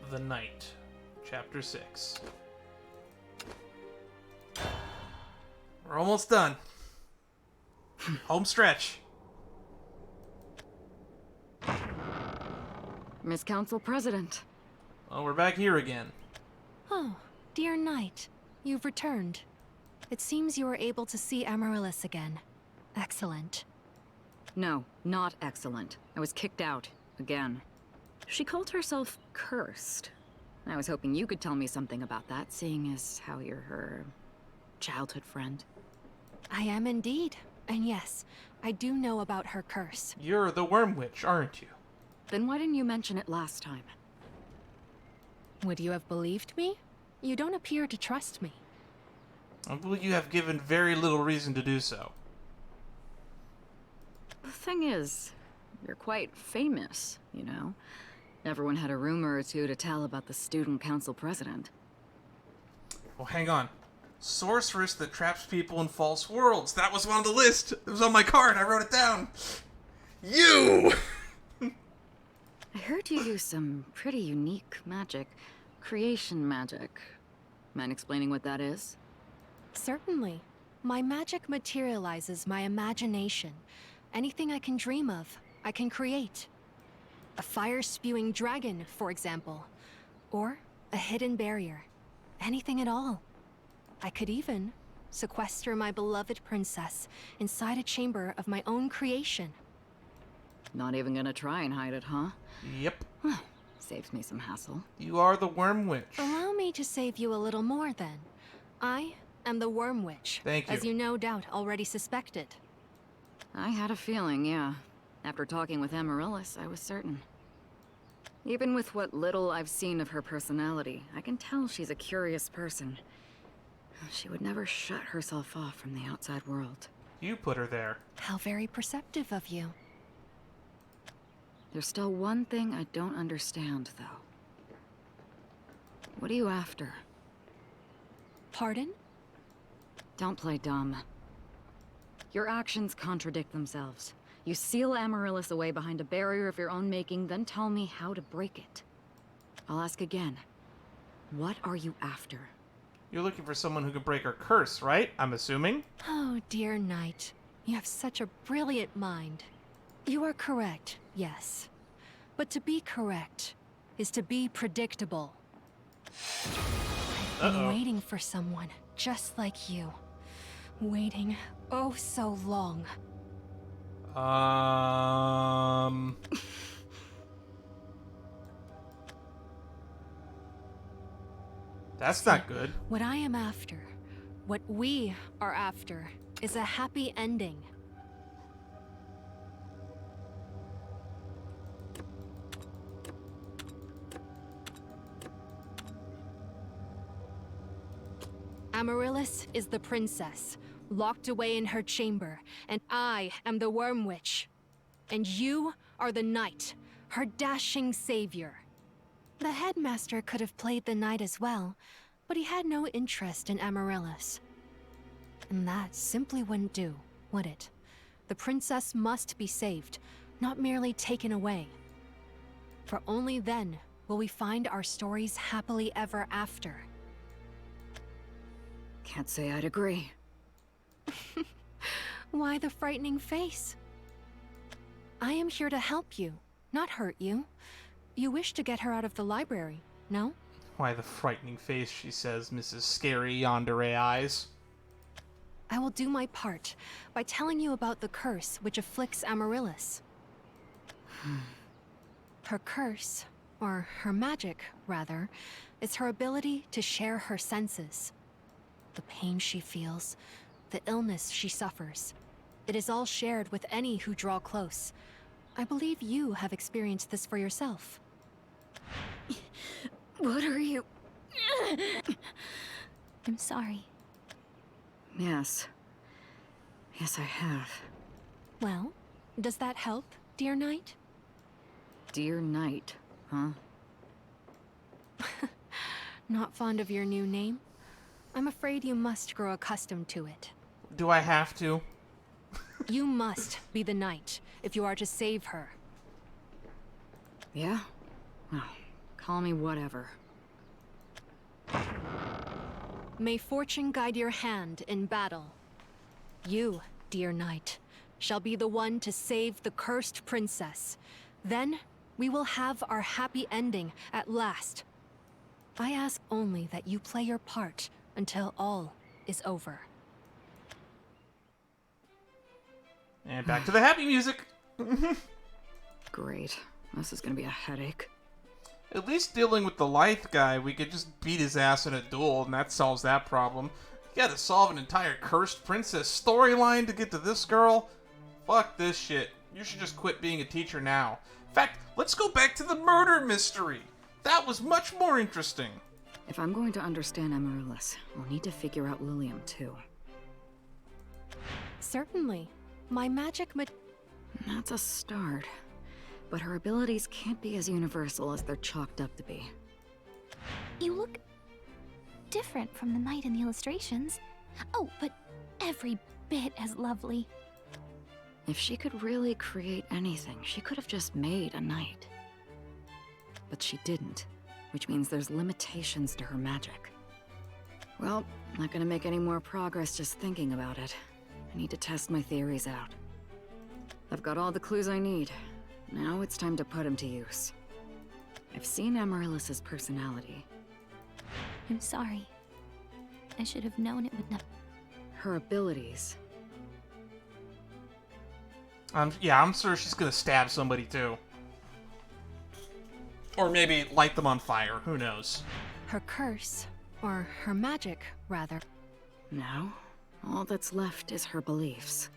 The Night, Chapter 6. We're almost done. Home stretch. Miss Council President. Well, we're back here again. Oh, dear knight, you've returned. It seems you were able to see Amaryllis again. Excellent. No, not excellent. I was kicked out. Again. She called herself cursed. I was hoping you could tell me something about that, seeing as how you're her... childhood friend. I am indeed. And yes, I do know about her curse. You're the Worm Witch, aren't you? Then why didn't you mention it last time? Would you have believed me? You don't appear to trust me. I believe you have given very little reason to do so. The thing is, you're quite famous, you know? Everyone had a rumor or two to tell about the student council president. Well, hang on. Sorceress that traps people in false worlds. That was on the list. It was on my card. I wrote it down. You! I heard you use some pretty unique magic. Creation magic. Mind explaining what that is? Certainly. My magic materializes my imagination. Anything I can dream of, I can create. A fire-spewing dragon, for example. Or a hidden barrier. Anything at all. I could even sequester my beloved princess inside a chamber of my own creation. Not even gonna try and hide it, huh? Yep. Saves me some hassle. You are the Worm Witch. Allow me to save you a little more, then. I am the Worm Witch. Thank you. As you no doubt already suspected. I had a feeling, yeah. After talking with Amaryllis, I was certain. Even with what little I've seen of her personality, I can tell she's a curious person. She would never shut herself off from the outside world. You put her there. How very perceptive of you. There's still one thing I don't understand, though. What are you after? Pardon? Don't play dumb. Your actions contradict themselves. You seal Amaryllis away behind a barrier of your own making, then tell me how to break it. I'll ask again. What are you after? You're looking for someone who can break her curse, right? I'm assuming? Oh, dear Knight. You have such a brilliant mind. You are correct, yes. But to be correct is to be predictable. I've been waiting for someone just like you. Waiting oh so long. That's not good. What I am after, what we are after, is a happy ending. Amaryllis is the princess, locked away in her chamber, and I am the Worm Witch. And you are the knight, her dashing savior. The headmaster could have played the knight as well, but he had no interest in Amaryllis. And that simply wouldn't do, would it? The princess must be saved, not merely taken away. For only then will we find our stories happily ever after. Can't say I'd agree. Why the frightening face? I am here to help you, not hurt you. You wish to get her out of the library, no? Why the frightening face, she says, Mrs. Scary Yandere Eyes. I will do my part by telling you about the curse which afflicts Amaryllis. Her curse, or her magic, rather, is her ability to share her senses. The pain she feels, the illness she suffers. It is all shared with any who draw close. I believe you have experienced this for yourself. What are you... I'm sorry. Yes. Yes, I have. Well, does that help, dear knight? Dear Knight, huh? Not fond of your new name? I'm afraid you must grow accustomed to it. Do I have to? You must be the knight if you are to save her. Yeah? Well, call me whatever. May fortune guide your hand in battle. You, dear knight, shall be the one to save the cursed princess. Then, we will have our happy ending at last. I ask only that you play your part until all is over. And back to the happy music. Great. This is gonna be a headache. At least dealing with the Lithe guy, we could just beat his ass in a duel, and that solves that problem. You gotta solve an entire cursed princess storyline to get to this girl? Fuck this shit. You should just quit being a teacher now. In fact, let's go back to the murder mystery. That was much more interesting. If I'm going to understand Amaryllis, we'll need to figure out Lilium too. Certainly. My magic That's a start. But her abilities can't be as universal as they're chalked up to be. You look different from the knight in the illustrations. Oh, but every bit as lovely. If she could really create anything, she could have just made a knight. But she didn't, which means there's limitations to her magic. Well, not gonna make any more progress just thinking about it. I need to test my theories out. I've got all the clues I need. Now it's time to put them to use. I've seen Amaryllis's personality. I'm sorry. I should have known it would not. Her abilities. Yeah, I'm sure she's gonna stab somebody too. Or maybe light them on fire, who knows. Her curse, or her magic, rather. Now, all that's left is her beliefs.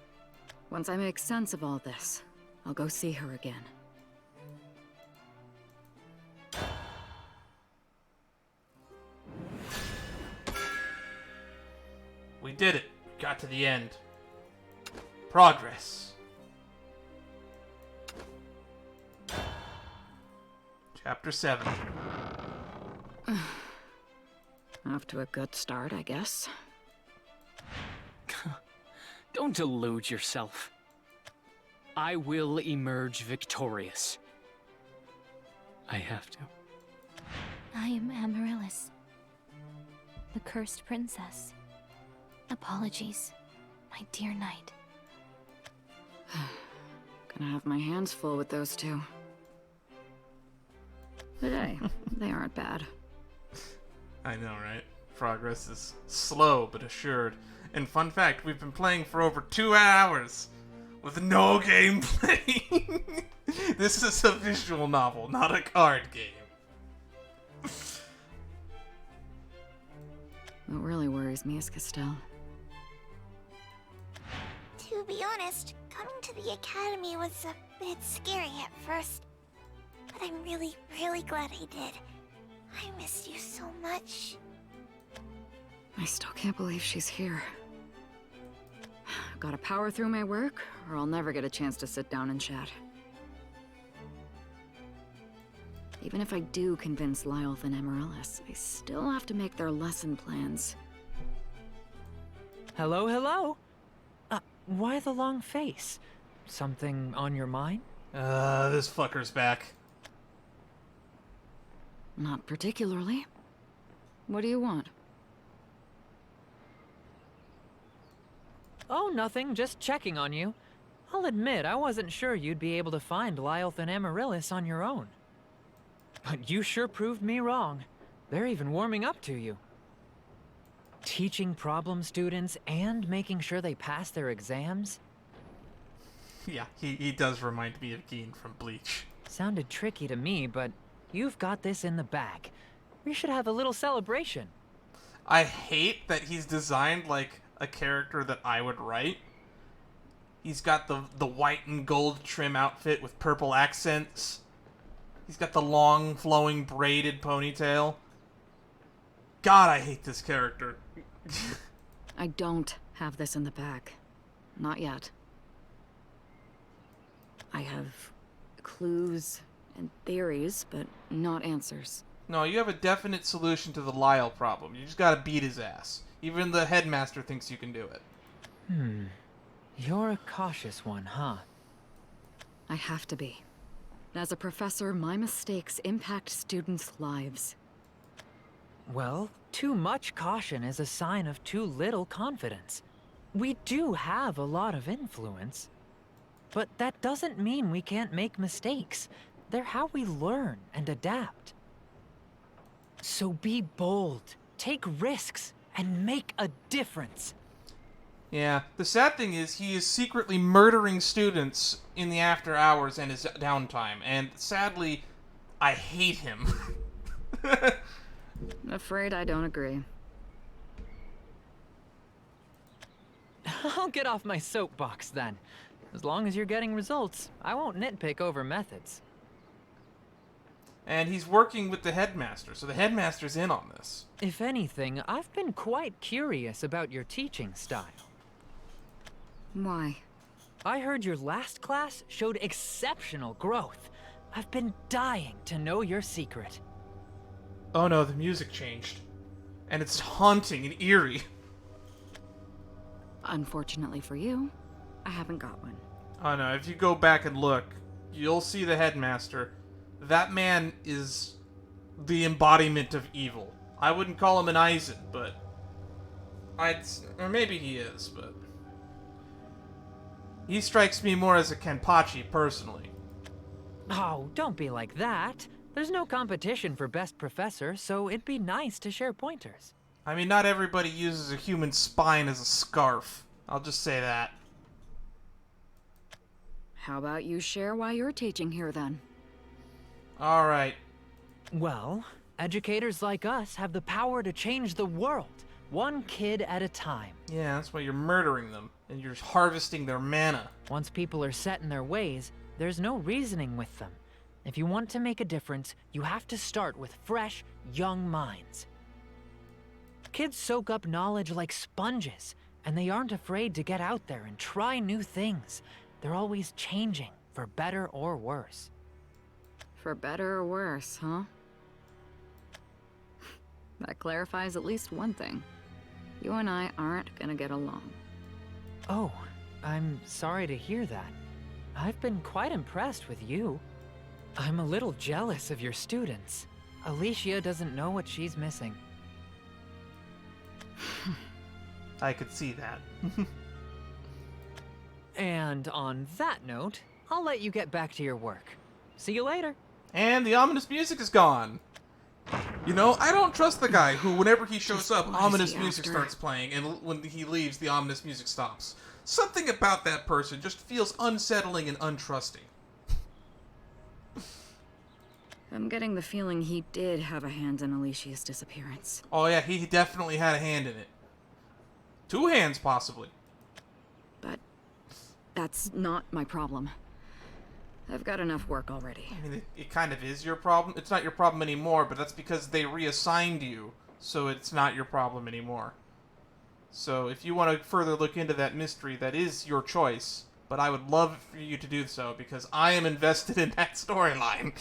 Once I make sense of all this, I'll go see her again. We did it. Got to the end. Progress. Chapter 7. Off to a good start, I guess. Don't delude yourself. I will emerge victorious. I have to. I am Amaryllis, the cursed princess. Apologies, my dear knight. Gonna have my hands full with those two. But hey, they aren't bad. I know, right? Progress is slow but assured. And fun fact, we've been playing for over 2 hours with no gameplay. This is a visual novel, not a card game. What really worries me is Castell. To be honest, coming to the academy was a bit scary at first. But I'm really, really glad I did. I missed you so much. I still can't believe she's here. Gotta power through my work, or I'll never get a chance to sit down and chat. Even if I do convince Lyolth and Amaryllis, I still have to make their lesson plans. Hello, hello. Why the long face? Something on your mind? This fucker's back. Not particularly. What do you want? Oh, nothing. Just checking on you. I'll admit, I wasn't sure you'd be able to find Lyolth and Amaryllis on your own. But you sure proved me wrong. They're even warming up to you. Teaching problem students and making sure they pass their exams? Yeah, he does remind me of Geen from Bleach. Sounded tricky to me, but you've got this in the bag. We should have a little celebration. I hate that he's designed like a character that I would write. He's got the white and gold trim outfit with purple accents. He's got the long, flowing, braided ponytail. God, I hate this character. I don't have this in the bag. Not yet. I have clues and theories, but not answers. No, you have a definite solution to the Lyle problem. You just gotta beat his ass. Even the headmaster thinks you can do it. You're a cautious one, huh? I have to be. As a professor, my mistakes impact students' lives. Well, too much caution is a sign of too little confidence. We do have a lot of influence. But that doesn't mean we can't make mistakes. They're how we learn and adapt. So be bold, take risks, and make a difference. Yeah, the sad thing is he is secretly murdering students in the after hours and his downtime, and sadly, I hate him. Afraid I don't agree. I'll get off my soapbox then. As long as you're getting results, I won't nitpick over methods. And he's working with the headmaster, so the headmaster's in on this. If anything, I've been quite curious about your teaching style. Why? I heard your last class showed exceptional growth. I've been dying to know your secret. Oh no, the music changed. And it's haunting and eerie. Unfortunately for you, I haven't got one. Oh no, if you go back and look, you'll see the headmaster. That man is the embodiment of evil. I wouldn't call him an Aizen, but or maybe he is, but he strikes me more as a Kenpachi personally. Oh, don't be like that. There's no competition for best professor, so it'd be nice to share pointers. I mean, not everybody uses a human spine as a scarf. I'll just say that. How about you share why you're teaching here then? Alright. Well, educators like us have the power to change the world, one kid at a time. Yeah, that's why you're murdering them. and you're harvesting their mana. Once people are set in their ways, there's no reasoning with them. If you want to make a difference, you have to start with fresh, young minds. Kids soak up knowledge like sponges, and they aren't afraid to get out there and try new things. They're always changing, for better or worse. For better or worse, huh? That clarifies at least one thing. You and I aren't gonna get along. Oh, I'm sorry to hear that. I've been quite impressed with you. I'm a little jealous of your students. Alicia doesn't know what she's missing. I could see that. And on that note, I'll let you get back to your work. See you later. And the ominous music is gone. You know, I don't trust the guy who, whenever he shows up, ominous music starts playing, and when he leaves, the ominous music stops. Something about that person just feels unsettling and untrusting. I'm getting the feeling he did have a hand in Alicia's disappearance. Oh yeah, he definitely had a hand in it. 2 hands, possibly. But that's not my problem. I've got enough work already. I mean, it kind of is your problem. It's not your problem anymore, but that's because they reassigned you, so it's not your problem anymore. So if you want to further look into that mystery, that is your choice, but I would love for you to do so, because I am invested in that storyline.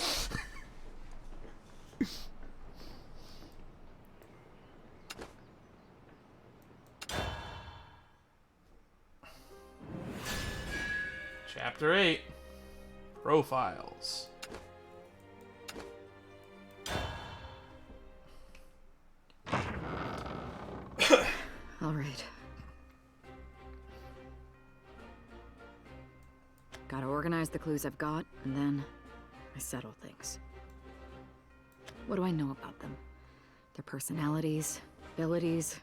Chapter 8. Profiles. All right. Gotta organize the clues I've got, and then I settle things. What do I know about them? Their personalities, abilities,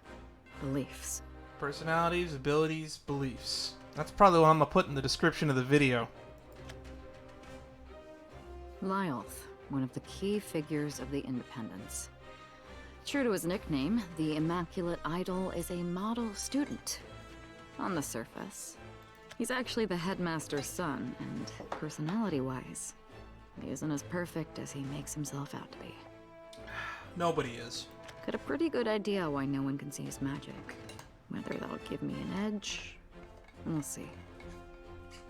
beliefs. Personalities, abilities, beliefs. That's probably what I'm gonna put in the description of the video. Lyolth, one of the key figures of the Independents. True to his nickname, the Immaculate Idol is a model student. On the surface, he's actually the headmaster's son, and personality-wise, he isn't as perfect as he makes himself out to be. Nobody is. Got a pretty good idea why no one can see his magic. Whether that'll give me an edge, we'll see.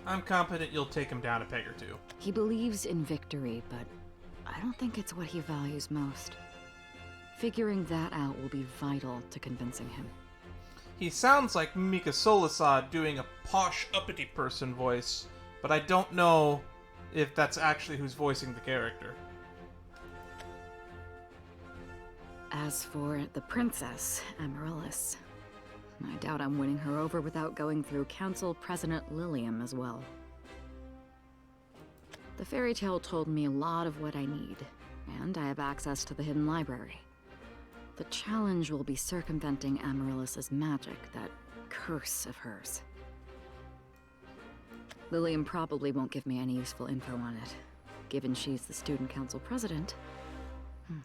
I'm confident you'll take him down a peg or two. He believes in victory, but I don't think it's what he values most. Figuring that out will be vital to convincing him. He sounds like Mika Solasad doing a posh, uppity person voice, but I don't know if that's actually who's voicing the character. As for the princess, Amaryllis, I doubt I'm winning her over without going through Council President Lilium as well. The fairy tale told me a lot of what I need, and I have access to the hidden library. The challenge will be circumventing Amaryllis's magic, that curse of hers. Lilium probably won't give me any useful info on it, given she's the student council president.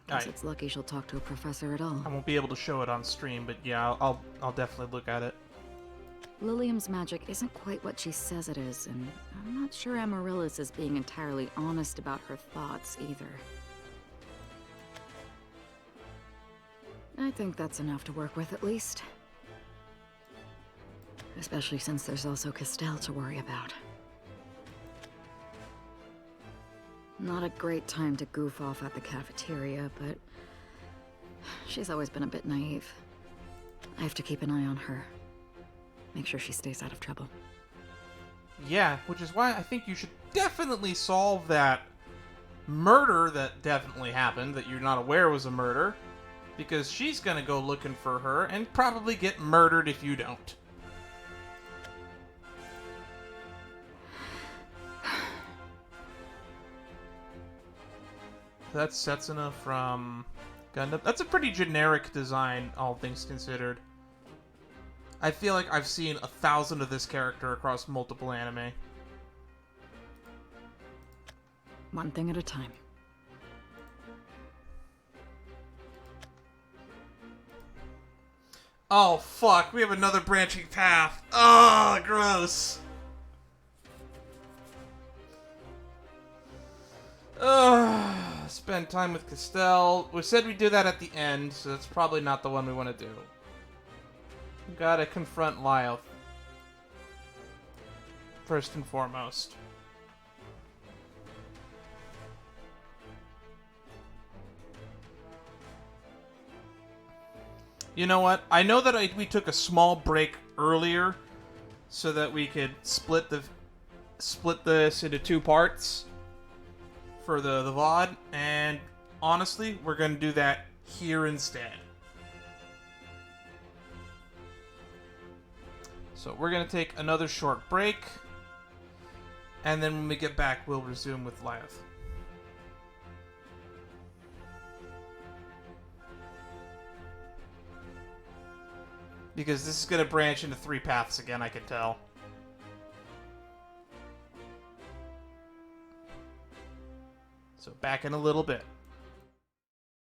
Guess it's lucky she'll talk to a professor at all. I won't be able to show it on stream, but yeah, I'll definitely look at it. Lilium's magic isn't quite what she says it is, and I'm not sure Amaryllis is being entirely honest about her thoughts either. I think that's enough to work with, at least. Especially since there's also Castell to worry about. Not a great time to goof off at the cafeteria, but she's always been a bit naive. I have to keep an eye on her. Make sure she stays out of trouble. Yeah, which is why I think you should definitely solve that murder that definitely happened, that you're not aware was a murder, because she's gonna go looking for her and probably get murdered if you don't. That's Setsuna from Gundam. That's a pretty generic design, all things considered. I feel like I've seen 1,000 of this character across multiple anime. One thing at a time. Oh, fuck. We have another branching path. Oh, gross. Spend time with Castell. We said we'd do that at the end, so that's probably not the one we want to do. Gotta confront Lyle. First and foremost. You know what? I know that we took a small break earlier so that we could split this into 2 parts for the VOD, and honestly, we're going to do that here instead. So we're going to take another short break, and then when we get back, we'll resume with Lyeth. Because this is going to branch into 3 paths again, I can tell. So back in a little bit.